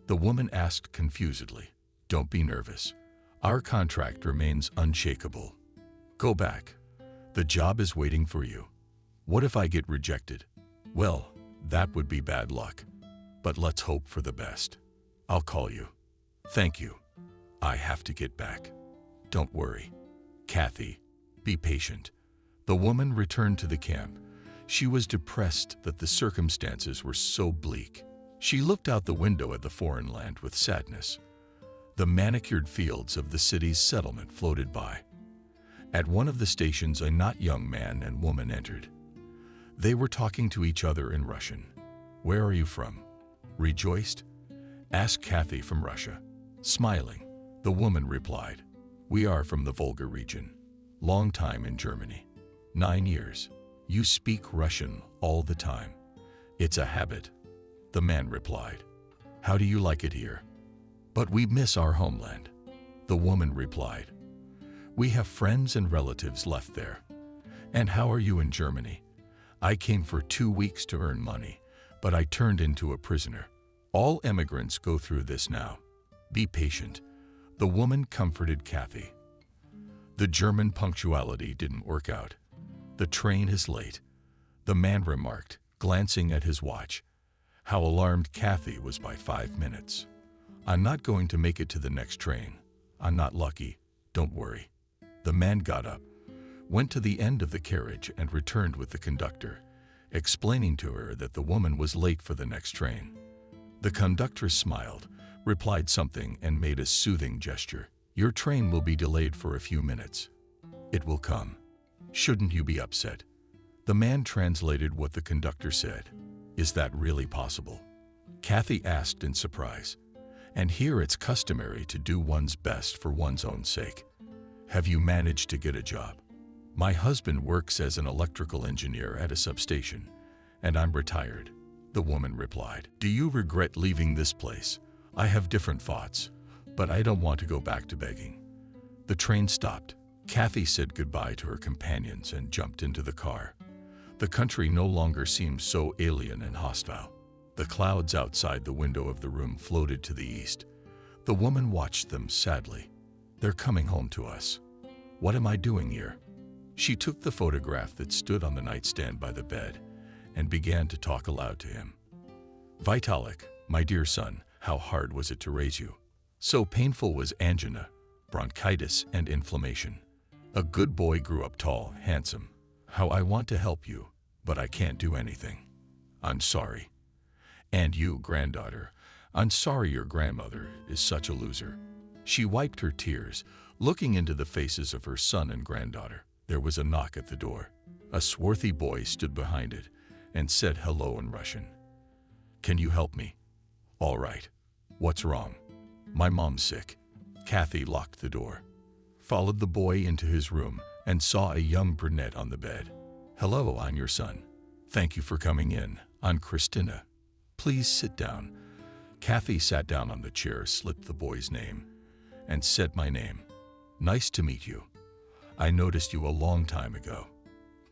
The woman asked confusedly. "Don't be nervous. Our contract remains unshakable. Go back. The job is waiting for you. What if I get rejected?" "Well, that would be bad luck. But let's hope for the best. I'll call you." "Thank you. I have to get back." "Don't worry. Kathy, be patient." The woman returned to the camp. She was depressed that the circumstances were so bleak. She looked out the window at the foreign land with sadness. The manicured fields of the city's settlement floated by. At one of the stations, a not young man and woman entered. They were talking to each other in Russian. "Where are you from?" "Rejoiced?" asked Kathy from Russia. Smiling, the woman replied, "We are from the Volga region. Long time in Germany. 9 years. You speak Russian all the time?" "It's a habit," the man replied. "How do you like it here?" "But we miss our homeland," the woman replied. "We have friends and relatives left there." "And how are you in Germany?" "I came for 2 weeks to earn money, but I turned into a prisoner. All immigrants go through this now. Be patient. The woman comforted Kathy. The German punctuality didn't work out. The train is late, the man remarked, glancing at his watch. How alarmed Kathy was by 5 minutes. I'm not going to make it to the next train. I'm not lucky. Don't worry. The man got up, went to the end of the carriage and returned with the conductor, explaining to her that the woman was late for the next train. The conductor smiled, replied something and made a soothing gesture. Your train will be delayed for a few minutes. It will come. Shouldn't you be upset? The man translated what the conductor said. Is that really possible? Kathy asked in surprise. And here it's customary to do one's best for one's own sake. Have you managed to get a job? My husband works as an electrical engineer at a substation, and I'm retired, the woman replied. Do you regret leaving this place? I have different thoughts, but I don't want to go back to begging. The train stopped. Kathy said goodbye to her companions and jumped into the car. The country no longer seemed so alien and hostile. The clouds outside the window of the room floated to the east. The woman watched them sadly. They're coming home to us. What am I doing here? She took the photograph that stood on the nightstand by the bed and began to talk aloud to him. Vitalik, my dear son, how hard was it to raise you? So painful was angina, bronchitis, and inflammation. A good boy grew up tall, handsome. How I want to help you, but I can't do anything. I'm sorry. And you, granddaughter, I'm sorry your grandmother is such a loser. She wiped her tears, looking into the faces of her son and granddaughter. There was a knock at the door. A swarthy boy stood behind it and said hello in Russian. Can you help me? All right. What's wrong? My mom's sick. Kathy locked the door, followed the boy into his room, and saw a young brunette on the bed. Hello, I'm your son. Thank you for coming in. I'm Christina. Please sit down. Kathy sat down on the chair, slipped the boy's name, and said my name. Nice to meet you. I noticed you a long time ago.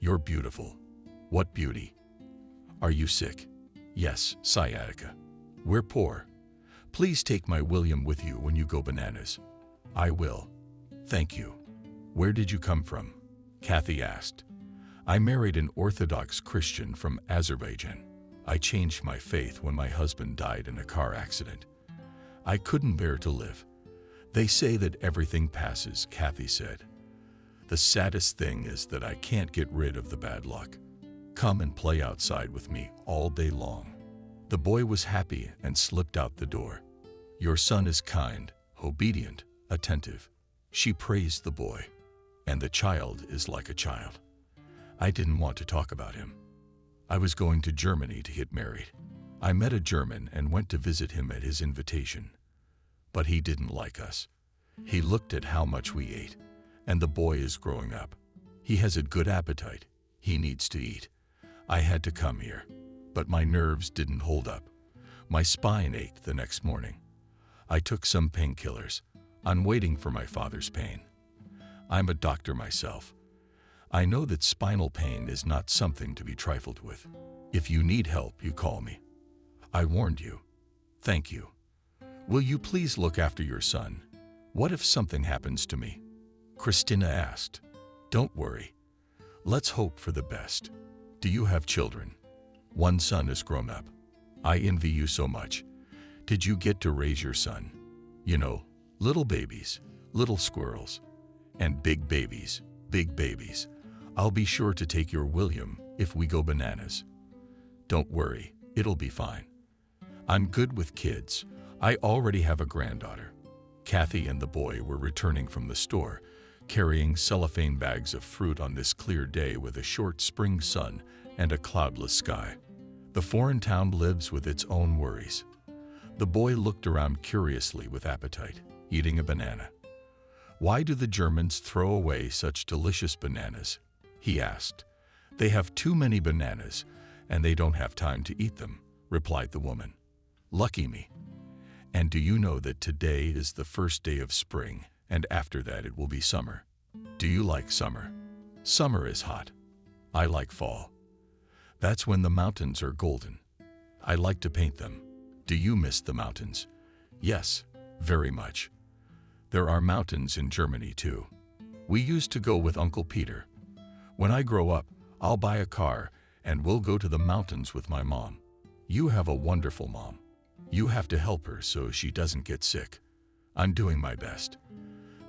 You're beautiful. What beauty? Are you sick? Yes, sciatica. We're poor. Please take my William with you when you go bananas. I will. Thank you. Where did you come from? Kathy asked. I married an Orthodox Christian from Azerbaijan. I changed my faith when my husband died in a car accident. I couldn't bear to live. They say that everything passes, Kathy said. The saddest thing is that I can't get rid of the bad luck. Come and play outside with me all day long. The boy was happy and slipped out the door. Your son is kind, obedient, attentive. She praised the boy. And the child is like a child. I didn't want to talk about him. I was going to Germany to get married. I met a German and went to visit him at his invitation. But he didn't like us. He looked at how much we ate, and the boy is growing up. He has a good appetite. He needs to eat. I had to come here, but my nerves didn't hold up. My spine ached the next morning. I took some painkillers. I'm waiting for my father's pain. I'm a doctor myself. I know that spinal pain is not something to be trifled with. If you need help, you call me. I warned you. Thank you. Will you please look after your son? What if something happens to me? Christina asked. Don't worry. Let's hope for the best. Do you have children? One son is grown up. I envy you so much. Did you get to raise your son? You know, little babies, little squirrels, and big babies, big babies. I'll be sure to take your William if we go bananas. Don't worry, it'll be fine. I'm good with kids. I already have a granddaughter. Kathy and the boy were returning from the store, carrying cellophane bags of fruit on this clear day with a short spring sun and a cloudless sky. The foreign town lives with its own worries. The boy looked around curiously with appetite, eating a banana. Why do the Germans throw away such delicious bananas? He asked. They have too many bananas, and they don't have time to eat them, replied the woman. Lucky me. And do you know that today is the first day of spring, and after that it will be summer? Do you like summer? Summer is hot. I like fall. That's when the mountains are golden. I like to paint them. Do you miss the mountains? Yes, very much. There are mountains in Germany too. We used to go with Uncle Peter. When I grow up, I'll buy a car and we'll go to the mountains with my mom. You have a wonderful mom. You have to help her so she doesn't get sick. I'm doing my best.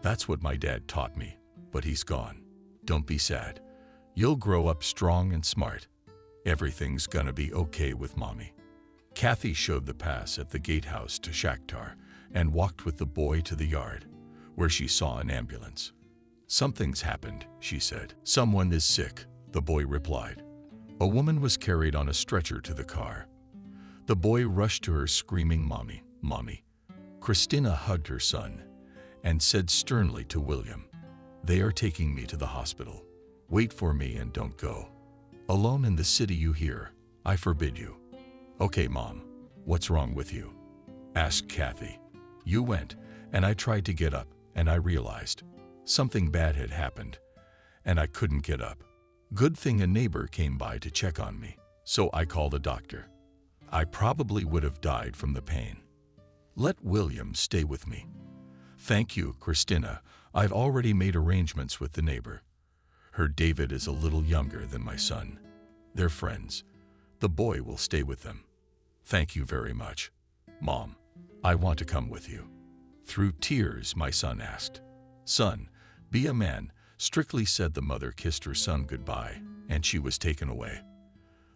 That's what my dad taught me, but he's gone. Don't be sad. You'll grow up strong and smart. Everything's gonna be okay with Mommy. Kathy showed the pass at the gatehouse to Shakhtar and walked with the boy to the yard, where she saw an ambulance. Something's happened, she said. Someone is sick, the boy replied. A woman was carried on a stretcher to the car. The boy rushed to her screaming, "Mommy, Mommy." Christina hugged her son and said sternly to William, "They are taking me to the hospital. Wait for me and don't go. Alone in the city, you hear? I forbid you." "Okay, Mom, what's wrong with you?" asked Kathy. "You went, and I tried to get up, and I realized something bad had happened, and I couldn't get up. Good thing a neighbor came by to check on me, so I called a doctor. I probably would have died from the pain. Let William stay with me." "Thank you, Christina. I've already made arrangements with the neighbor. Her David is a little younger than my son. They're friends. The boy will stay with them." "Thank you very much. Mom, I want to come with you." Through tears, my son asked. "Son, be a man," strictly said the mother, kissed her son goodbye, and she was taken away.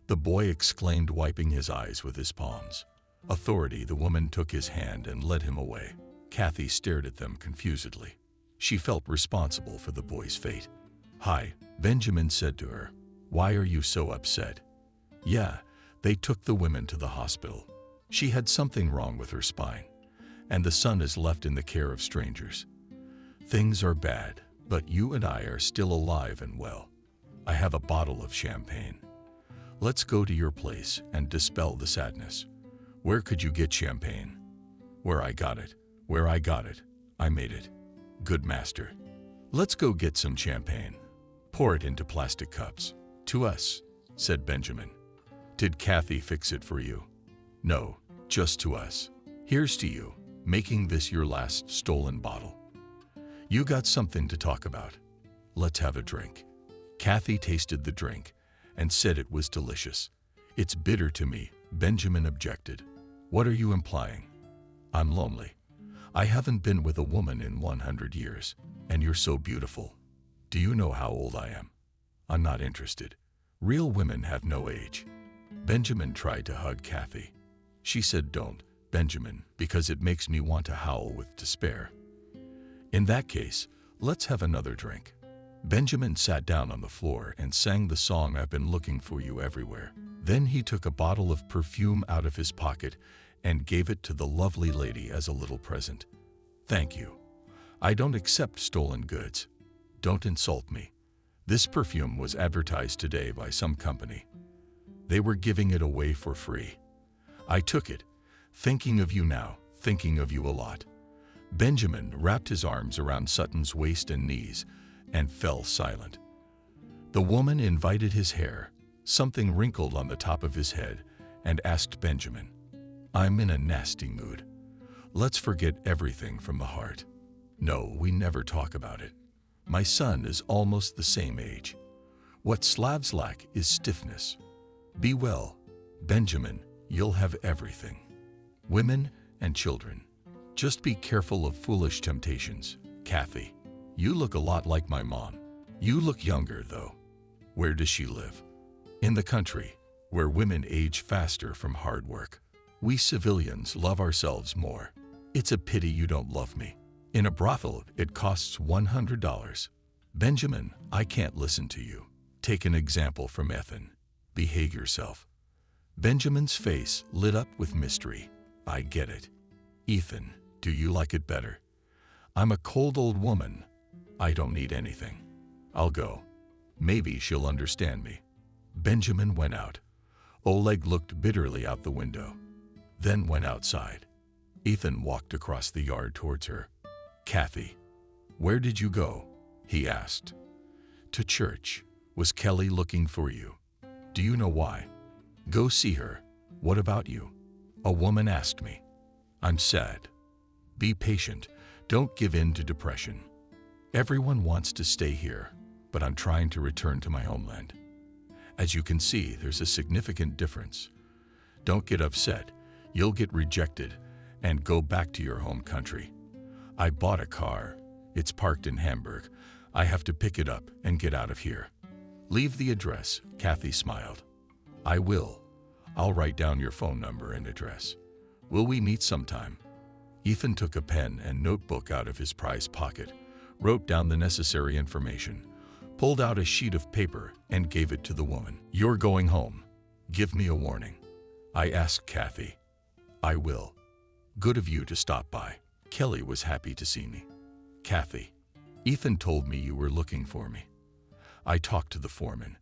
The boy exclaimed, wiping his eyes with his palms. Authority, the woman took his hand and led him away. Kathy stared at them confusedly. She felt responsible for the boy's fate. "Hi," Benjamin said to her. "Why are you so upset?" "Yeah, they took the women to the hospital. She had something wrong with her spine, and the son is left in the care of strangers. Things are bad, but you and I are still alive and well. I have a bottle of champagne. Let's go to your place and dispel the sadness." "Where could you get champagne?" "Where I got it. Where I got it. I made it." "Good master. Let's go get some champagne. Pour it into plastic cups." "To us," said Benjamin. "Did Kathy fix it for you?" "No, just to us. Here's to you, making this your last stolen bottle. You got something to talk about. Let's have a drink." Kathy tasted the drink and said it was delicious. "It's bitter to me," Benjamin objected. "What are you implying?" "I'm lonely. I haven't been with a woman in 100 years, and you're so beautiful. Do you know how old I am? I'm not interested. Real women have no age." Benjamin tried to hug Kathy. She said, "Don't, Benjamin, because it makes me want to howl with despair." "In that case, let's have another drink." Benjamin sat down on the floor and sang the song, "I've been looking for you everywhere." Then he took a bottle of perfume out of his pocket and gave it to the lovely lady as a little present. "Thank you. I don't accept stolen goods. Don't insult me. This perfume was advertised today by some company. They were giving it away for free. I took it, thinking of you now, thinking of you a lot." Benjamin wrapped his arms around Sutton's waist and knees and fell silent. The woman invited his hair, something wrinkled on the top of his head, and asked Benjamin, "I'm in a nasty mood. Let's forget everything from the heart. No, we never talk about it. My son is almost the same age. What Slavs lack is stiffness. Be well, Benjamin, you'll have everything. Women and children. Just be careful of foolish temptations. Kathy, you look a lot like my mom. You look younger, though. Where does she live?" "In the country, where women age faster from hard work. We civilians love ourselves more. It's a pity you don't love me. In a brothel, it costs $100. Benjamin, I can't listen to you. Take an example from Ethan. Behave yourself." Benjamin's face lit up with mystery. "I get it. Ethan, do you like it better? I'm a cold old woman. I don't need anything. I'll go. Maybe she'll understand me." Benjamin went out. Oleg looked bitterly out the window, then went outside. Ethan walked across the yard towards her. "Kathy, where did you go?" he asked. "To church. Was Kelly looking for you? Do you know why? Go see her. What about you?" A woman asked me. I'm sad. Be patient. Don't give in to depression. Everyone wants to stay here, but I'm trying to return to my homeland. As you can see, there's a significant difference. Don't get upset. You'll get rejected and go back to your home country. I bought a car. It's parked in Hamburg. I have to pick it up and get out of here. Leave the address, Kathy smiled. I will. I'll write down your phone number and address. Will we meet sometime? Ethan took a pen and notebook out of his prized pocket, wrote down the necessary information, pulled out a sheet of paper and gave it to the woman. You're going home. Give me a warning. I asked Kathy. I will. Good of you to stop by. Kelly was happy to see me. Kathy, Ethan told me you were looking for me. I talked to the foreman,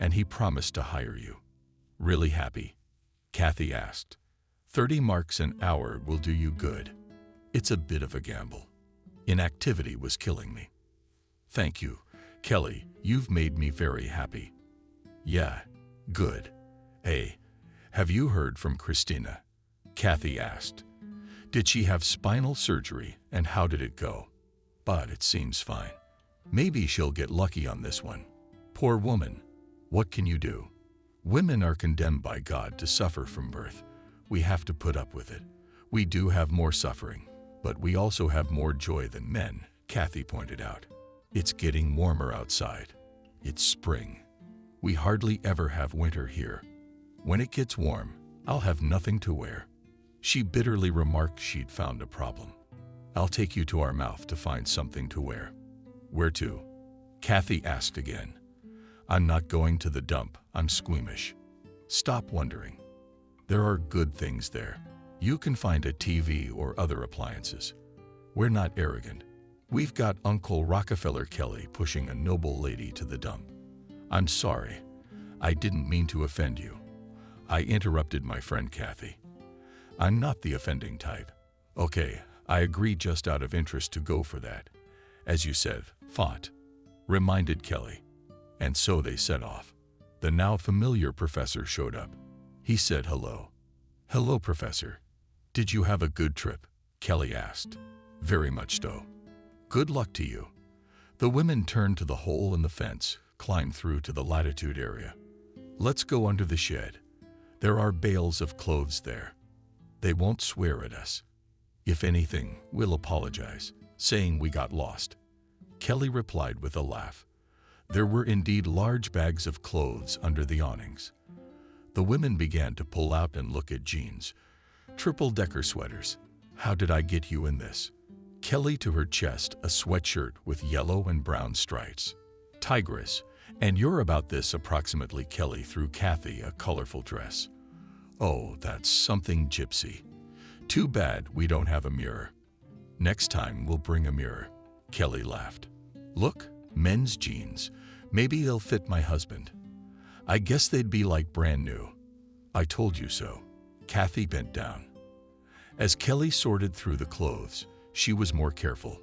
and he promised to hire you. Really happy? Kathy asked. 30 marks an hour will do you good. It's a bit of a gamble. Inactivity was killing me. Thank you, Kelly. You've made me very happy. Yeah, good. Hey, have you heard from Christina? Kathy asked. Did she have spinal surgery and how did it go? But it seems fine. Maybe she'll get lucky on this one. Poor woman. What can you do? Women are condemned by God to suffer from birth. We have to put up with it. We do have more suffering, but we also have more joy than men, Kathy pointed out. It's getting warmer outside. It's spring. We hardly ever have winter here. When it gets warm, I'll have nothing to wear. She bitterly remarked she'd found a problem. I'll take you to our mouth to find something to wear. Where to? Kathy asked again. I'm not going to the dump. I'm squeamish. Stop wondering. There are good things there. You can find a TV or other appliances. We're not arrogant. We've got Uncle Rockefeller Kelly pushing a noble lady to the dump. I'm sorry. I didn't mean to offend you. I interrupted my friend Kathy. I'm not the offending type. Okay, I agree just out of interest to go for that. As you said, fought, reminded Kelly. And so they set off. The now familiar professor showed up. He said hello. Hello, Professor. Did you have a good trip? Kelly asked. Very much so. Good luck to you. The women turned to the hole in the fence, climbed through to the latitude area. Let's go under the shed. There are bales of clothes there. They won't swear at us. If anything, we'll apologize, saying we got lost. Kelly replied with a laugh. There were indeed large bags of clothes under the awnings. The women began to pull out and look at jeans. Triple-decker sweaters. How did I get you in this? Kelly to her chest a sweatshirt with yellow and brown stripes. Tigress. And you're about this approximately. Kelly threw Kathy a colorful dress. Oh, that's something gypsy. Too bad we don't have a mirror. Next time we'll bring a mirror. Kelly laughed. Look, men's jeans. Maybe they'll fit my husband. I guess they'd be like brand new. I told you so. Kathy bent down. As Kelly sorted through the clothes, she was more careful.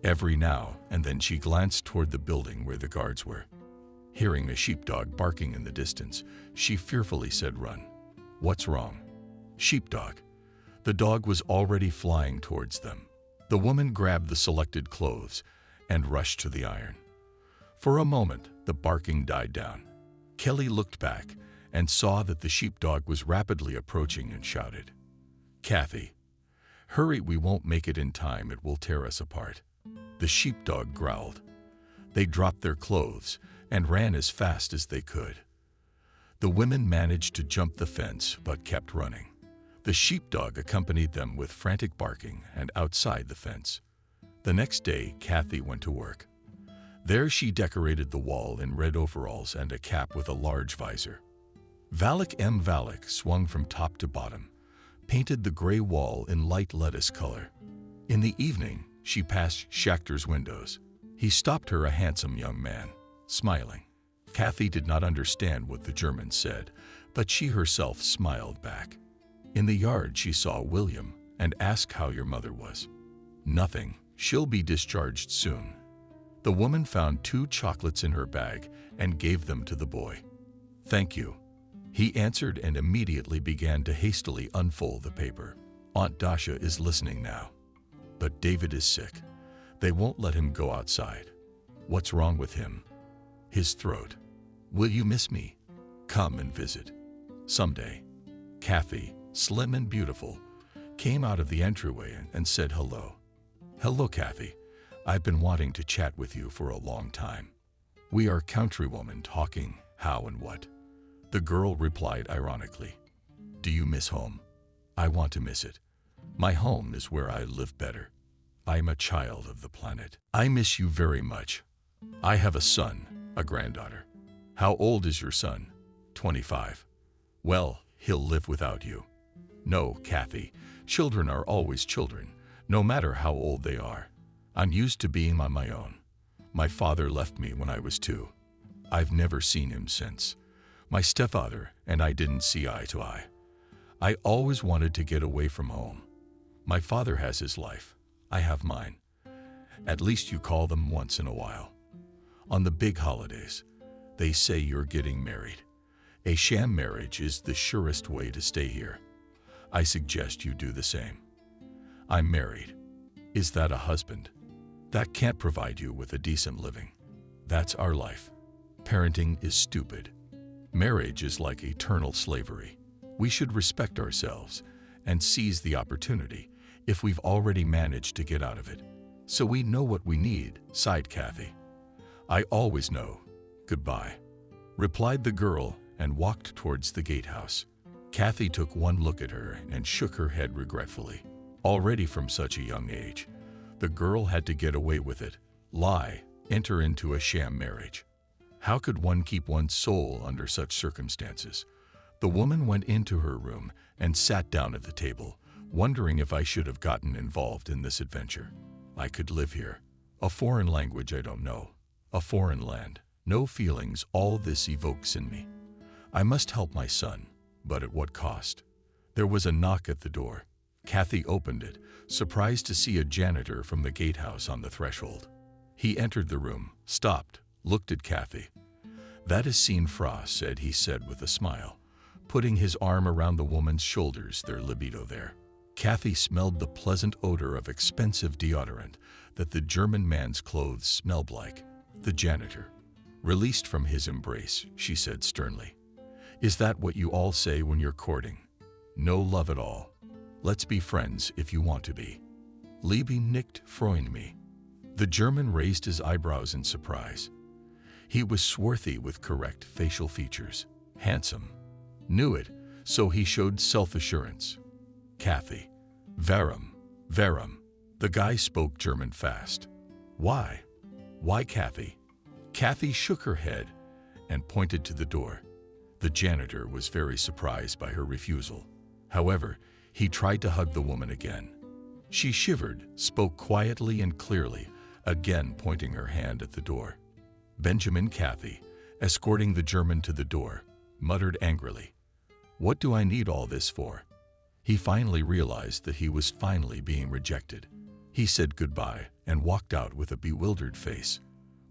Every now and then she glanced toward the building where the guards were. Hearing a sheepdog barking in the distance, she fearfully said, "Run." What's wrong? Sheepdog. The dog was already flying towards them. The woman grabbed the selected clothes and rushed to the iron. For a moment, the barking died down. Kelly looked back and saw that the sheepdog was rapidly approaching and shouted, "Kathy, hurry, we won't make it in time, it will tear us apart." The sheepdog growled. They dropped their clothes and ran as fast as they could. The women managed to jump the fence but kept running. The sheepdog accompanied them with frantic barking and outside the fence. The next day, Kathy went to work. There she decorated the wall in red overalls and a cap with a large visor. Valak M. Valak swung from top to bottom, painted the gray wall in light lettuce color. In the evening, she passed Schachter's windows. He stopped her, a handsome young man, smiling. Kathy did not understand what the German said, but she herself smiled back. In the yard, she saw William and asked how your mother was. Nothing. She'll be discharged soon. The woman found 2 chocolates in her bag and gave them to the boy. Thank you. He answered and immediately began to hastily unfold the paper. Aunt Dasha is listening now. But David is sick. They won't let him go outside. What's wrong with him? His throat. Will you miss me? Come and visit. Someday. Kathy, slim and beautiful, came out of the entryway and said hello. Hello, Kathy. I've been wanting to chat with you for a long time. We are countrywomen talking how and what. The girl replied ironically. Do you miss home? I want to miss it. My home is where I live better. I'm a child of the planet. I miss you very much. I have a son, a granddaughter. How old is your son? 25. Well, he'll live without you. No, Kathy, children are always children, no matter how old they are. I'm used to being on my own. My father left me when I was 2. I've never seen him since. My stepfather and I didn't see eye to eye. I always wanted to get away from home. My father has his life. I have mine. At least you call them once in a while. On the big holidays, they say you're getting married. A sham marriage is the surest way to stay here. I suggest you do the same. I'm married. Is that a husband? That can't provide you with a decent living. That's our life. Parenting is stupid. Marriage is like eternal slavery. We should respect ourselves and seize the opportunity if we've already managed to get out of it. So we know what we need, sighed Kathy. I always know. Goodbye, replied the girl and walked towards the gatehouse. Kathy took one look at her and shook her head regretfully. Already from such a young age, the girl had to get away with it, lie, enter into a sham marriage. How could one keep one's soul under such circumstances? The woman went into her room and sat down at the table, wondering if I should have gotten involved in this adventure. I could live here. A foreign language I don't know. A foreign land. No feelings all this evokes in me. I must help my son, but at what cost? There was a knock at the door. Kathy opened it, surprised to see a janitor from the gatehouse on the threshold. He entered the room, stopped, looked at Kathy. That is Sean Frost, said he said with a smile, putting his arm around the woman's shoulders, their libido there. Kathy smelled the pleasant odor of expensive deodorant that the German man's clothes smelled like. The janitor. Released from his embrace, she said sternly. Is that what you all say when you're courting? No love at all. Let's be friends if you want to be. Liebe nicht freuen me. The German raised his eyebrows in surprise. He was swarthy with correct facial features. Handsome. Knew it, so he showed self-assurance. Kathy. Warum? The guy spoke German fast. Why? Why, Kathy? Kathy shook her head and pointed to the door. The janitor was very surprised by her refusal. However, he tried to hug the woman again. She shivered, spoke quietly and clearly, again pointing her hand at the door. Benjamin Kathy, escorting the German to the door, muttered angrily, "What do I need all this for?" He finally realized that he was finally being rejected. He said goodbye and walked out with a bewildered face.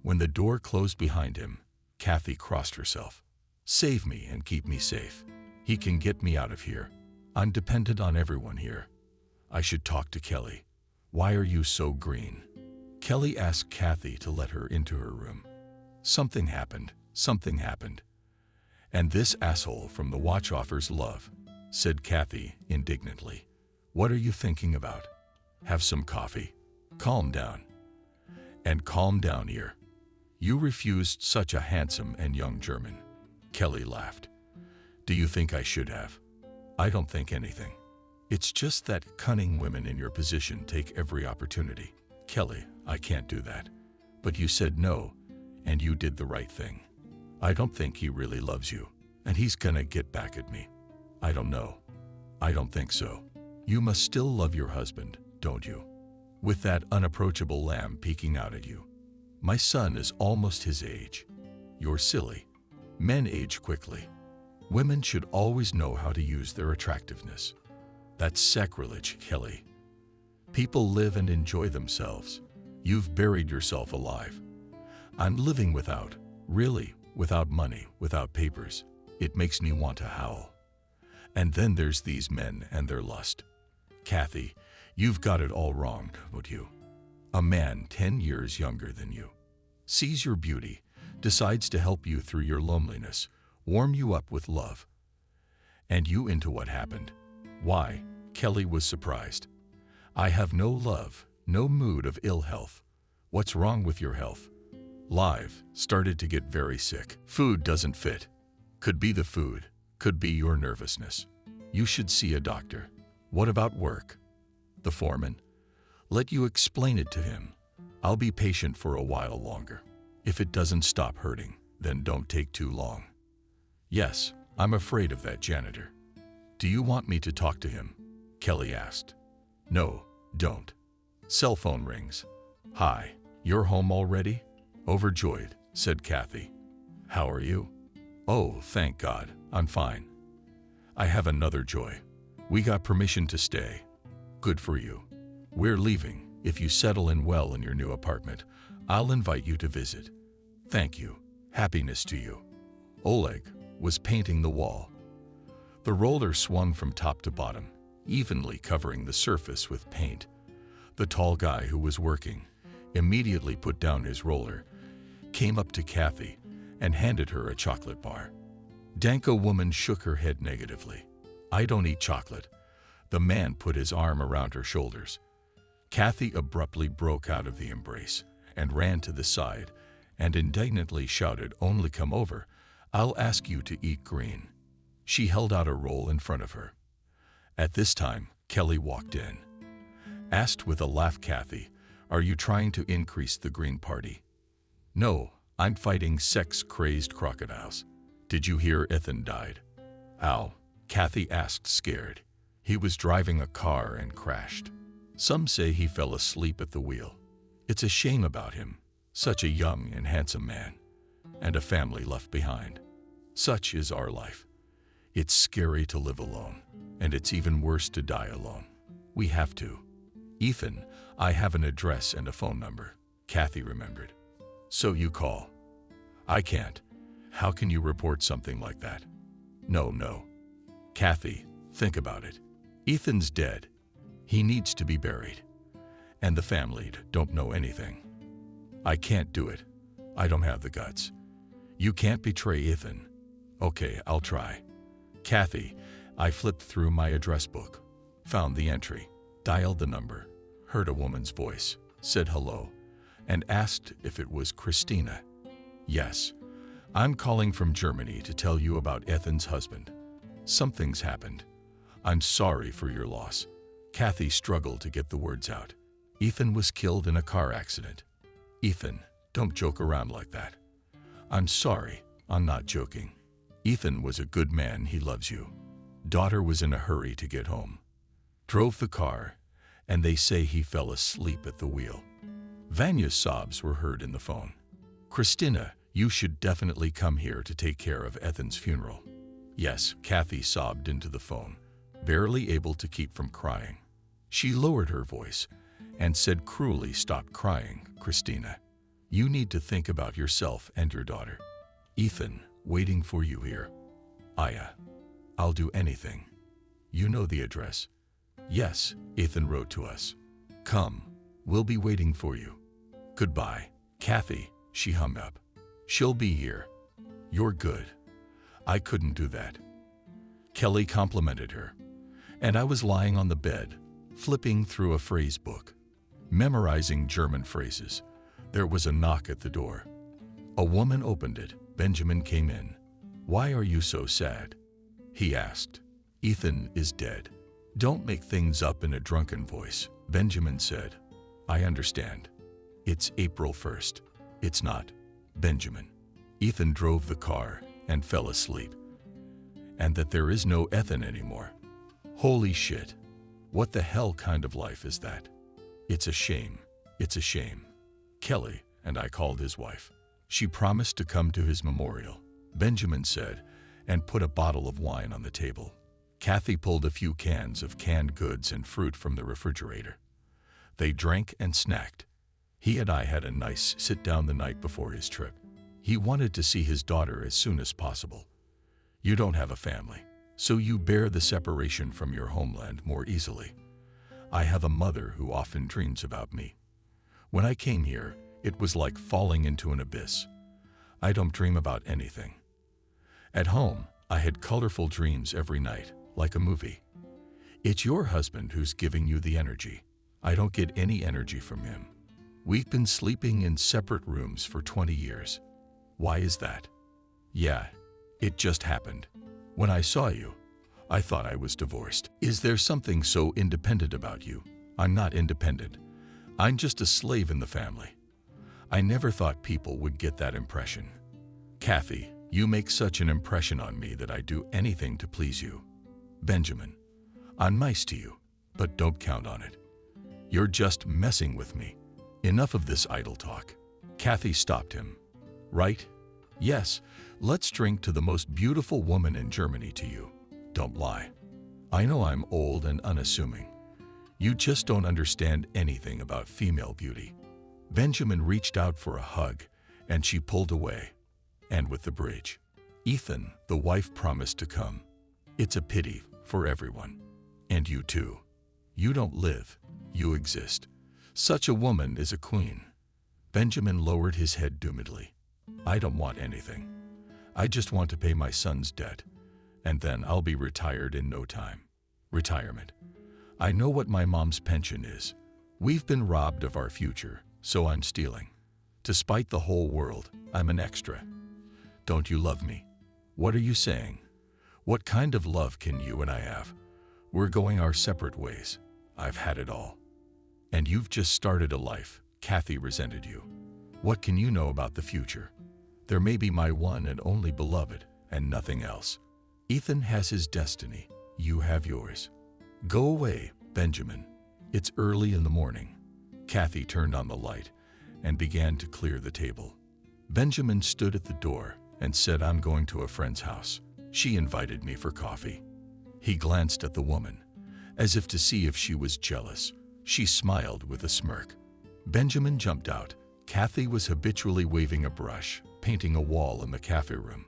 When the door closed behind him, Kathy crossed herself. Save me and keep me safe. He can get me out of here. I'm dependent on everyone here. I should talk to Kelly. Why are you so green? Kelly asked Kathy to let her into her room. Something happened. And this asshole from the watch offers love, said Kathy indignantly. What are you thinking about? Have some coffee. Calm down. And calm down here. You refused such a handsome and young German. Kelly laughed. Do you think I should have? I don't think anything. It's just that cunning women in your position take every opportunity. Kelly, I can't do that. But you said no, and you did the right thing. I don't think he really loves you, and he's gonna get back at me. I don't know. I don't think so. You must still love your husband, don't you? With that unapproachable lamb peeking out at you. My son is almost his age. You're silly. Men age quickly. Women should always know how to use their attractiveness. That's sacrilege, Kelly. People live and enjoy themselves. You've buried yourself alive. I'm living without money, without papers. It makes me want to howl. And then there's these men and their lust. Kathy, you've got it all wrong, would you? A man 10 years younger than you sees your beauty, decides to help you through your loneliness, warm you up with love. And you into what happened? Why, Kelly was surprised. I have no love, no mood of ill health. What's wrong with your health? Live, started to get very sick. Food doesn't fit. Could be the food, could be your nervousness. You should see a doctor. What about work? The foreman. Let you explain it to him. I'll be patient for a while longer. If it doesn't stop hurting, then don't take too long. Yes, I'm afraid of that janitor. Do you want me to talk to him? Kelly asked. No, don't. Cell phone rings. Hi, you're home already? Overjoyed, said Kathy. How are you? Oh, thank God, I'm fine. I have another joy. We got permission to stay. Good for you. We're leaving. If you settle in well in your new apartment, I'll invite you to visit. Thank you. Happiness to you. Oleg was painting the wall. The roller swung from top to bottom, evenly covering the surface with paint. The tall guy who was working immediately put down his roller, came up to Kathy, and handed her a chocolate bar. Danko woman shook her head negatively. I don't eat chocolate. The man put his arm around her shoulders. Kathy abruptly broke out of the embrace and ran to the side and indignantly shouted, only come over. I'll ask you to eat green. She held out a roll in front of her. At this time, Kelly walked in. Asked with a laugh, Kathy, are you trying to increase the Green Party? No, I'm fighting sex-crazed crocodiles. Did you hear Ethan died? How? Kathy asked, scared. He was driving a car and crashed. Some say he fell asleep at the wheel. It's a shame about him, such a young and handsome man, and a family left behind. Such is our life. It's scary to live alone, and it's even worse to die alone. We have to. Ethan, I have an address and a phone number. Kathy remembered. So you call. I can't. How can you report something like that? No. Kathy, think about it. Ethan's dead. He needs to be buried. And the family don't know anything. I can't do it. I don't have the guts. You can't betray Ethan. Okay, I'll try. Kathy, I flipped through my address book, found the entry, dialed the number, heard a woman's voice, said hello, and asked if it was Christina. Yes, I'm calling from Germany to tell you about Ethan's husband. Something's happened. I'm sorry for your loss. Kathy struggled to get the words out. Ethan was killed in a car accident. Ethan, don't joke around like that. I'm sorry, I'm not joking. Ethan was a good man, he loves you. Daughter was in a hurry to get home. Drove the car, and they say he fell asleep at the wheel. Vanya's sobs were heard in the phone. Christina, you should definitely come here to take care of Ethan's funeral. Yes, Kathy sobbed into the phone, barely able to keep from crying. She lowered her voice and said cruelly, stop crying, Christina. You need to think about yourself and your daughter. Ethan, waiting for you here. Aya, I'll do anything. You know the address. Yes, Ethan wrote to us. Come, we'll be waiting for you. Goodbye. Kathy, she hung up. She'll be here. You're good. I couldn't do that. Kelly complimented her, and I was lying on the bed, flipping through a phrase book, memorizing German phrases. There was a knock at the door. A woman opened it. Benjamin came in. Why are you so sad? He asked. Ethan is dead. Don't make things up in a drunken voice, Benjamin said. I understand. It's April 1st. It's not. Benjamin. Ethan drove the car and fell asleep. And that there is no Ethan anymore. Holy shit. What the hell kind of life is that? It's a shame. It's a shame. Kelly and I called his wife. She promised to come to his memorial, Benjamin said, and put a bottle of wine on the table. Kathy pulled a few cans of canned goods and fruit from the refrigerator. They drank and snacked. He and I had a nice sit-down the night before his trip. He wanted to see his daughter as soon as possible. You don't have a family, so you bear the separation from your homeland more easily. I have a mother who often dreams about me. When I came here, it was like falling into an abyss. I don't dream about anything. At home, I had colorful dreams every night, like a movie. It's your husband who's giving you the energy. I don't get any energy from him. We've been sleeping in separate rooms for 20 years. Why is that? Yeah, it just happened. When I saw you, I thought I was divorced. Is there something so independent about you? I'm not independent. I'm just a slave in the family. I never thought people would get that impression. Kathy, you make such an impression on me that I'd do anything to please you. Benjamin, I'm nice to you, but don't count on it. You're just messing with me. Enough of this idle talk. Kathy stopped him. Right? Yes, let's drink to the most beautiful woman in Germany to you. Don't lie. I know I'm old and unassuming. You just don't understand anything about female beauty. Benjamin reached out for a hug, and she pulled away. And with the bridge. Ethan, the wife, promised to come. It's a pity for everyone. And you too. You don't live, you exist. Such a woman is a queen. Benjamin lowered his head doomedly. I don't want anything. I just want to pay my son's debt, and then I'll be retired in no time. Retirement. I know what my mom's pension is. We've been robbed of our future, so I'm stealing. To spite the whole world, I'm an extra. Don't you love me? What are you saying? What kind of love can you and I have? We're going our separate ways. I've had it all. And you've just started a life. Kathy resented you. What can you know about the future? There may be my one and only beloved, and nothing else. Ethan has his destiny. You have yours. Go away, Benjamin. It's early in the morning. Kathy turned on the light and began to clear the table. Benjamin stood at the door and said, I'm going to a friend's house. She invited me for coffee. He glanced at the woman, as if to see if she was jealous. She smiled with a smirk. Benjamin jumped out. Kathy was habitually waving a brush, painting a wall in the cafe room.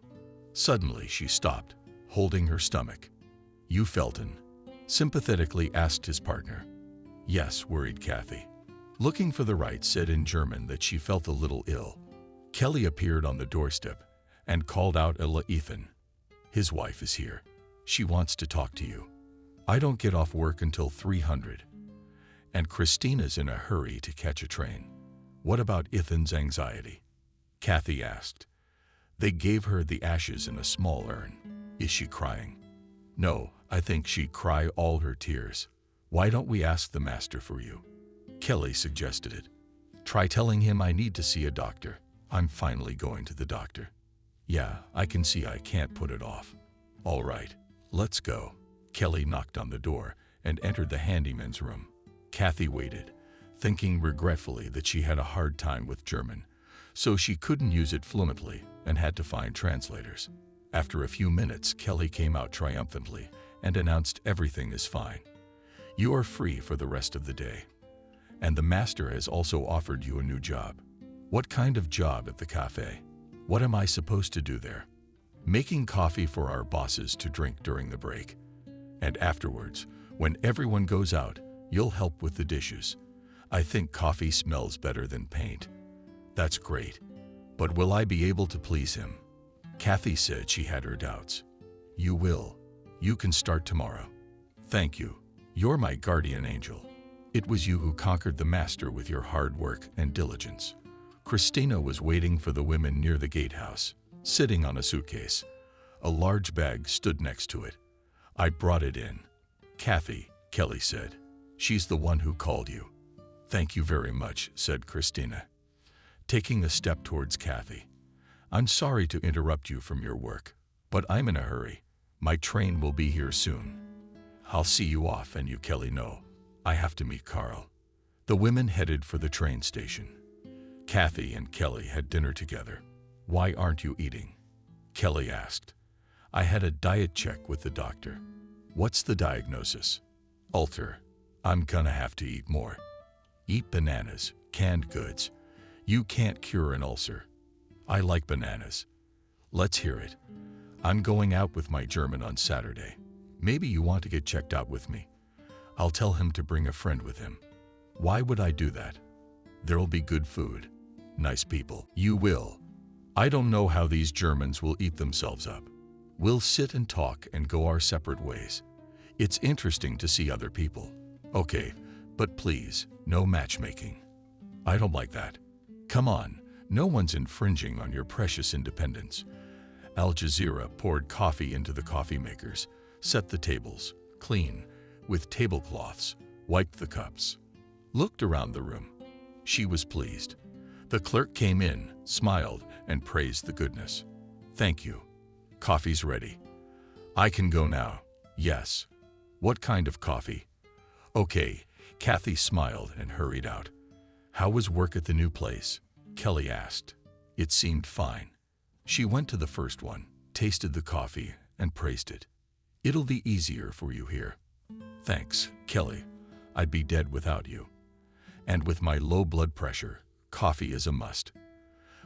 Suddenly she stopped, holding her stomach. You Felton? Sympathetically asked his partner. Yes, worried Kathy. Looking for the right said in German that she felt a little ill. Kelly appeared on the doorstep and called out Ethan. His wife is here. She wants to talk to you. I don't get off work until 300. And Christina's in a hurry to catch a train. What about Ethan's anxiety? Kathy asked. They gave her the ashes in a small urn. Is she crying? No, I think she'd cry all her tears. Why don't we ask the master for you? Kelly suggested it. Try telling him I need to see a doctor. I'm finally going to the doctor. Yeah, I can see I can't put it off. All right, let's go. Kelly knocked on the door and entered the handyman's room. Kathy waited, thinking regretfully that she had a hard time with German, so she couldn't use it fluently and had to find translators. After a few minutes, Kelly came out triumphantly and announced everything is fine. You are free for the rest of the day. And the master has also offered you a new job. What kind of job at the cafe? What am I supposed to do there? Making coffee for our bosses to drink during the break. And afterwards, when everyone goes out, you'll help with the dishes. I think coffee smells better than paint. That's great. But will I be able to please him? Kathy said she had her doubts. You will. You can start tomorrow. Thank you. You're my guardian angel. It was you who conquered the master with your hard work and diligence. Christina was waiting for the women near the gatehouse, sitting on a suitcase. A large bag stood next to it. I brought it in. Kathy, Kelly said. She's the one who called you. Thank you very much, said Christina, taking a step towards Kathy. I'm sorry to interrupt you from your work, but I'm in a hurry. My train will be here soon. I'll see you off and you, Kelly, know. I have to meet Carl. The women headed for the train station. Kathy and Kelly had dinner together. Why aren't you eating? Kelly asked. I had a diet check with the doctor. What's the diagnosis? Ulcer. I'm gonna have to eat more. Eat bananas, canned goods. You can't cure an ulcer. I like bananas. Let's hear it. I'm going out with my German on Saturday. Maybe you want to get checked out with me. I'll tell him to bring a friend with him. Why would I do that? There'll be good food. Nice people. You will. I don't know how these Germans will eat themselves up. We'll sit and talk and go our separate ways. It's interesting to see other people. Okay, but please, no matchmaking. I don't like that. Come on, no one's infringing on your precious independence. Al Jazeera poured coffee into the coffee makers, set the tables, clean, with tablecloths, wiped the cups. Looked around the room. She was pleased. The clerk came in, smiled, and praised the goodness. Thank you. Coffee's ready. I can go now. Yes. What kind of coffee? Okay. Kathy smiled and hurried out. How was work at the new place? Kelly asked. It seemed fine. She went to the first one, tasted the coffee, and praised it. It'll be easier for you here. Thanks, Kelly. I'd be dead without you. And with my low blood pressure, coffee is a must.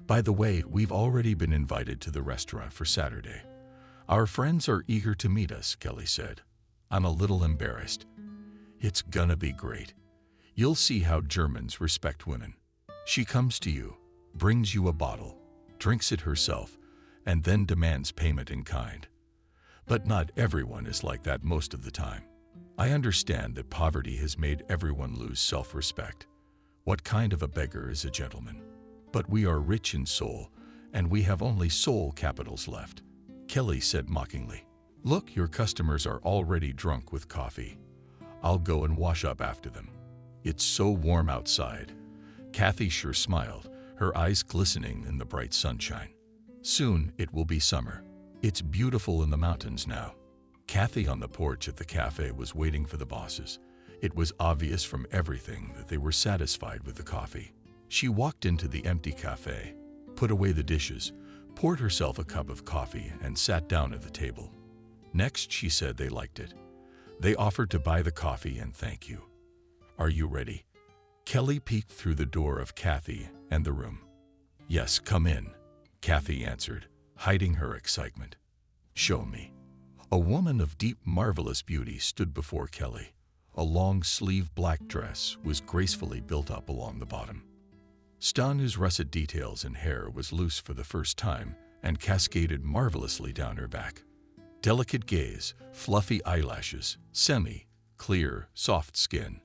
By the way, we've already been invited to the restaurant for Saturday. Our friends are eager to meet us, Kelly said. I'm a little embarrassed. It's gonna be great. You'll see how Germans respect women. She comes to you, brings you a bottle, drinks it herself, and then demands payment in kind. But not everyone is like that most of the time. I understand that poverty has made everyone lose self-respect. What kind of a beggar is a gentleman? But we are rich in soul, and we have only soul capitals left. Kelly said mockingly. Look, your customers are already drunk with coffee. I'll go and wash up after them. It's so warm outside. Kathy sure smiled, her eyes glistening in the bright sunshine. Soon it will be summer. It's beautiful in the mountains now. Kathy on the porch at the cafe was waiting for the bosses. It was obvious from everything that they were satisfied with the coffee. She walked into the empty cafe, put away the dishes, poured herself a cup of coffee, and sat down at the table. Next, she said they liked it. They offered to buy the coffee and thank you. Are you ready? Kelly peeked through the door of Kathy and the room. Yes, come in, Kathy answered, hiding her excitement. Show me. A woman of deep, marvelous beauty stood before Kelly. A long-sleeved black dress was gracefully built up along the bottom. Stanu's russet details in hair was loose for the first time and cascaded marvelously down her back. Delicate gaze, fluffy eyelashes, clear, soft skin.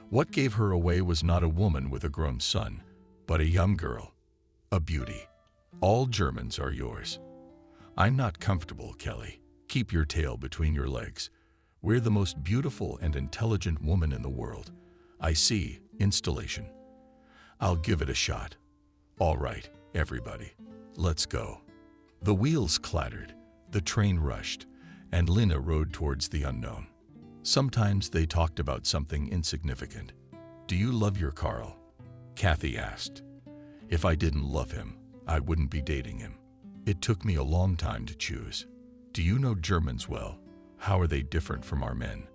What gave her away was not a woman with a grown son, but a young girl, a beauty. All Germans are yours. I'm not comfortable, Kelly. Keep your tail between your legs. We're the most beautiful and intelligent woman in the world. I see. Installation. I'll give it a shot. All right, everybody. Let's go. The wheels clattered, the train rushed, and Lina rode towards the unknown. Sometimes they talked about something insignificant. Do you love your Carl? Kathy asked. If I didn't love him, I wouldn't be dating him. It took me a long time to choose. Do you know Germans well? How are they different from our men?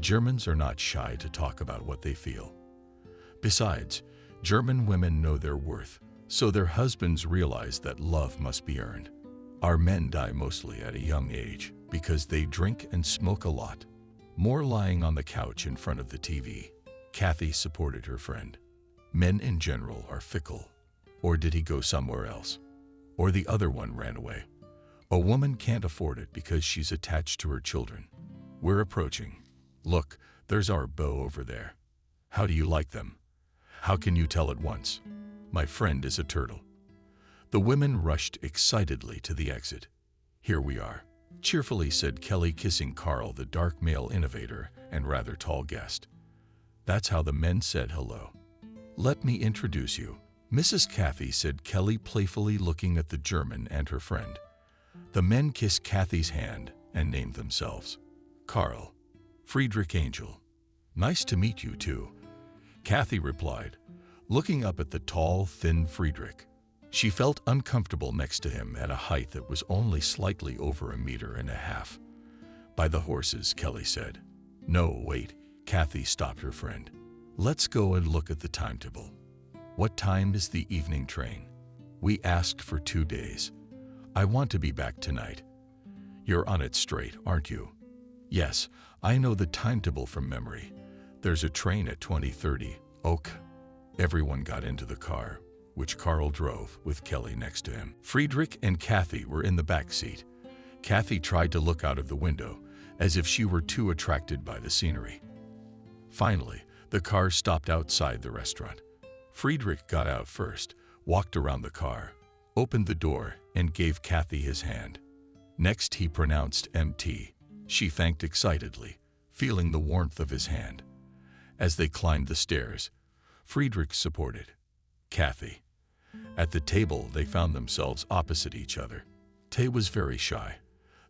Germans are not shy to talk about what they feel. Besides, German women know their worth, so their husbands realize that love must be earned. Our men die mostly at a young age because they drink and smoke a lot. More lying on the couch in front of the TV. Kathy supported her friend. Men in general are fickle. Or did he go somewhere else? Or the other one ran away. A woman can't afford it because she's attached to her children. We're approaching. Look, there's our beau over there. How do you like them? How can you tell at once? My friend is a turtle. The women rushed excitedly to the exit. Here we are, cheerfully said Kelly, kissing Carl, the dark male innovator and rather tall guest. That's how the men said hello. Let me introduce you. Mrs. Kathy, said Kelly, playfully looking at the German and her friend. The men kissed Kathy's hand and named themselves. Carl, Friedrich Angel. Nice to meet you too, Kathy replied, looking up at the tall, thin Friedrich. She felt uncomfortable next to him at a height that was only slightly over 1.5 meters. By the horses, Kelly said. No, wait, Kathy stopped her friend. Let's go and look at the timetable. What time is the evening train? We asked for 2 days. I want to be back tonight. You're on it straight, aren't you? Yes, I know the timetable from memory. There's a train at 20:30. Ok. Everyone got into the car, which Carl drove with Kelly next to him. Friedrich and Kathy were in the back seat. Kathy tried to look out of the window, as if she were too attracted by the scenery. Finally, the car stopped outside the restaurant. Friedrich got out first, walked around the car, opened the door, and gave Kathy his hand. Next, he pronounced MT. She thanked excitedly, feeling the warmth of his hand. As they climbed the stairs, Friedrich supported Kathy. At the table, they found themselves opposite each other. Tay was very shy.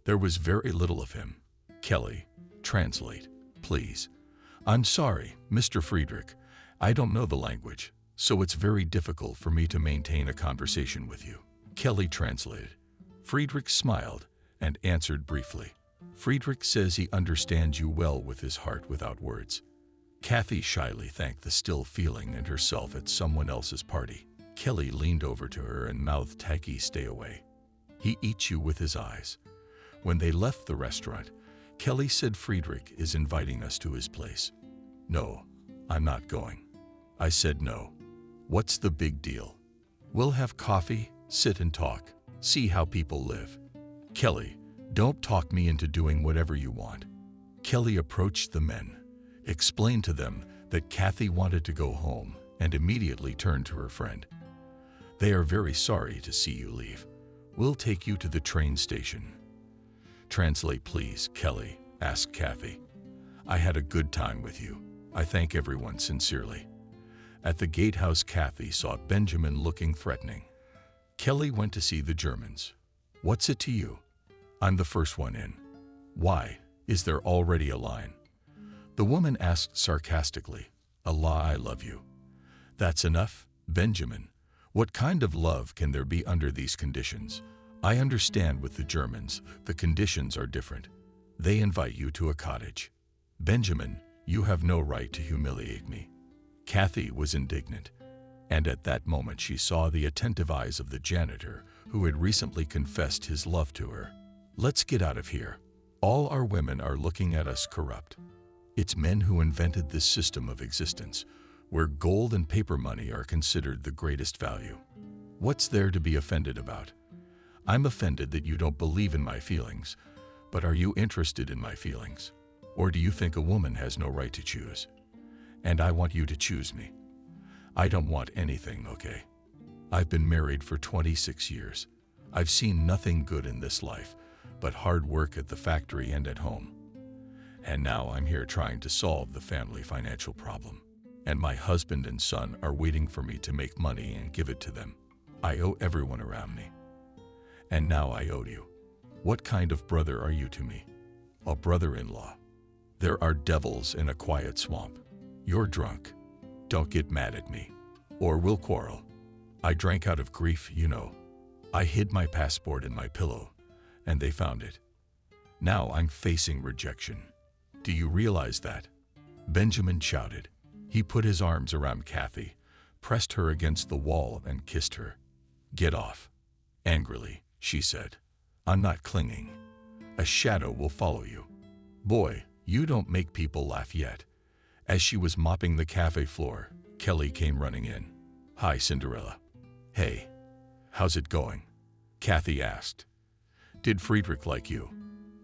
There was very little of him. Kelly, translate, please. I'm sorry, Mr. Friedrich. I don't know the language, so it's very difficult for me to maintain a conversation with you. Kelly translated. Friedrich smiled and answered briefly. Friedrich says he understands you well with his heart without words. Kathy shyly thanked the still feeling and herself at someone else's party. Kelly leaned over to her and mouthed tacky, stay away. He eats you with his eyes. When they left the restaurant, Kelly said Friedrich is inviting us to his place. No, I'm not going. I said no. What's the big deal? We'll have coffee, sit and talk, see how people live. Kelly, don't talk me into doing whatever you want. Kelly approached the men, explained to them that Kathy wanted to go home, and immediately turned to her friend. They are very sorry to see you leave. We'll take you to the train station. Translate, please, Kelly asked Kathy. I had a good time with you. I thank everyone sincerely. At the gatehouse, Kathy saw Benjamin looking threatening. Kelly went to see the Germans. What's it to you? I'm the first one in. Why? Is there already a line? The woman asked sarcastically. Allah, I love you. That's enough, Benjamin. What kind of love can there be under these conditions? I understand with the Germans, the conditions are different. They invite you to a cottage. Benjamin, you have no right to humiliate me. Kathy was indignant, and at that moment she saw the attentive eyes of the janitor who had recently confessed his love to her. Let's get out of here. All our women are looking at us corrupt. It's men who invented this system of existence, where gold and paper money are considered the greatest value. What's there to be offended about? I'm offended that you don't believe in my feelings, but are you interested in my feelings? Or do you think a woman has no right to choose? And I want you to choose me. I don't want anything, okay? I've been married for 26 years. I've seen nothing good in this life, but hard work at the factory and at home. And now I'm here trying to solve the family financial problem. And my husband and son are waiting for me to make money and give it to them. I owe everyone around me. And now I owe you. What kind of brother are you to me? A brother-in-law. There are devils in a quiet swamp. You're drunk. Don't get mad at me, or we'll quarrel. I drank out of grief, you know. I hid my passport in my pillow, and they found it. Now I'm facing rejection. Do you realize that? Benjamin shouted. He put his arms around Kathy, pressed her against the wall, and kissed her. Get off. Angrily, she said. I'm not clinging. A shadow will follow you. Boy, you don't make people laugh yet. As she was mopping the cafe floor, Kelly came running in. Hi, Cinderella. Hey. How's it going? Kathy asked. Did Friedrich like you?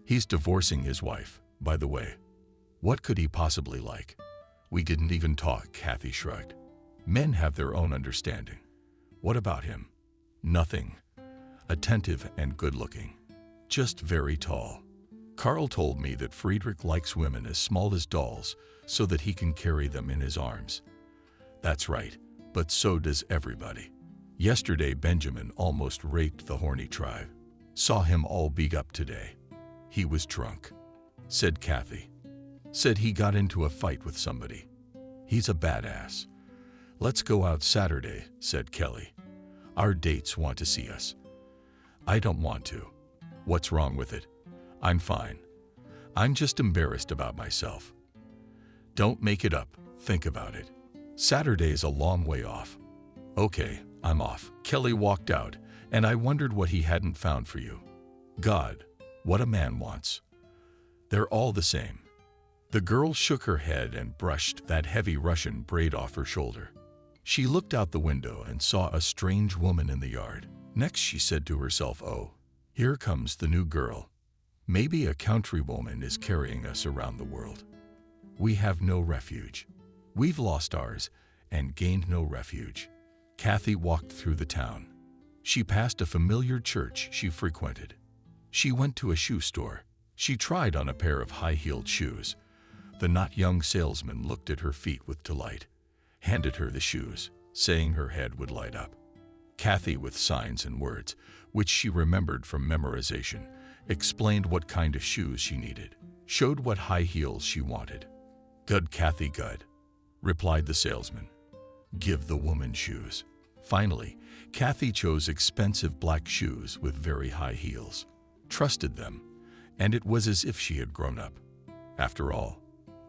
He's divorcing his wife, by the way. What could he possibly like? We didn't even talk, Kathy shrugged. Men have their own understanding. What about him? Nothing. Attentive and good-looking. Just very tall. Carl told me that Friedrich likes women as small as dolls so that he can carry them in his arms. That's right, but so does everybody. Yesterday, Benjamin almost raped the horny tribe. Saw him all beat up today. He was drunk, said Kathy. Said he got into a fight with somebody. He's a badass. Let's go out Saturday, said Kelly. Our dates want to see us. I don't want to. What's wrong with it? I'm fine. I'm just embarrassed about myself. Don't make it up. Think about it. Saturday's a long way off. Okay, I'm off. Kelly walked out, and I wondered what he hadn't found for you. God, What a man wants. They're all the same. The girl shook her head and brushed that heavy Russian braid off her shoulder. She looked out the window and saw a strange woman in the yard. Next, she said to herself, "Oh, here comes the new girl. Maybe a countrywoman is carrying us around the world. We have no refuge. We've lost ours and gained no refuge." Kathy walked through the town. She passed a familiar church she frequented. She went to a shoe store. She tried on a pair of high-heeled shoes. The not young salesman looked at her feet with delight, handed her the shoes, saying her head would light up. Kathy, with signs and words, which she remembered from memorization, explained what kind of shoes she needed, showed what high heels she wanted. "Good, Kathy, good," replied the salesman. "Give the woman shoes." Finally, Kathy chose expensive black shoes with very high heels, trusted them, and it was as if she had grown up. After all,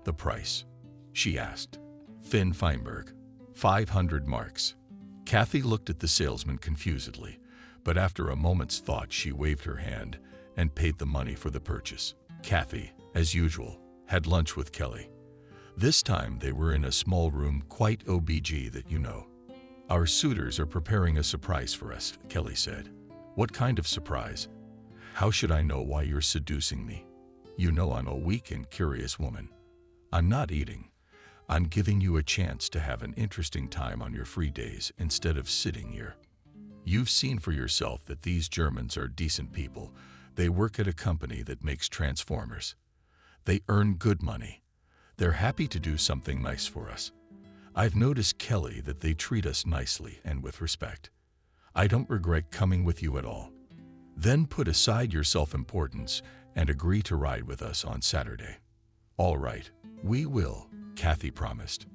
the price? She asked. Finn Feinberg, 500 marks. Kathy looked at the salesman confusedly, but after a moment's thought she waved her hand and paid the money for the purchase. Kathy, as usual, had lunch with Kelly. This time they were in a small room, quite OBG that you know. "Our suitors are preparing a surprise for us," Kelly said. "What kind of surprise?" "How should I know why you're seducing me? You know I'm a weak and curious woman. I'm not eating. I'm giving you a chance to have an interesting time on your free days instead of sitting here. You've seen for yourself that these Germans are decent people. They work at a company that makes transformers. They earn good money. They're happy to do something nice for us. I've noticed, Kelly, that they treat us nicely and with respect. I don't regret coming with you at all. Then put aside your self-importance and agree to ride with us on Saturday." "All right, we will," Kathy promised.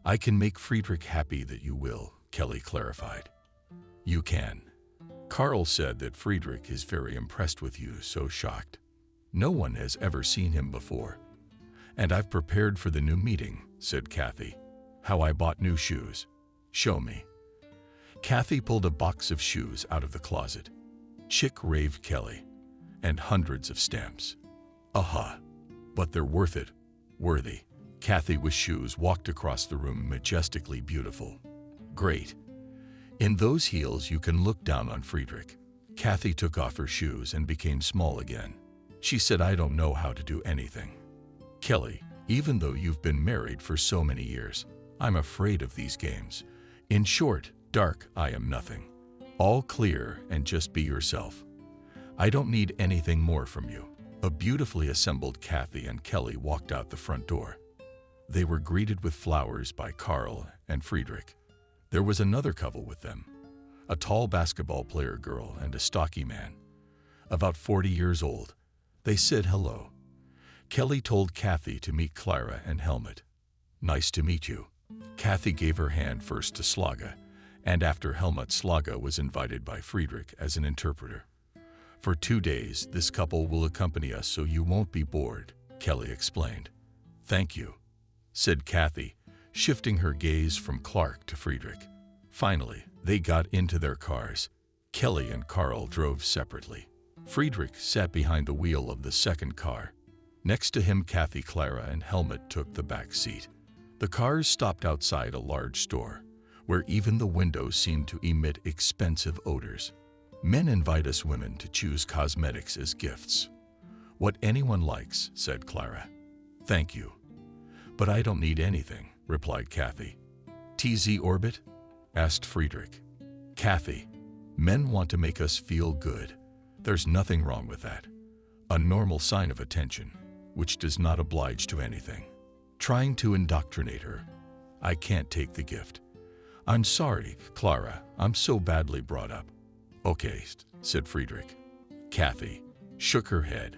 "I can make Friedrich happy that you will," Kelly clarified. "You can. Carl said that Friedrich is very impressed with you, so shocked. No one has ever seen him before. And I've prepared for the new meeting," said Kathy. "How I bought new shoes. Show me." Kathy pulled a box of shoes out of the closet. "Chick," raved Kelly. "And hundreds of stamps. Aha! But they're worth it. Worthy." Kathy with shoes walked across the room, majestically beautiful. "Great. In those heels you can look down on Friedrich." Kathy took off her shoes and became small again. She said, "I don't know how to do anything. Kelly, even though you've been married for so many years, I'm afraid of these games. In short, dark, I am nothing. All clear and just be yourself. I don't need anything more from you." A beautifully assembled Kathy and Kelly walked out the front door. They were greeted with flowers by Carl and Friedrich. There was another couple with them, a tall basketball player girl and a stocky man, about 40 years old. They said hello. Kelly told Kathy to meet Clara and Helmut. "Nice to meet you." Kathy gave her hand first to Slaga, and after Helmut, Slaga was invited by Friedrich as an interpreter. "For 2 days, this couple will accompany us so you won't be bored," Kelly explained. "Thank you," said Kathy, shifting her gaze from Clark to Friedrich. Finally, they got into their cars. Kelly and Carl drove separately. Friedrich sat behind the wheel of the second car. Next to him, Kathy, Clara, and Helmut took the back seat. The cars stopped outside a large store, where even the windows seemed to emit expensive odors. "Men invite us women to choose cosmetics as gifts. What anyone likes," said Clara. "Thank you. But I don't need anything," replied Kathy. "TZ Orbit?" asked Friedrich. "Kathy, men want to make us feel good. There's nothing wrong with that. A normal sign of attention, which does not oblige to anything." Trying to indoctrinate her. "I can't take the gift. I'm sorry, Clara, I'm so badly brought up." "Okay," said Friedrich. Kathy shook her head.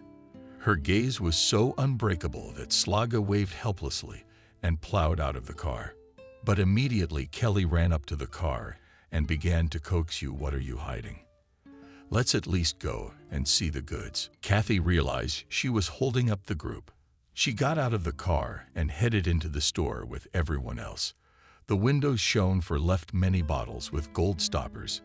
Her gaze was so unbreakable that Slaga waved helplessly and plowed out of the car. But immediately Kelly ran up to the car and began to coax you. "What are you hiding? Let's at least go and see the goods." Kathy realized she was holding up the group. She got out of the car and headed into the store with everyone else. The windows shone for left many bottles with gold stoppers.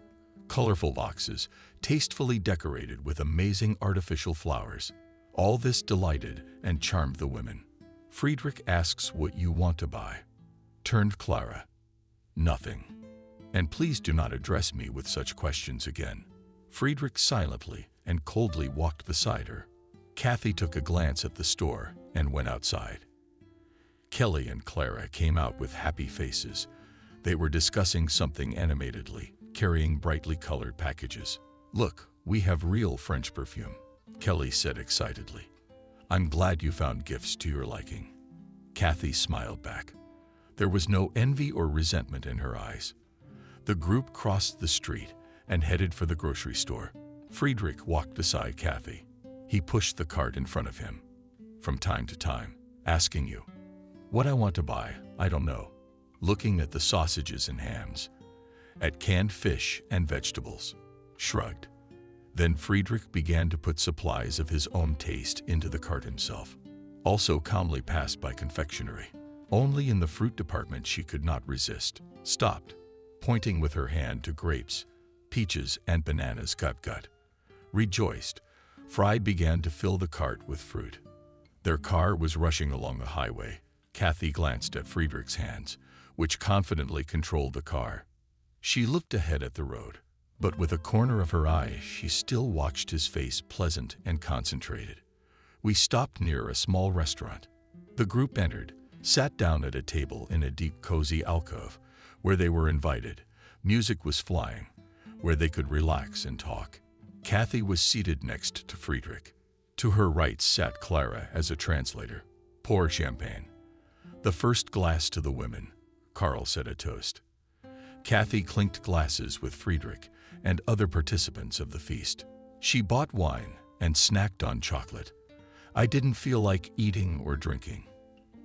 colorful boxes, tastefully decorated with amazing artificial flowers. All this delighted and charmed the women. Friedrich asks what you want to buy. Turned Clara. Nothing. And please do not address me with such questions again. Friedrich silently and coldly walked beside her. Kathy took a glance at the store and went outside. Kelly and Clara came out with happy faces. They were discussing something animatedly, carrying brightly colored packages. "Look, we have real French perfume," Kelly said excitedly. "I'm glad you found gifts to your liking." Kathy smiled back. There was no envy or resentment in her eyes. The group crossed the street and headed for the grocery store. Friedrich walked beside Kathy. He pushed the cart in front of him. From time to time, asking you, "What I want to buy, I don't know." Looking at the sausages and hams, at canned fish and vegetables, shrugged. Then Friedrich began to put supplies of his own taste into the cart himself. Also calmly passed by confectionery. Only in the fruit department she could not resist. Stopped, pointing with her hand to grapes, peaches, and bananas. Gut. Rejoiced, Fry began to fill the cart with fruit. Their car was rushing along the highway. Kathy glanced at Friedrich's hands, which confidently controlled the car. She looked ahead at the road, but with a corner of her eye, she still watched his face, pleasant and concentrated. We stopped near a small restaurant. The group entered, sat down at a table in a deep, cozy alcove, where they were invited. Music was flying, where they could relax and talk. Kathy was seated next to Friedrich. To her right sat Clara as a translator. Pour champagne. The first glass to the women. Carl said a toast. Kathy clinked glasses with Friedrich and other participants of the feast. She bought wine and snacked on chocolate. I didn't feel like eating or drinking.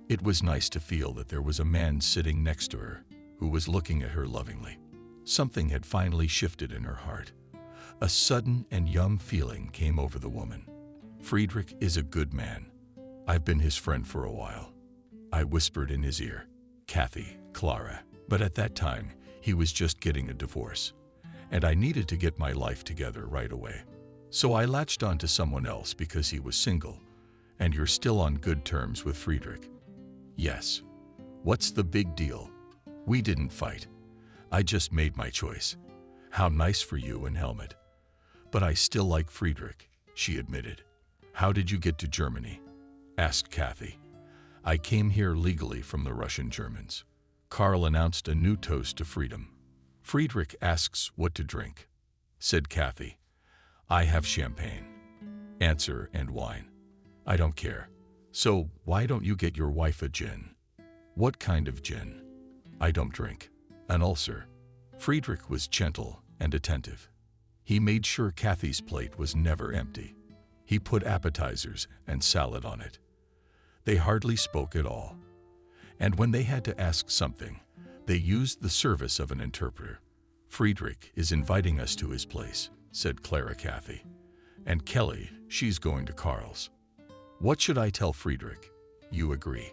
It was nice to feel that there was a man sitting next to her who was looking at her lovingly. Something had finally shifted in her heart. A sudden and young feeling came over the woman. Friedrich is a good man. I've been his friend for a while. I whispered in his ear, "Kathy, Clara." But at that time, he was just getting a divorce, and I needed to get my life together right away. So I latched on to someone else because he was single. And you're still on good terms with Friedrich? Yes. What's the big deal? We didn't fight. I just made my choice. How nice for you and Helmut. But I still like Friedrich, she admitted. How did you get to Germany? Asked Kathy. I came here legally from the Russian Germans. Carl announced a new toast to freedom. Friedrich asks what to drink, said Kathy. I have champagne. Answer and wine. I don't care. So why don't you get your wife a gin? What kind of gin? I don't drink. An ulcer. Friedrich was gentle and attentive. He made sure Kathy's plate was never empty. He put appetizers and salad on it. They hardly spoke at all. And when they had to ask something, they used the service of an interpreter. Friedrich is inviting us to his place, said Clara Kathy. And Kelly, she's going to Carl's. What should I tell Friedrich? You agree.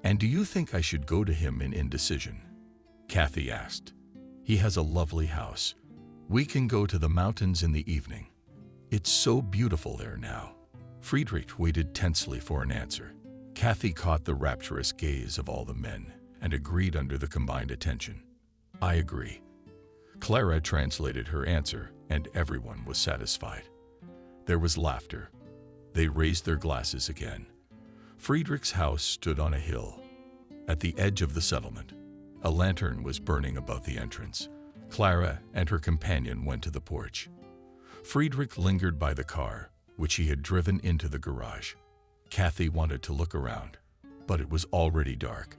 And do you think I should go to him in indecision? Kathy asked. He has a lovely house. We can go to the mountains in the evening. It's so beautiful there now. Friedrich waited tensely for an answer. Kathy caught the rapturous gaze of all the men and agreed under the combined attention. I agree. Clara translated her answer, and everyone was satisfied. There was laughter. They raised their glasses again. Friedrich's house stood on a hill. At the edge of the settlement, a lantern was burning above the entrance. Clara and her companion went to the porch. Friedrich lingered by the car, which he had driven into the garage. Kathy wanted to look around, but it was already dark.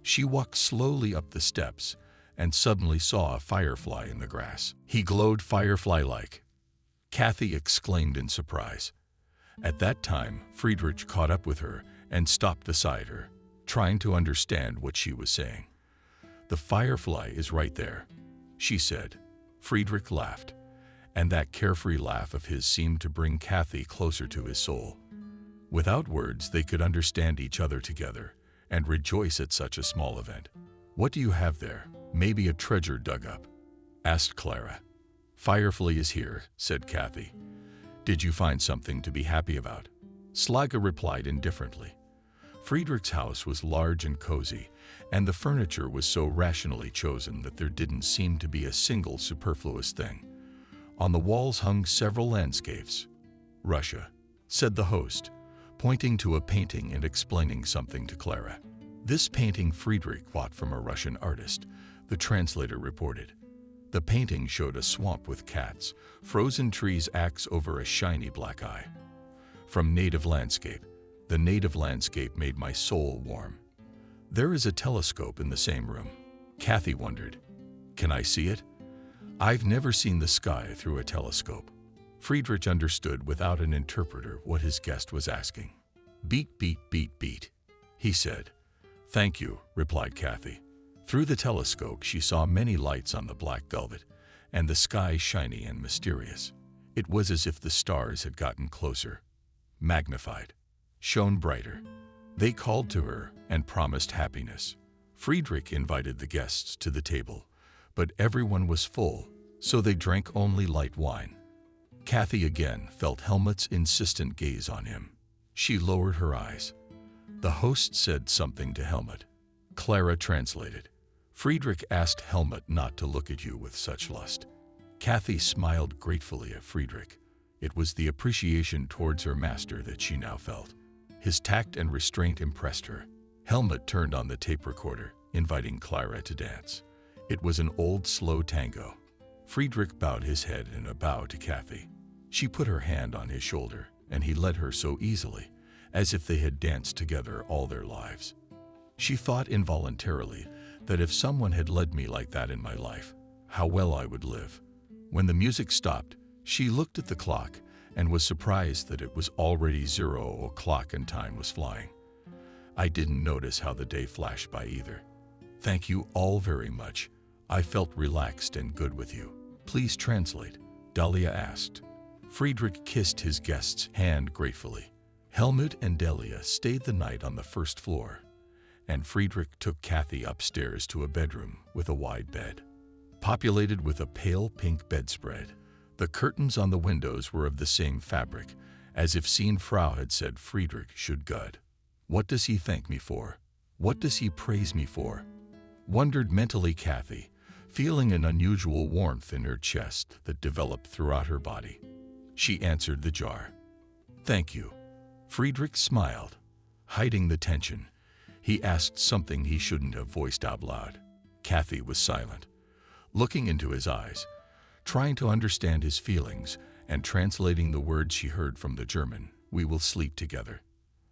She walked slowly up the steps and suddenly saw a firefly in the grass. He glowed firefly-like. Kathy exclaimed in surprise. At that time, Friedrich caught up with her and stopped beside her, trying to understand what she was saying. The firefly is right there, she said. Friedrich laughed, and that carefree laugh of his seemed to bring Kathy closer to his soul. Without words, they could understand each other together and rejoice at such a small event. What do you have there? Maybe a treasure dug up? Asked Clara. Firefly is here, said Kathy. Did you find something to be happy about? Slaga replied indifferently. Friedrich's house was large and cozy, and the furniture was so rationally chosen that there didn't seem to be a single superfluous thing. On the walls hung several landscapes. Russia, said the host, pointing to a painting and explaining something to Clara. This painting Friedrich bought from a Russian artist, the translator reported. The painting showed a swamp with cats, frozen trees axe over a shiny black eye. From native landscape, the native landscape made my soul warm. There is a telescope in the same room. Kathy wondered, can I see it? I've never seen the sky through a telescope. Friedrich understood without an interpreter what his guest was asking. Beat, beat, beat, beat, he said. Thank you, replied Kathy. Through the telescope, she saw many lights on the black velvet, and the sky shiny and mysterious. It was as if the stars had gotten closer, magnified, shone brighter. They called to her and promised happiness. Friedrich invited the guests to the table, but everyone was full, so they drank only light wine. Kathy again felt Helmut's insistent gaze on him. She lowered her eyes. The host said something to Helmut. Clara translated. Friedrich asked Helmut not to look at you with such lust. Kathy smiled gratefully at Friedrich. It was the appreciation towards her master that she now felt. His tact and restraint impressed her. Helmut turned on the tape recorder, inviting Clara to dance. It was an old, slow tango. Friedrich bowed his head in a bow to Kathy. She put her hand on his shoulder, and he led her so easily, as if they had danced together all their lives. She thought involuntarily that if someone had led me like that in my life, how well I would live. When the music stopped, she looked at the clock and was surprised that it was already 0 o'clock and time was flying. I didn't notice how the day flashed by either. Thank you all very much. I felt relaxed and good with you. Please translate, Dahlia asked. Friedrich kissed his guest's hand gratefully. Helmut and Delia stayed the night on the first floor, and Friedrich took Kathy upstairs to a bedroom with a wide bed, populated with a pale pink bedspread. The curtains on the windows were of the same fabric, as if Frau had said Friedrich should gud. What does he thank me for? What does he praise me for? Wondered mentally Kathy, feeling an unusual warmth in her chest that developed throughout her body. She answered the jar. Thank you. Friedrich smiled, hiding the tension. He asked something he shouldn't have voiced out loud. Kathy was silent, looking into his eyes, trying to understand his feelings and translating the words she heard from the German, "We will sleep together."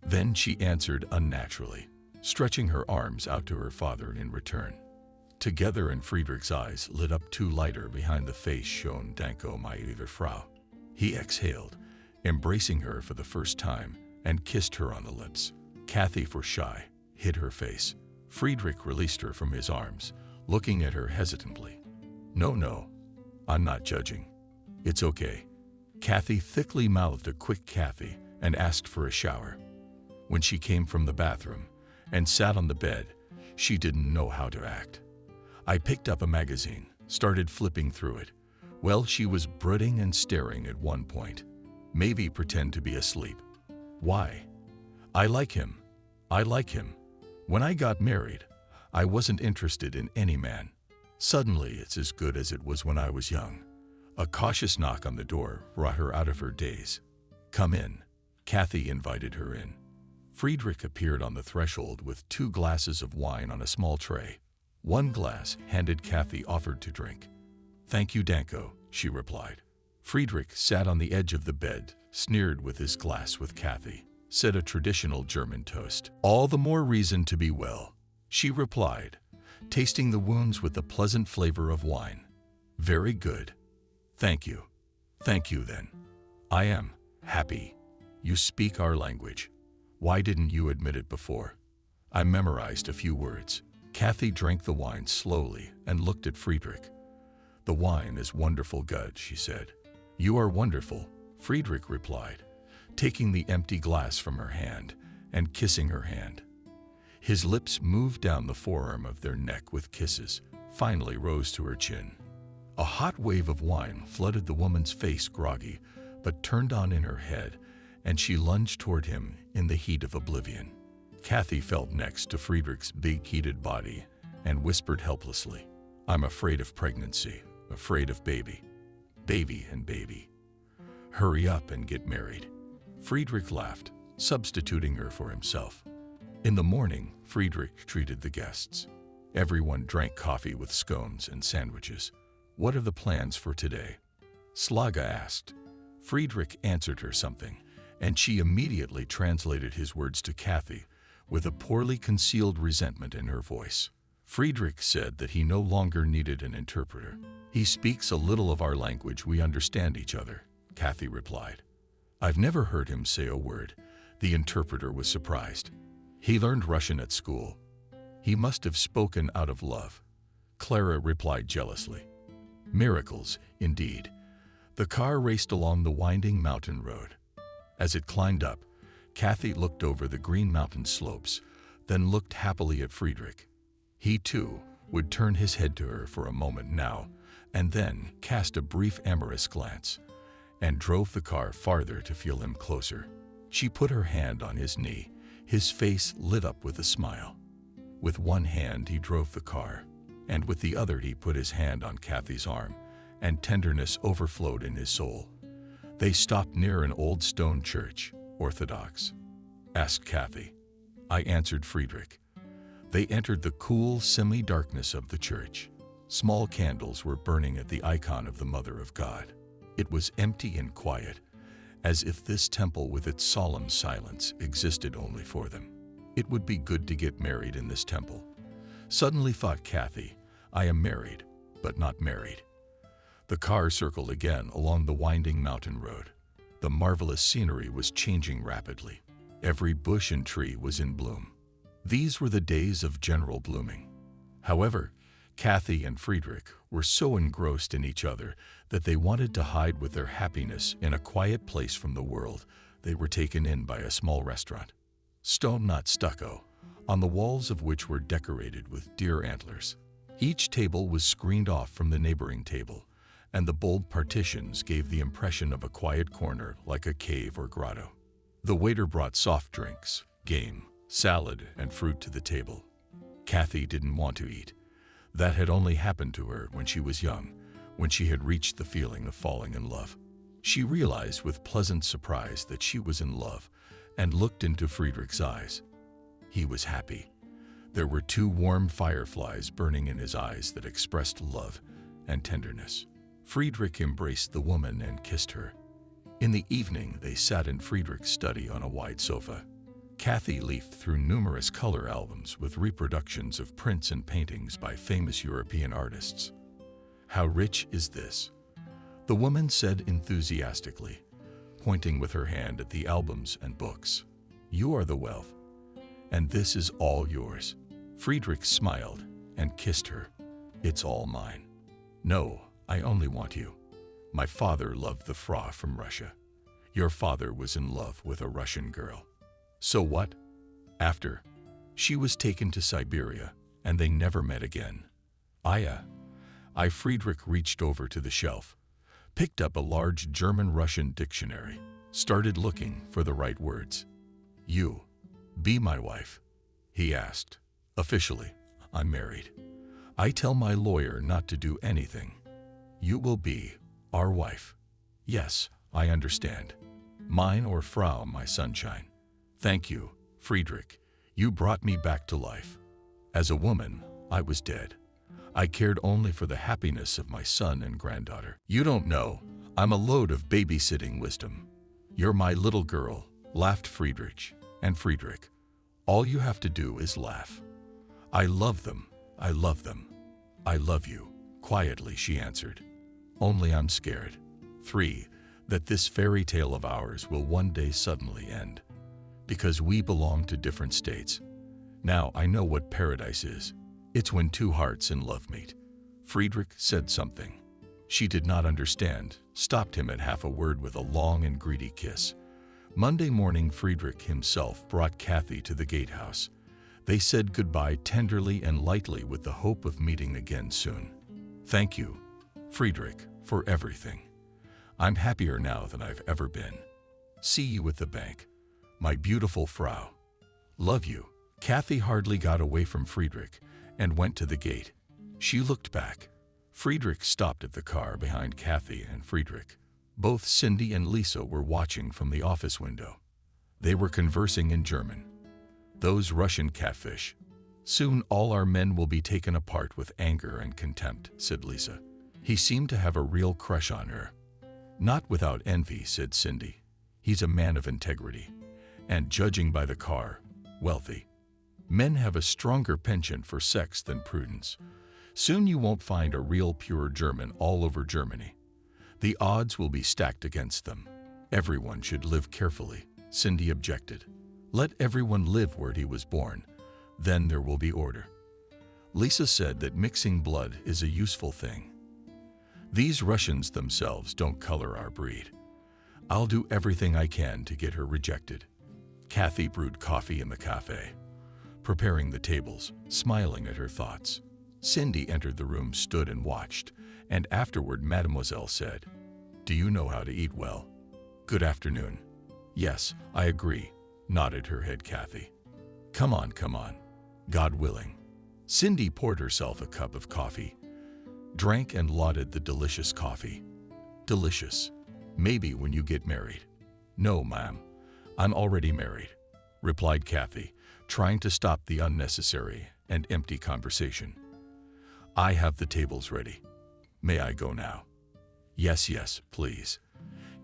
Then she answered unnaturally, stretching her arms out to her father in return. Together, and Friedrich's eyes lit up too lighter behind the face shone Danko meine Frau. He exhaled, embracing her for the first time, and kissed her on the lips. Kathy, for shy, hid her face. Friedrich released her from his arms, looking at her hesitantly. No, I'm not judging. It's okay. Kathy thickly mouthed a quick Kathy and asked for a shower. When she came from the bathroom and sat on the bed, she didn't know how to act. I picked up a magazine, started flipping through it. Well, she was brooding and staring at one point. Maybe pretend to be asleep. Why? I like him. When I got married, I wasn't interested in any man. Suddenly, it's as good as it was when I was young. A cautious knock on the door brought her out of her daze. Come in. Kathy invited her in. Friedrich appeared on the threshold with 2 glasses of wine on a small tray. 1 glass handed Kathy offered to drink. Thank you, Danko, she replied. Friedrich sat on the edge of the bed, sneered with his glass with Kathy, said a traditional German toast. All the more reason to be well, she replied, tasting the wounds with the pleasant flavor of wine. Very good. Thank you. Thank you then. I am happy. You speak our language. Why didn't you admit it before? I memorized a few words. Kathy drank the wine slowly and looked at Friedrich. The wine is wonderful good, she said. You are wonderful, Friedrich replied, taking the empty glass from her hand and kissing her hand. His lips moved down the forearm of their neck with kisses, finally rose to her chin. A hot wave of wine flooded the woman's face, groggy, but turned on in her head, and she lunged toward him in the heat of oblivion. Kathy felt next to Friedrich's big, heated body and whispered helplessly, "I'm afraid of pregnancy, afraid of baby. Baby and baby. Hurry up and get married." Friedrich laughed, substituting her for himself. In the morning, Friedrich treated the guests. Everyone drank coffee with scones and sandwiches. "What are the plans for today?" Slaga asked. Friedrich answered her something, and she immediately translated his words to Kathy with a poorly concealed resentment in her voice. Friedrich said that he no longer needed an interpreter. "He speaks a little of our language, we understand each other," Kathy replied. "I've never heard him say a word." The interpreter was surprised. "He learned Russian at school. He must have spoken out of love," Clara replied jealously. Miracles, indeed. The car raced along the winding mountain road. As it climbed up, Kathy looked over the green mountain slopes, then looked happily at Friedrich. He, too, would turn his head to her for a moment now, and then cast a brief amorous glance, and drove the car farther to feel him closer. She put her hand on his knee, his face lit up with a smile. With one hand he drove the car, and with the other he put his hand on Kathy's arm, and tenderness overflowed in his soul. They stopped near an old stone church, Orthodox. Asked Kathy. I answered Friedrich. They entered the cool semi-darkness of the church. Small candles were burning at the icon of the Mother of God. It was empty and quiet, as if this temple with its solemn silence existed only for them. It would be good to get married in this temple. Suddenly thought Kathy, I am married, but not married. The car circled again along the winding mountain road. The marvelous scenery was changing rapidly. Every bush and tree was in bloom. These were the days of general blooming. However, Kathy and Friedrich were so engrossed in each other that they wanted to hide with their happiness in a quiet place from the world. They were taken in by a small restaurant. Stone, not stucco, on the walls of which were decorated with deer antlers. Each table was screened off from the neighboring table, and the bold partitions gave the impression of a quiet corner like a cave or grotto. The waiter brought soft drinks, game, salad, and fruit to the table. Kathy didn't want to eat. That had only happened to her when she was young, when she had reached the feeling of falling in love. She realized with pleasant surprise that she was in love and looked into Friedrich's eyes. He was happy. There were two warm fireflies burning in his eyes that expressed love and tenderness. Friedrich embraced the woman and kissed her. In the evening, they sat in Friedrich's study on a wide sofa. Kathy leafed through numerous color albums with reproductions of prints and paintings by famous European artists. How rich is this? The woman said enthusiastically, pointing with her hand at the albums and books. You are the wealth, and this is all yours. Friedrich smiled and kissed her. It's all mine. No, I only want you. My father loved the Frau from Russia. Your father was in love with a Russian girl. So what? After, she was taken to Siberia, and they never met again. Friedrich reached over to the shelf, picked up a large German-Russian dictionary, started looking for the right words. You, be my wife, he asked. Officially, I'm married. I tell my lawyer not to do anything. You will be our wife. Yes, I understand. Mine or Frau, my sunshine. Thank you, Friedrich. You brought me back to life. As a woman, I was dead. I cared only for the happiness of my son and granddaughter. You don't know, I'm a load of babysitting wisdom. You're my little girl, laughed Friedrich. And Friedrich, all you have to do is laugh. I love them, I love them. I love you, quietly she answered. Only I'm scared. 3. That this fairy tale of ours will one day suddenly end. Because we belong to different states. Now I know what paradise is. It's when two hearts in love meet. Friedrich said something. She did not understand, stopped him at half a word with a long and greedy kiss. Monday morning, Friedrich himself brought Kathy to the gatehouse. They said goodbye tenderly and lightly with the hope of meeting again soon. Thank you, Friedrich, for everything. I'm happier now than I've ever been. See you at the bank. My beautiful Frau. Love you. Kathy hardly got away from Friedrich and went to the gate. She looked back. Friedrich stopped at the car behind Kathy and Friedrich. Both Cindy and Lisa were watching from the office window. They were conversing in German. Those Russian catfish. Soon all our men will be taken apart with anger and contempt, said Lisa. He seemed to have a real crush on her. Not without envy, said Cindy. He's a man of integrity. And judging by the car, wealthy. Men have a stronger penchant for sex than prudence. Soon you won't find a real pure German all over Germany. The odds will be stacked against them. Everyone should live carefully, Cindy objected. Let everyone live where he was born. Then there will be order. Lisa said that mixing blood is a useful thing. These Russians themselves don't color our breed. I'll do everything I can to get her rejected. Kathy brewed coffee in the cafe, preparing the tables, smiling at her thoughts. Cindy entered the room, stood and watched, and afterward Mademoiselle said, "Do you know how to eat well?" "Good afternoon." "Yes, I agree," nodded her head Kathy. Come on. God willing." Cindy poured herself a cup of coffee, drank and lauded the delicious coffee. "Delicious. Maybe when you get married." "No, ma'am. I'm already married," replied Kathy, trying to stop the unnecessary and empty conversation. "I have the tables ready. May I go now?" Yes, please."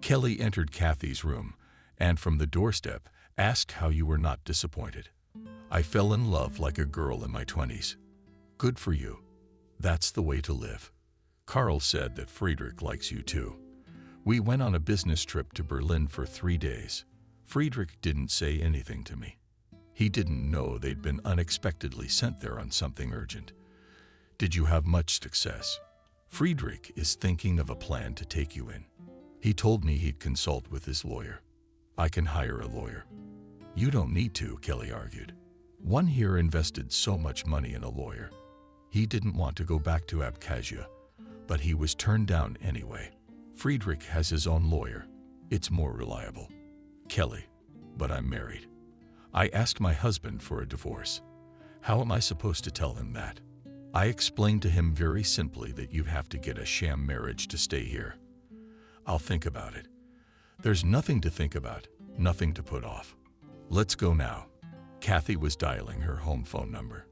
Kelly entered Kathy's room and from the doorstep asked how you were not disappointed. "I fell in love like a girl in my 20s. "Good for you. That's the way to live." "Carl said that Friedrich likes you too. We went on a business trip to Berlin for 3 days. Friedrich didn't say anything to me. He didn't know they'd been unexpectedly sent there on something urgent." "Did you have much success?" "Friedrich is thinking of a plan to take you in. He told me he'd consult with his lawyer." "I can hire a lawyer." "You don't need to," Kelly argued. "One here invested so much money in a lawyer. He didn't want to go back to Abkhazia, but he was turned down anyway. Friedrich has his own lawyer. It's more reliable." "Kelly, but I'm married. I asked my husband for a divorce. How am I supposed to tell him that?" "I explained to him very simply that you'd have to get a sham marriage to stay here." "I'll think about it." "There's nothing to think about, nothing to put off. Let's go now." Kathy was dialing her home phone number.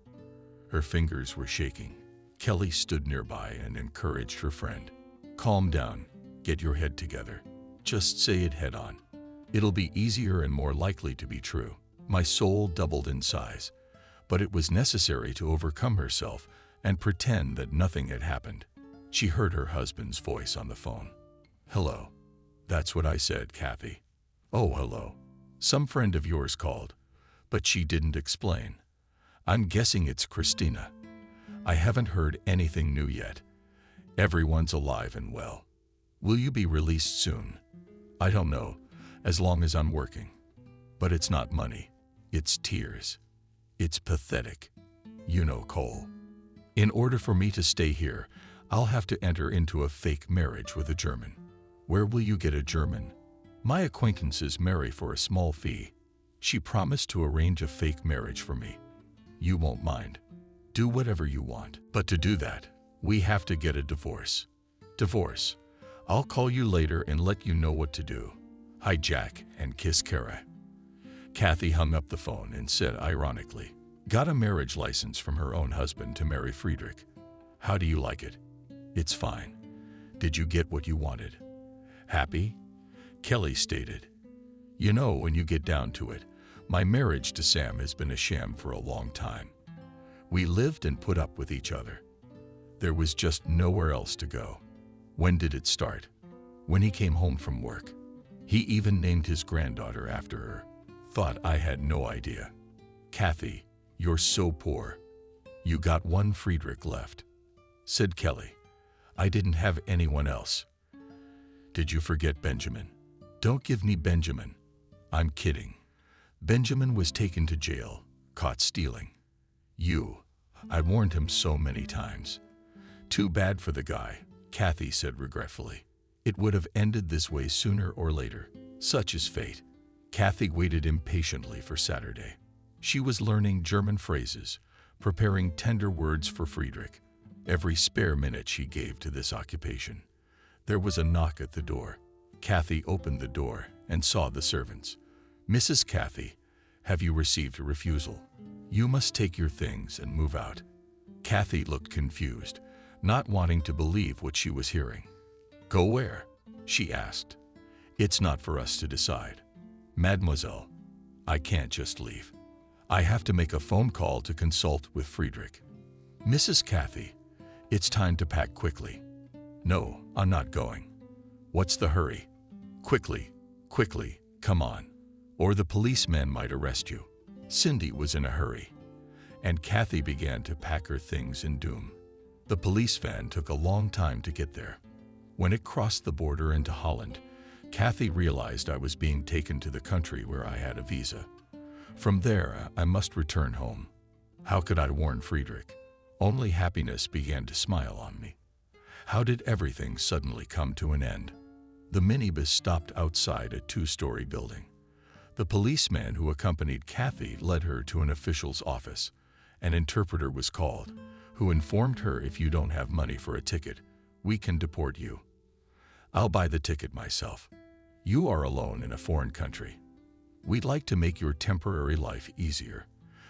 Her fingers were shaking. Kelly stood nearby and encouraged her friend. "Calm down. Get your head together. Just say it head on. It'll be easier and more likely to be true." My soul doubled in size, but it was necessary to overcome herself and pretend that nothing had happened. She heard her husband's voice on the phone. "Hello." "That's what I said, Kathy." "Oh, hello. Some friend of yours called, but she didn't explain. I'm guessing it's Christina. I haven't heard anything new yet. Everyone's alive and well. Will you be released soon?" "I don't know, as long as I'm working. But it's not money. It's tears. It's pathetic. You know Cole. In order for me to stay here, I'll have to enter into a fake marriage with a German." "Where will you get a German?" "My acquaintances marry for a small fee. She promised to arrange a fake marriage for me. You won't mind. Do whatever you want. But to do that, we have to get a divorce." "Divorce? I'll call you later and let you know what to do. Hijack and kiss Kara." Kathy hung up the phone and said ironically, "Got a marriage license from her own husband to marry Friedrich. How do you like it?" "It's fine. Did you get what you wanted?" "Happy?" Kelly stated. "You know, when you get down to it, my marriage to Sam has been a sham for a long time. We lived and put up with each other. There was just nowhere else to go." "When did it start?" "When he came home from work. He even named his granddaughter after her. Thought I had no idea." "Kathy, you're so poor. You got one Friedrich left," said Kelly. "I didn't have anyone else." "Did you forget Benjamin?" "Don't give me Benjamin." "I'm kidding. Benjamin was taken to jail, caught stealing. I warned him so many times. Too bad for the guy. Kathy said regretfully. It would have ended this way sooner or later. Such is fate. Kathy waited impatiently for Saturday. She was learning German phrases, preparing tender words for Friedrich. Every spare minute she gave to this occupation. There was a knock at the door. Kathy opened the door and saw the servants. "Mrs. Kathy, have you received a refusal? You must take your things and move out." Kathy looked confused, not wanting to believe what she was hearing. "Go where?" she asked. "It's not for us to decide." "Mademoiselle, I can't just leave. I have to make a phone call to consult with Friedrich." "Mrs. Kathy, it's time to pack quickly." "No, I'm not going." "What's the hurry? Quickly, quickly, come on, or the policeman might arrest you." Cindy was in a hurry, and Kathy began to pack her things in doom. The police van took a long time to get there. When it crossed the border into Holland, Kathy realized I was being taken to the country where I had a visa. From there, I must return home. How could I warn Friedrich? Only happiness began to smile on me. How did everything suddenly come to an end? The minibus stopped outside a two-story building. The policeman who accompanied Kathy led her to an official's office. An interpreter was called, who informed her, "If you don't have money for a ticket, we can deport you. I'll buy the ticket myself. You are alone in a foreign country. We'd like to make your temporary life easier.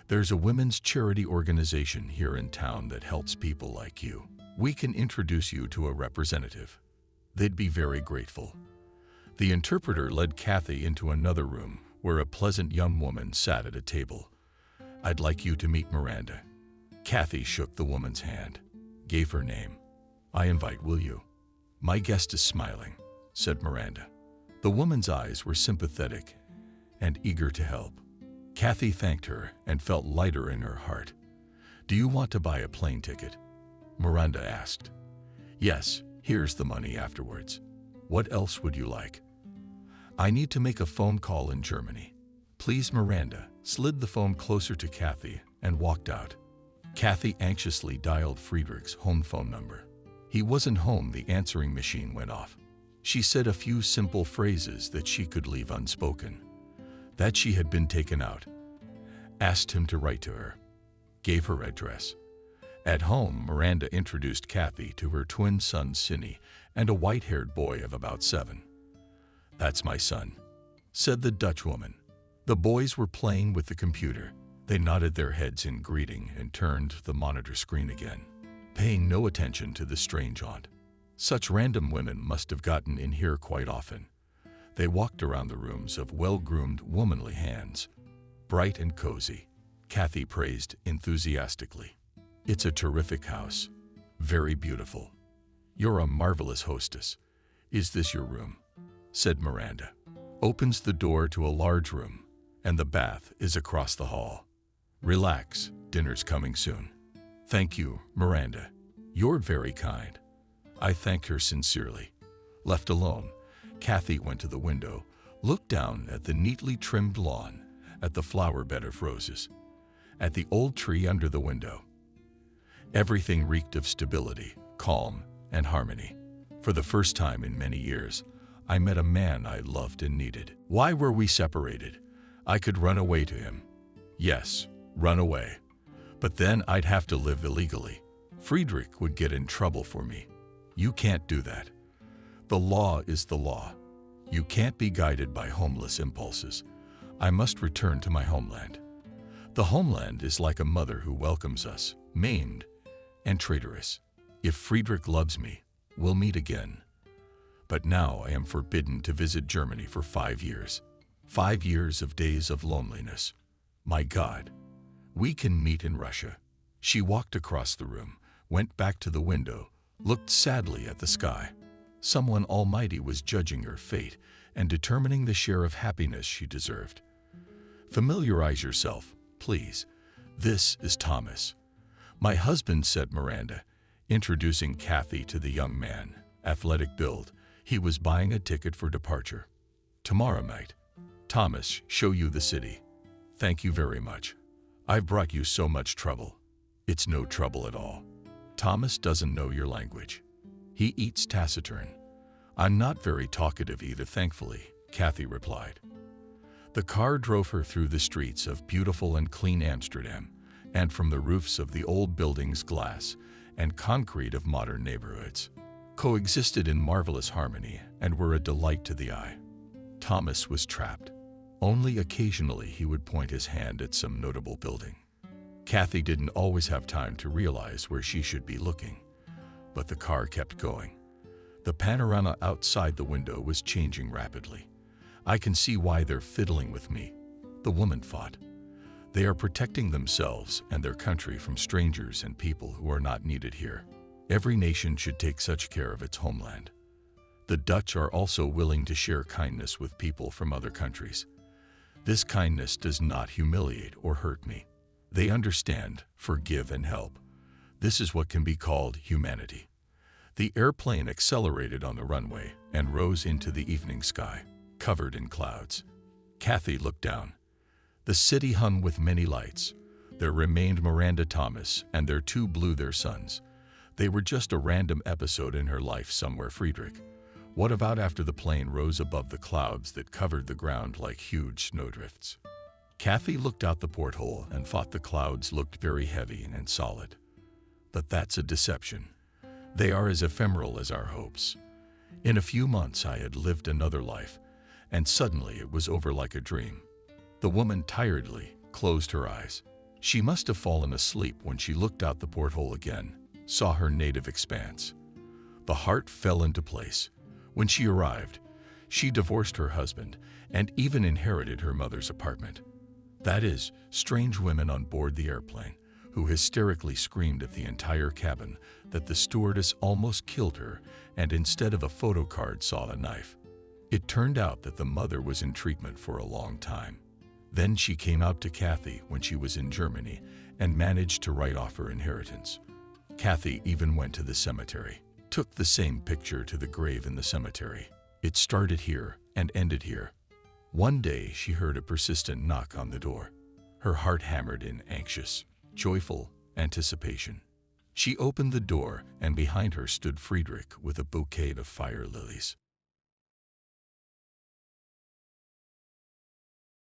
There's a women's charity organization here in town that helps people like you. We can introduce you to a representative. They'd be very grateful." The interpreter led Kathy into another room where a pleasant young woman sat at a table. "I'd like you to meet Miranda." Kathy shook the woman's hand, gave her name. "I invite, will you?" "My guest is smiling," said Miranda. The woman's eyes were sympathetic and eager to help. Kathy thanked her and felt lighter in her heart. "Do you want to buy a plane ticket?" Miranda asked. "Yes, here's the money afterwards. What else would you like?" "I need to make a phone call in Germany." "Please." Miranda slid the phone closer to Kathy and walked out. Kathy anxiously dialed Friedrich's home phone number. He wasn't home. The answering machine went off. She said a few simple phrases that she could leave unspoken. That she had been taken out. Asked him to write to her. Gave her address. At home, Miranda introduced Kathy to her twin son, Cinny, and a white-haired boy of about 7. "That's my son," said the Dutch woman. The boys were playing with the computer. They nodded their heads in greeting and turned the monitor screen again, paying no attention to the strange aunt. Such random women must have gotten in here quite often. They walked around the rooms of well-groomed, womanly hands. Bright and cozy, Kathy praised enthusiastically. "It's a terrific house. Very beautiful. You're a marvelous hostess. Is this your room?" said Miranda. Opens the door to a large room, and the bath is across the hall. "Relax, dinner's coming soon." "Thank you, Miranda. You're very kind." I thanked her sincerely. Left alone, Kathy went to the window, looked down at the neatly trimmed lawn, at the flower bed of roses, at the old tree under the window. Everything reeked of stability, calm, and harmony. For the first time in many years, I met a man I loved and needed. Why were we separated? I could run away to him. Yes, run away. But then I'd have to live illegally. Friedrich would get in trouble for me. You can't do that. The law is the law. You can't be guided by homeless impulses. I must return to my homeland. The homeland is like a mother who welcomes us, maimed and traitorous. If Friedrich loves me, we'll meet again. But now I am forbidden to visit Germany for 5 years. 5 years of days of loneliness. My God, we can meet in Russia. She walked across the room, went back to the window, looked sadly at the sky. Someone almighty was judging her fate and determining the share of happiness she deserved. Familiarize yourself, please. This is Thomas. My husband, said Miranda, introducing Kathy to the young man, athletic build. He was buying a ticket for departure. Tomorrow night. Thomas, show you the city. Thank you very much. I've brought you so much trouble. It's no trouble at all. Thomas doesn't know your language. He eats taciturn. I'm not very talkative either, thankfully, Kathy replied. The car drove her through the streets of beautiful and clean Amsterdam, and from the roofs of the old buildings' glass and concrete of modern neighborhoods coexisted in marvelous harmony and were a delight to the eye. Thomas was trapped. Only occasionally he would point his hand at some notable building. Kathy didn't always have time to realize where she should be looking, but the car kept going. The panorama outside the window was changing rapidly. I can see why they're fiddling with me, the woman thought. They are protecting themselves and their country from strangers and people who are not needed here. Every nation should take such care of its homeland. The Dutch are also willing to share kindness with people from other countries. This kindness does not humiliate or hurt me. They understand, forgive, and help. This is what can be called humanity. The airplane accelerated on the runway and rose into the evening sky, covered in clouds. Kathy looked down. The city hung with many lights. There remained Miranda Thomas and their two their sons. They were just a random episode in her life somewhere. Friedrich. What about after the plane rose above the clouds that covered the ground like huge snowdrifts? Kathy looked out the porthole and thought the clouds looked very heavy and solid. But that's a deception. They are as ephemeral as our hopes. In a few months I had lived another life, and suddenly it was over like a dream. The woman tiredly closed her eyes. She must have fallen asleep when she looked out the porthole again, saw her native expanse. The heart fell into place. When she arrived, she divorced her husband and even inherited her mother's apartment. That is, strange women on board the airplane, who hysterically screamed at the entire cabin that the stewardess almost killed her and instead of a photo card saw a knife. It turned out that the mother was in treatment for a long time. Then she came out to Kathy when she was in Germany and managed to write off her inheritance. Kathy even went to the cemetery, took the same picture to the grave in the cemetery. It started here and ended here. One day she heard a persistent knock on the door. Her heart hammered in anxious, joyful anticipation. She opened the door and behind her stood Friedrich with a bouquet of fire lilies.